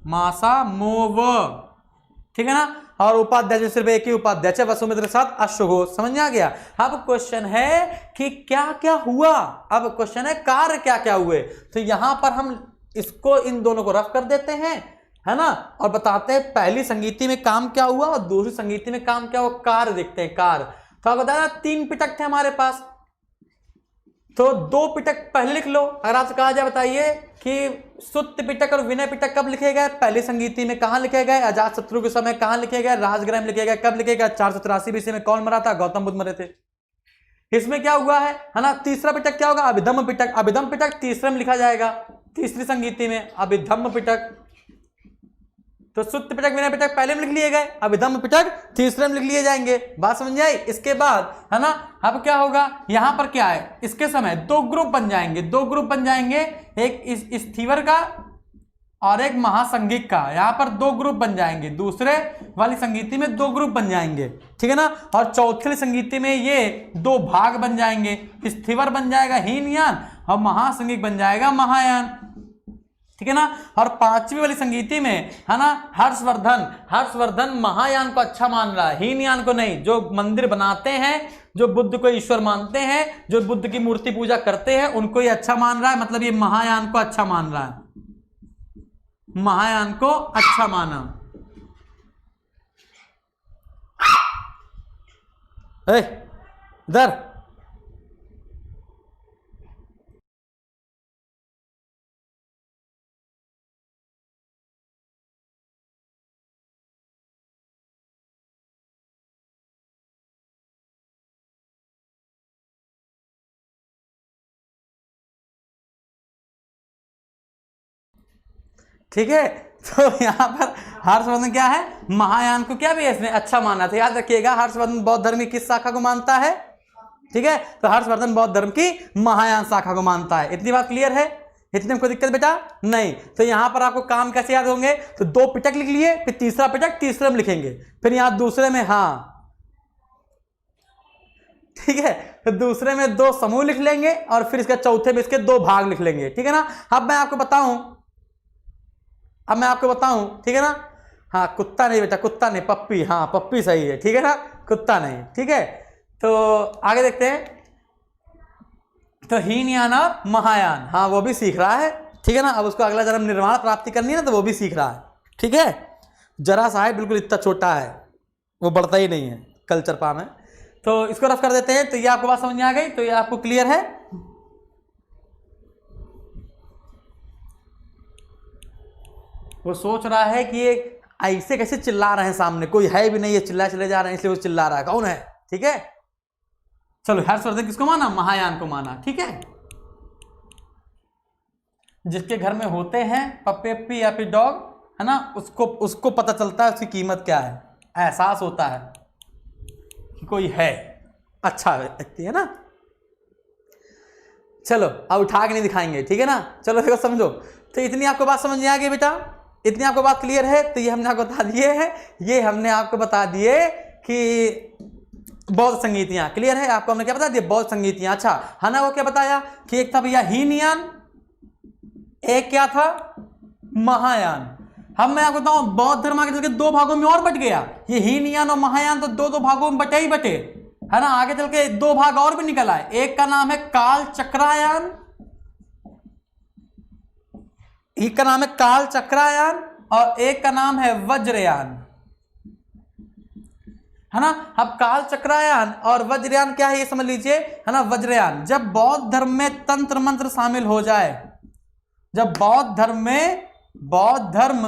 मासा मोव। ठीक है ना। और उपाध्याय सिर्फ एक ही उपाध्याय है, वसुमित्र साथ अश्वघोष। समझ में आ गया। अब क्वेश्चन है कि क्या क्या हुआ। अब क्वेश्चन है कार्य क्या क्या हुए। तो यहां पर हम इसको इन दोनों को रफ कर देते हैं, है ना, और बताते हैं पहली संगीति में काम क्या हुआ और दूसरी संगीति में काम क्या हुआ। कार्य देखते हैं, कार्य। तो आप बताया 3 पिटक थे हमारे पास, तो 2 पिटक पहले लिख लो। अगर आपसे कहा जाए बताइए कि सुत्त पिटक और विनय पिटक कब लिखे गए, पहली संगीति में। कहां लिखे गए, अजात शत्रु के समय। कहां लिखे गए, राजगृह में लिखे गए। कब लिखे गए, 483 BC में। कौन मरा था, गौतम बुद्ध मरे थे। इसमें क्या हुआ है ना। तीसरा पिटक क्या होगा, अभिधम्म पिटक। अभिधम्म पिटक तीसरे में लिखा जाएगा, तीसरी संगीति में, अभिधम्म पिटक। तो सुत्त पिटक विनय पिटक पहले में लिख लिए गए, अभिधम्म पिटक तीसरे में लिख लिए जाएंगे। बात समझ आई। इसके बाद है ना, अब क्या होगा, यहां पर क्या है, इसके समय 2 ग्रुप बन जाएंगे, 2 ग्रुप बन जाएंगे, एक स्थीवर का और एक महासंगिक का। यहां पर 2 ग्रुप बन जाएंगे, दूसरे वाली संगीति में 2 ग्रुप बन जाएंगे। ठीक है ना। और चौथी संगीति में ये 2 भाग बन जाएंगे, स्थीवर बन जाएगा हीनयान और महासंगिक बन जाएगा महायान। ठीक है ना। और 5वीं वाली संगीति में है ना, हर्षवर्धन महायान को अच्छा मान रहा है, हीनयान को नहीं। जो मंदिर बनाते हैं, जो बुद्ध को ईश्वर मानते हैं, जो बुद्ध की मूर्ति पूजा करते हैं, उनको ये अच्छा मान रहा है। मतलब ये महायान को अच्छा मान रहा है, महायान को अच्छा माना। इधर ठीक है। तो यहां पर हर्षवर्धन क्या है, महायान को क्या भी इसने अच्छा माना था। याद रखिएगा, हर्षवर्धन बौद्ध धर्म की किस शाखा को मानता है। ठीक है, तो हर्षवर्धन बौद्ध धर्म की महायान शाखा को मानता है। इतनी बात क्लियर है, इतने में कोई दिक्कत बेटा नहीं। तो यहां पर आपको काम कैसे याद होंगे, तो 2 पिटक लिख लिए, फिर तीसरा पिटक तीसरे में लिखेंगे, फिर यहां दूसरे में, हाँ ठीक है, तो दूसरे में 2 समूह लिख लेंगे और फिर इसके चौथे में इसके 2 भाग लिख लेंगे। ठीक है ना। अब मैं आपको बताऊं, ठीक है ना। हाँ, कुत्ता नहीं बेटा, कुत्ता नहीं, पप्पी। हाँ, पप्पी सही है। ठीक है ना, कुत्ता नहीं। ठीक है, तो आगे देखते हैं। तो हीनयान और महायान, हाँ वो भी सीख रहा है। ठीक है ना। अब उसको अगला जन्म निर्वाण प्राप्ति करनी है ना, तो वो भी सीख रहा है। ठीक है, जरा सा है, बिल्कुल इतना छोटा है, वो बढ़ता ही नहीं है कल्चर पा में। तो इसको रफ कर देते हैं। तो ये आपको बात समझ में आ गई, तो ये आपको क्लियर है। वो सोच रहा है कि ये ऐसे कैसे चिल्ला रहे हैं, सामने कोई है भी नहीं, ये चिल्ला चले जा रहे हैं, इसलिए वो चिल्ला रहा है, कौन है। ठीक है, चलो हर्षवर्धन किसको माना, महायान को माना। ठीक है, जिसके घर में होते हैं पप्पी अप्पी या फिर डॉग, है ना, उसको पता चलता है उसकी कीमत क्या है, एहसास होता है कि कोई है, अच्छा व्यक्ति है ना। चलो अब उठा के नहीं दिखाएंगे। ठीक है ना। चलो देखो समझो। तो इतनी आपको बात समझ में आ गई बेटा, इतनी आपको बात क्लियर है। तो ये हमने आपको बता दिए है, ये हमने आपको बता दिए कि बौद्ध संगीतियां। क्लियर है आपको, हमने क्या बता दिया, बौद्ध संगीतियां। अच्छा है ना। वो क्या बताया कि एक था भैया हीनयान, एक क्या था, महायान। हम मैं आपको बताऊं बौद्ध धर्म आगे चल के दो भागों में और बट गया, ये हीनयान और महायान तो दो दो भागों में बटे ही बटे, है ना। आगे चल के दो भाग और भी निकल आए, एक का नाम है काल चक्रायान, एक का नाम है काल चक्रायान और एक का नाम है वज्रयान, है ना। अब काल चक्रायान और वज्रयान क्या है ये समझ लीजिए, है ना। वज्रयान जब बौद्ध धर्म में तंत्र मंत्र शामिल हो जाए, जब बौद्ध धर्म में बौद्ध धर्म,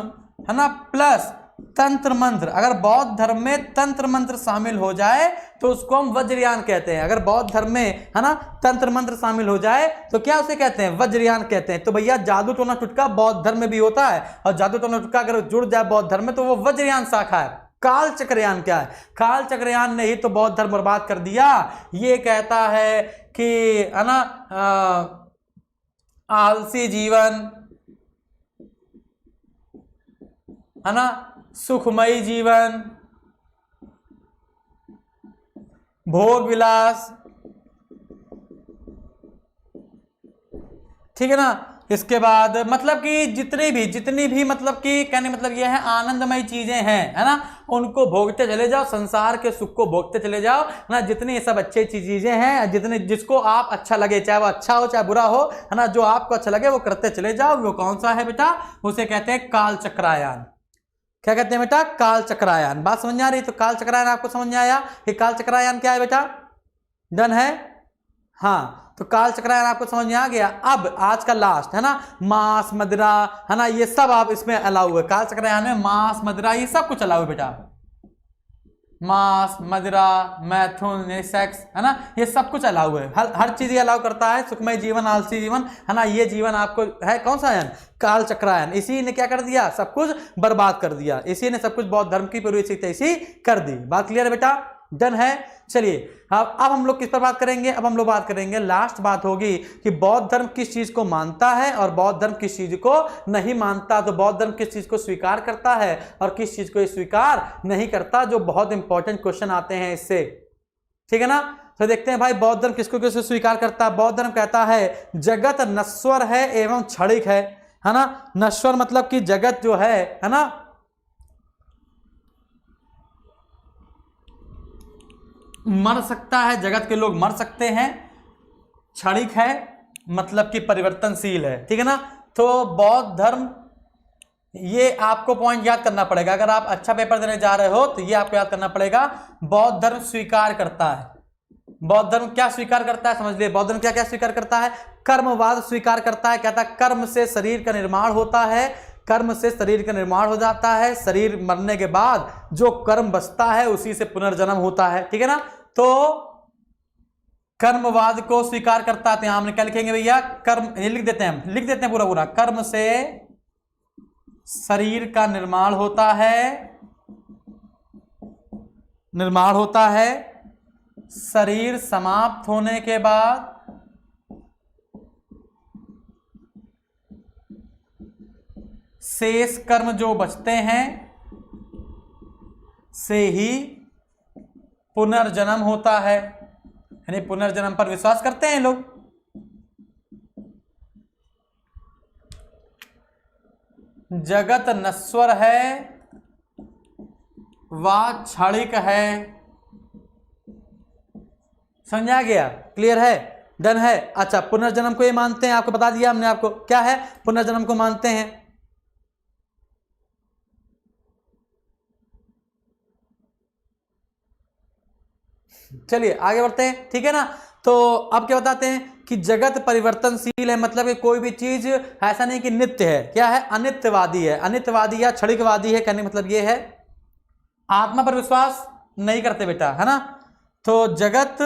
है ना, प्लस तंत्र मंत्र, अगर बौद्ध धर्म में तंत्र मंत्र शामिल हो जाए तो उसको हम वज्रयान कहते हैं। अगर बौद्ध धर्म में, है ना, तंत्र मंत्र शामिल हो जाए तो क्या उसे कहते हैं, वज्रयान कहते हैं। तो भैया जादू टोना टुटका बौद्ध धर्म में भी होता है, और जादू टोना टुटका अगर जुड़ जाए बौद्ध धर्म में तो वो वज्रयान शाखा है। काल चक्रयान क्या है, काल चक्रयान ने ही तो बौद्ध धर्म बर्बाद कर दिया। ये कहता है कि, है ना, आलसी जीवन, है ना, सुखमयी जीवन, भोग विलास, ठीक है ना। इसके बाद मतलब कि जितनी भी मतलब कि कहने मतलब ये है आनंदमय चीजें हैं, है ना, उनको भोगते चले जाओ, संसार के सुख को भोगते चले जाओ, है ना। जितनी ये सब अच्छी चीजें हैं, जितने जिसको आप अच्छा लगे, चाहे वो अच्छा हो चाहे बुरा हो, है ना, जो आपको अच्छा लगे वो करते चले जाओ। वो कौन सा है बेटा, उसे कहते हैं काल चक्रायान। क्या कहते हैं बेटा, काल चक्रायान। बात समझ आ रही, तो काल चक्रायान आपको समझ में आया कि काल चक्रायान क्या है बेटा, डन है। हाँ, तो काल चक्रायन आपको समझ में आ गया। अब आज का लास्ट, है ना, मांस मदिरा, है ना, ये सब आप इसमें अलाउ है। काल चक्रायन में मांस मदिरा ये सब कुछ अलाउ है बेटा, मांस मदिरा मैथुन ये सेक्स, है ना, ये सब कुछ अलाउ है। हर चीज ये अलाउ करता है। सुखमय जीवन, आलसी जीवन, है ना, ये जीवन आपको है कौन सा यान, काल चक्रायन। इसी ने क्या कर दिया, सब कुछ बर्बाद कर दिया। इसी ने सब कुछ बौद्ध धर्म की पूरी इसी कर दी। बात क्लियर है बेटा, डन है। चलिए अब हम लोग किस पर बात करेंगे, अब हम लोग बात करेंगे, लास्ट बात होगी कि बौद्ध धर्म किस चीज को मानता है और बौद्ध धर्म किस चीज को नहीं मानता। तो बौद्ध धर्म किस चीज को स्वीकार करता है और किस चीज को स्वीकार नहीं करता, जो बहुत इंपॉर्टेंट क्वेश्चन आते हैं इससे, ठीक है ना। तो देखते हैं भाई बौद्ध धर्म किसको किसको स्वीकार करता है। बौद्ध धर्म कहता है जगत नश्वर है एवं क्षणिक है ना। नश्वर मतलब कि जगत जो है ना, मर सकता है, जगत के लोग मर सकते हैं। क्षणिक है मतलब कि परिवर्तनशील है, ठीक है ना। तो बौद्ध धर्म, ये आपको पॉइंट याद करना पड़ेगा। अगर आप अच्छा पेपर देने जा रहे हो तो ये आपको याद करना पड़ेगा। बौद्ध धर्म स्वीकार करता है, बौद्ध धर्म क्या स्वीकार करता है समझ लिए। बौद्ध धर्म क्या क्या स्वीकार करता है, कर्मवाद स्वीकार करता है। कहता है कर्म से शरीर का निर्माण होता है, कर्म से शरीर का निर्माण हो जाता है, शरीर मरने के बाद जो कर्म बचता है उसी से पुनर्जन्म होता है, ठीक है ना। तो कर्मवाद को स्वीकार करता है। यहां हमने क्या लिखेंगे भैया, कर्म, ये लिख देते हैं पूरा पूरा। कर्म से शरीर का निर्माण होता है, शरीर समाप्त होने के बाद शेष कर्म जो बचते हैं से ही पुनर्जन्म होता है। यानी पुनर्जन्म पर विश्वास करते हैं लोग। जगत नश्वर है व क्षणिक है। समझा गया, क्लियर है, डन है। अच्छा, पुनर्जन्म को ये मानते हैं, आपको बता दिया हमने आपको क्या है, पुनर्जन्म को मानते हैं। चलिए आगे बढ़ते हैं, ठीक है ना। तो अब क्या बताते हैं कि जगत परिवर्तनशील है, मतलब कि कोई भी चीज ऐसा नहीं कि नित्य है, क्या है, अनित्यवादी है, अनित्यवादी या क्षणिकवादी है। कहने मतलब ये है आत्मा पर विश्वास नहीं करते बेटा, है ना। तो जगत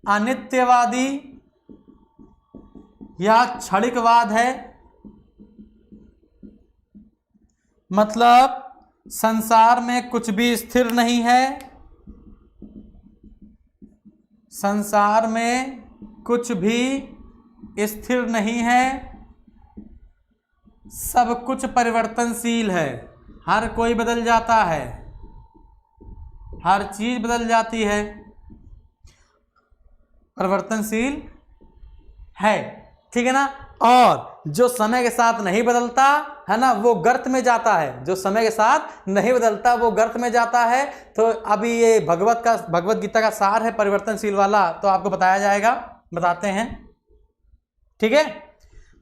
अनित्यवादी या क्षणिकवाद है, मतलब संसार में कुछ भी स्थिर नहीं है, संसार में कुछ भी स्थिर नहीं है, सब कुछ परिवर्तनशील है, हर कोई बदल जाता है, हर चीज बदल जाती है, परिवर्तनशील है, ठीक है ना। और जो समय के साथ नहीं बदलता है ना वो गर्त में जाता है, जो समय के साथ नहीं बदलता वो गर्त में जाता है। तो अभी ये भगवत गीता का सार है परिवर्तनशील वाला, तो आपको बताया जाएगा, बताते हैं। ठीक है,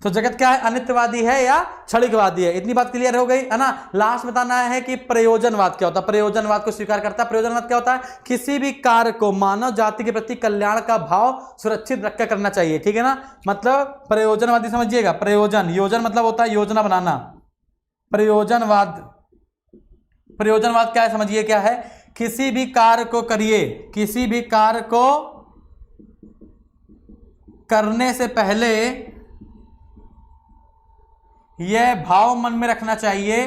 तो जगत क्या है, अनित्यवादी है या क्षणिकवादी है, इतनी बात क्लियर हो गई है ना। लास्ट बताना है कि प्रयोजनवाद क्या होता है। प्रयोजनवाद को स्वीकार करता है। प्रयोजनवाद क्या होता है, किसी भी कार्य को मानव जाति के प्रति कल्याण का भाव सुरक्षित रखकर करना चाहिए। ठीक है ना, मतलब प्रयोजनवादी समझिएगा, प्रयोजन, योजन मतलब होता है योजना बनाना। प्रयोजनवाद क्या है समझिए, क्या है, किसी भी कार्य को करिए, किसी भी कार्य को करने से पहले यह भाव मन में रखना चाहिए,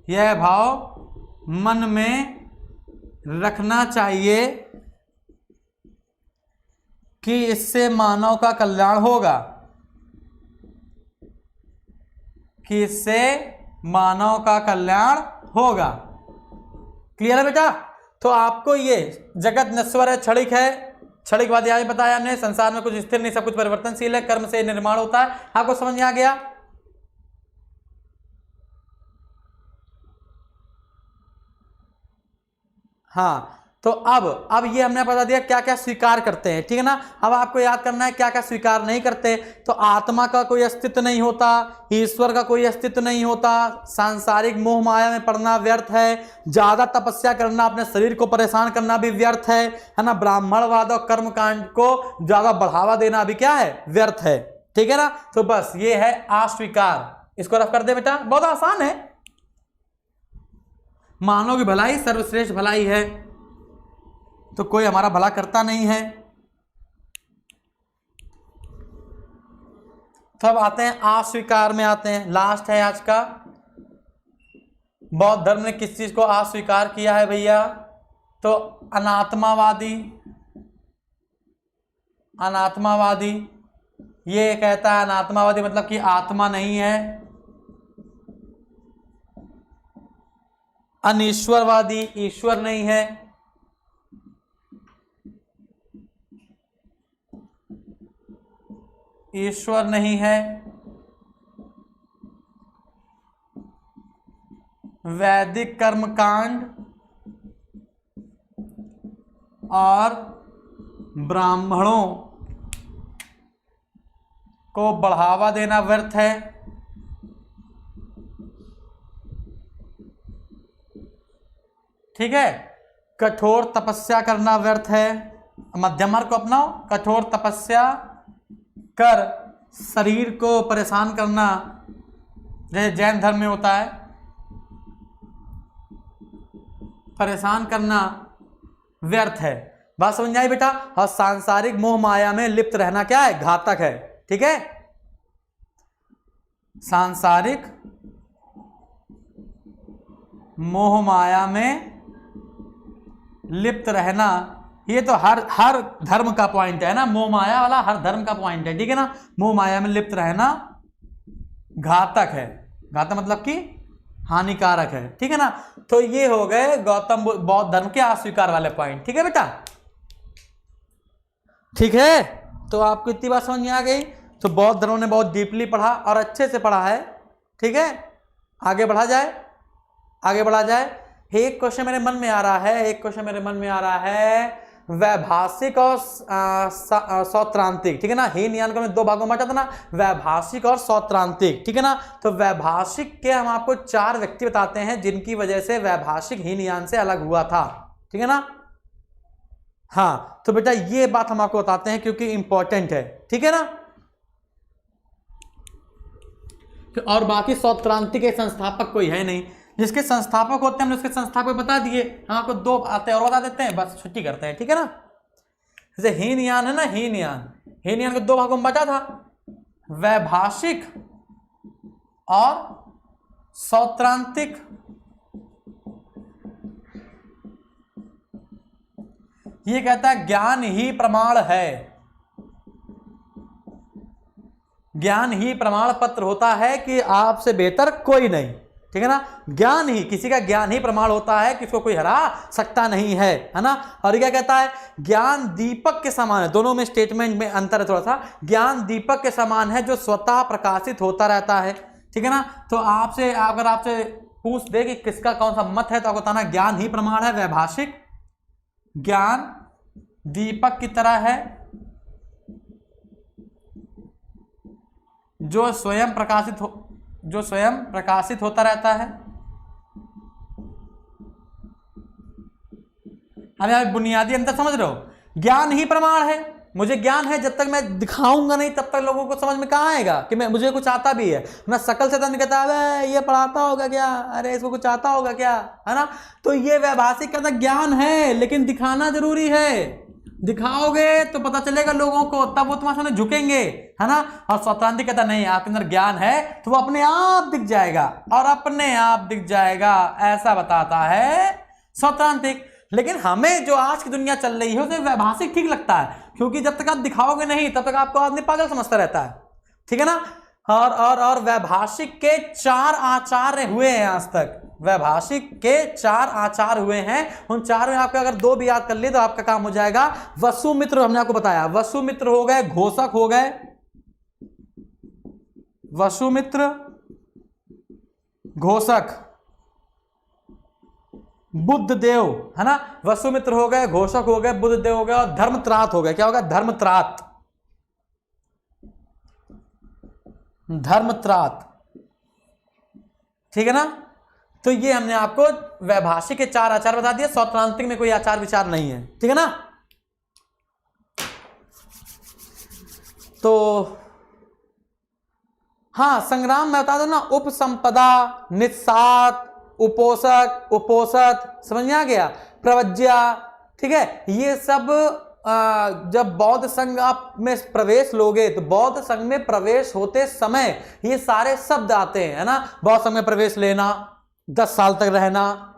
यह भाव मन में रखना चाहिए कि इससे मानव का कल्याण होगा, कि इससे मानव का कल्याण होगा। क्लियर है बेटा। तो आपको ये जगत नश्वर है, क्षणिक है, क्षणिकवादी आज बताया हमने, संसार में कुछ स्थिर नहीं, सब कुछ परिवर्तनशील है, कर्म से निर्माण होता है। आपको समझ में आ गया। हाँ, तो अब ये हमने बता दिया क्या क्या स्वीकार करते हैं। ठीक है ना, अब आपको याद करना है क्या क्या स्वीकार नहीं करते। तो आत्मा का कोई अस्तित्व नहीं होता, ईश्वर का कोई अस्तित्व नहीं होता, सांसारिक मोह माया में पड़ना व्यर्थ है, ज्यादा तपस्या करना, अपने शरीर को परेशान करना भी व्यर्थ है ना, ब्राह्मणवाद और कर्मकांड को ज्यादा बढ़ावा देना भी क्या है, व्यर्थ है। ठीक है ना, तो बस ये है अस्वीकार। इसको रफ कर दे बेटा, बहुत आसान है। मानव की भलाई सर्वश्रेष्ठ भलाई है, तो कोई हमारा भला करता नहीं है। तब आते हैं अस्वीकार में, आते हैं, लास्ट है आज का। बौद्ध धर्म ने किस चीज को अस्वीकार किया है भैया, तो अनात्मावादी। अनात्मावादी ये कहता है, अनात्मावादी मतलब कि आत्मा नहीं है। अनीश्वरवादी, ईश्वर नहीं है। ईश्वर नहीं है। वैदिक कर्मकांड और ब्राह्मणों को बढ़ावा देना व्यर्थ है। ठीक है, कठोर तपस्या करना व्यर्थ है। मध्यम मार्ग को अपनाओ, कठोर तपस्या कर शरीर को परेशान करना, जैसे जैन धर्म में होता है, परेशान करना व्यर्थ है। बात समझ आई बेटा। और सांसारिक मोह माया में लिप्त रहना क्या है, घातक है। ठीक है, सांसारिक मोह माया में लिप्त रहना, ये तो हर धर्म का पॉइंट है ना, मोह माया वाला हर धर्म का पॉइंट है। ठीक है ना, मोह माया में लिप्त रहना घातक है। घातक मतलब कि हानिकारक है। ठीक है ना, तो ये हो गए गौतम बौद्ध धर्म के अस्वीकार वाले पॉइंट। ठीक है बेटा, ठीक है। तो आपको इतनी बात समझ में आ गई। तो बौद्ध धर्म ने बहुत डीपली पढ़ा और अच्छे से पढ़ा है। ठीक है, आगे बढ़ा जाए, आगे बढ़ा जाए। एक क्वेश्चन मेरे मन में आ रहा है, एक क्वेश्चन मेरे मन में आ रहा है, वैभाषिक और सौत्रांतिक। ठीक है ना, हीन यान को मैं दो भागों में बांटा था ना, वैभाषिक और सौत्रांतिक। ठीक है ना, तो वैभाषिक के हम आपको 4 व्यक्ति बताते हैं जिनकी वजह से वैभाषिक हीन यान से अलग हुआ था। ठीक है ना, हाँ, तो बेटा ये बात हम आपको बताते हैं क्योंकि इंपॉर्टेंट है। ठीक है ना, और बाकी सौत्रांतिक के संस्थापक कोई है नहीं। जिसके संस्थापक होते हैं हमने उसके संस्थापक बता दिए, हम आपको 2 आते हैं और बता देते हैं, बस छुट्टी करते हैं। ठीक है ना, जैसे हीनयान है ना, हीनयान को 2 भागों में बांटा था, वैभाषिक और सौत्रांतिक। ये कहता है ज्ञान ही प्रमाण है, ज्ञान ही प्रमाण पत्र होता है कि आपसे बेहतर कोई नहीं। ठीक है ना। ज्ञान ही, किसी का ज्ञान ही प्रमाण होता है कि इसको कोई हरा सकता नहीं है ना। और ये क्या कहता है, ज्ञान दीपक के समान है। दोनों में स्टेटमेंट में अंतर है थोड़ा सा। ज्ञान दीपक के समान है जो स्वतः प्रकाशित होता रहता है, ठीक है ना। तो आपसे अगर आपसे पूछ दे कि किसका कौन सा मत है तो आपको बताना ज्ञान ही प्रमाण है, वैभाषिक ज्ञान दीपक की तरह है जो स्वयं प्रकाशित होता रहता है। अब आप बुनियादी अंतर समझ रहे हो, ज्ञान ही प्रमाण है। मुझे ज्ञान है, जब तक मैं दिखाऊंगा नहीं तब तक लोगों को समझ में कहाँ आएगा कि मुझे कुछ आता भी है ना। शकल से तो नहीं कहता अरे ये पढ़ाता होगा क्या, अरे इसको कुछ आता होगा क्या, है ना। तो ये वैभाषिक का ज्ञान है, लेकिन दिखाना जरूरी है। दिखाओगे तो पता चलेगा लोगों को, तब वो तुम्हारे सामने झुकेंगे, है ना। और स्वतंत्र कहता नहीं, आपके अंदर ज्ञान है तो वो अपने आप दिख जाएगा, और अपने आप दिख जाएगा, ऐसा बताता है स्वतंत्र। लेकिन हमें जो आज की दुनिया चल रही है उसमें वैभाषिक ठीक लगता है, क्योंकि जब तक आप दिखाओगे नहीं तब तक आपको आदमी पागल समझता रहता है, ठीक है ना। और वैभाषिक के 4 आचार्य हुए हैं आज तक। वैभाषिक के 4 आचार्य हुए हैं। उन 4 में आपके अगर 2 भी याद कर लिए तो आपका काम हो जाएगा। वसुमित्र, हमने आपको बताया, वसुमित्र हो गए, घोषक हो गए, वसुमित्र, घोषक, बुद्धदेव, है ना। वसुमित्र हो गए, घोषक हो गए, बुद्धदेव हो गए, और धर्मत्रात हो गए। क्या होगा, धर्मत्रात, धर्मत्रात, ठीक है ना। तो ये हमने आपको वैभाषिक के 4 आचार बता दिए। सौत्रांतिक में कोई आचार विचार नहीं है, ठीक है ना। तो हाँ, संग्राम मैं बता दो ना, उपसंपदा, निस्सात, उपोषक, उपोषक, समझ में आ गया, प्रवज्या, ठीक है। ये सब जब बौद्ध संघ आप में प्रवेश लोगे तो बौद्ध संघ में प्रवेश होते समय ये सारे शब्द आते हैं, है ना। बौद्ध संघ में प्रवेश लेना, 10 साल तक रहना,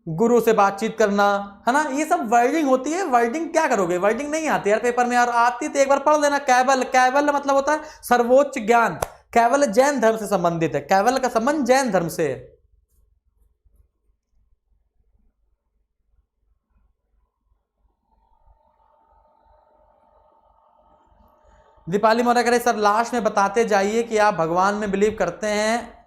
गुरु से बातचीत करना, है ना। ये सब वर्डिंग होती है। वर्डिंग क्या करोगे, वर्डिंग नहीं आती यार पेपर में, यार आती तो एक बार पढ़ लेना। कैवल, कैवल मतलब होता है सर्वोच्च ज्ञान। कैवल जैन धर्म से संबंधित है, कैवल का संबंध जैन धर्म से है। दीपाली मौर्य कह रहे सर लास्ट में बताते जाइए कि आप भगवान में बिलीव करते हैं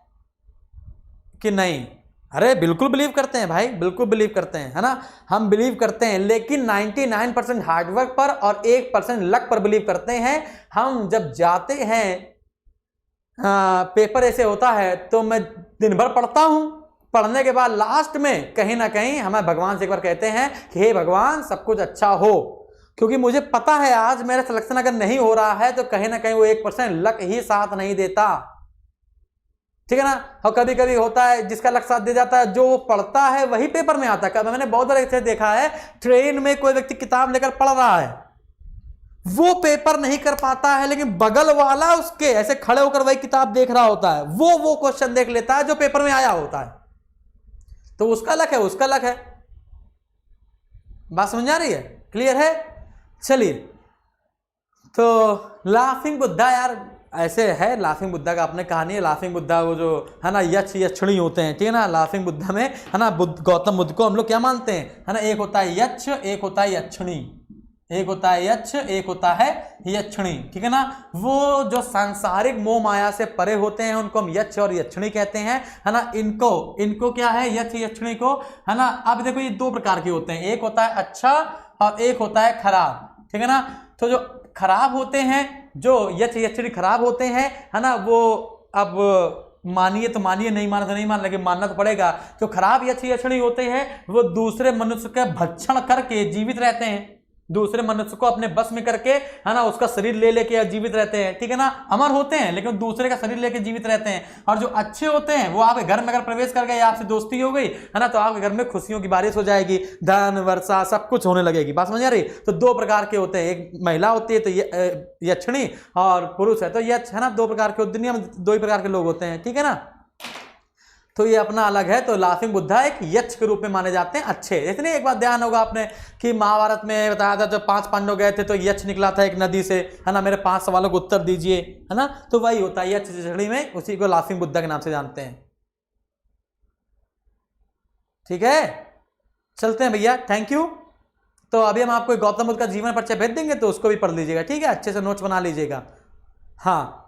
कि नहीं। अरे बिल्कुल बिलीव करते हैं भाई, बिल्कुल बिलीव करते हैं, है ना। हम बिलीव करते हैं, लेकिन 99% हार्डवर्क पर और 1% लक पर बिलीव करते हैं। हम जब जाते हैं, पेपर ऐसे होता है तो मैं दिन भर पढ़ता हूं, पढ़ने के बाद लास्ट में कहीं ना कहीं हमें भगवान से एक बार कहते हैं कि हे भगवान सब कुछ अच्छा हो, क्योंकि मुझे पता है आज मेरा सिलेक्शन अगर नहीं हो रहा है तो कहीं ना कहीं वो 1% लक ही साथ नहीं देता, ठीक है ना। और कभी कभी होता है जिसका लक साथ दे जाता है, जो पढ़ता है वही पेपर में आता है। मैंने बहुत बार ऐसे देखा है, ट्रेन में कोई व्यक्ति किताब लेकर पढ़ रहा है, वो पेपर नहीं कर पाता है, लेकिन बगल वाला उसके ऐसे खड़े होकर वही किताब देख रहा होता है, वो क्वेश्चन देख लेता है जो पेपर में आया होता है। तो उसका लक है, उसका लक है। बात समझ आ रही है, क्लियर है। चलिए, तो लाफिंग बुद्धा, यार ऐसे है लाफिंग बुद्धा का अपने कहानी है। लाफिंग बुद्धा वो जो है ना यक्ष यक्षिणी होते हैं, ठीक है ना। लाफिंग बुद्धा में है ना गौतम बुद्ध को हम लोग क्या मानते हैं, है ना, एक होता है यक्ष, एक होता है यक्षिणी, एक होता है यक्ष, एक होता है यक्षिणी, ठीक है ना। वो जो सांसारिक मोह माया से परे होते हैं उनको हम यक्ष और यक्षिणी कहते हैं, है ना। इनको क्या है, यक्ष यक्षिणी को, है ना। अब देखो ये 2 प्रकार के होते हैं, एक होता है अच्छा और एक होता है खराब, ठीक है ना। तो जो खराब होते हैं, जो यक्ष यक्षिणी खराब होते हैं, है ना, वो अब मानिए तो मानिए, नहीं माना तो नहीं मान, लेकिन मानना तो पड़ेगा। जो खराब यक्ष यक्षिणी होते हैं वो दूसरे मनुष्य का भक्षण करके जीवित रहते हैं, दूसरे मनुष्य को अपने बस में करके, है ना, उसका शरीर ले लेके जीवित रहते हैं, ठीक है ना। अमर होते हैं लेकिन दूसरे का शरीर लेके जीवित रहते हैं। और जो अच्छे होते हैं वो आपके घर में अगर प्रवेश कर गए, आपसे दोस्ती हो गई, है ना, तो आपके घर में खुशियों की बारिश हो जाएगी, धन वर्षा सब कुछ होने लगेगी। बात समझ आ रही। तो 2 प्रकार के होते हैं, एक महिला होती है तो यक्षिणी, और पुरुष है तो यक्ष, है ना। 2 प्रकार के, दुनिया में 2 ही प्रकार के लोग होते हैं, ठीक है ना। तो ये अपना अलग है। तो लाफिंग बुद्धा एक यक्ष के रूप में माने जाते हैं, अच्छे। इसलिए एक बात ध्यान होगा आपने कि महाभारत में बताया था जब 5 पांडव गए थे तो यक्ष निकला था एक नदी से, है ना, मेरे 5 सवालों को उत्तर दीजिए, है ना। तो वही होता है यक्ष, में उसी को लाफिंग बुद्धा के नाम से जानते हैं। ठीक है, चलते हैं भैया, थैंक यू। तो अभी हम आपको गौतम बुद्ध का जीवन परिचय भेज देंगे, तो उसको भी पढ़ लीजिएगा, ठीक है, अच्छे से नोट्स बना लीजिएगा। हाँ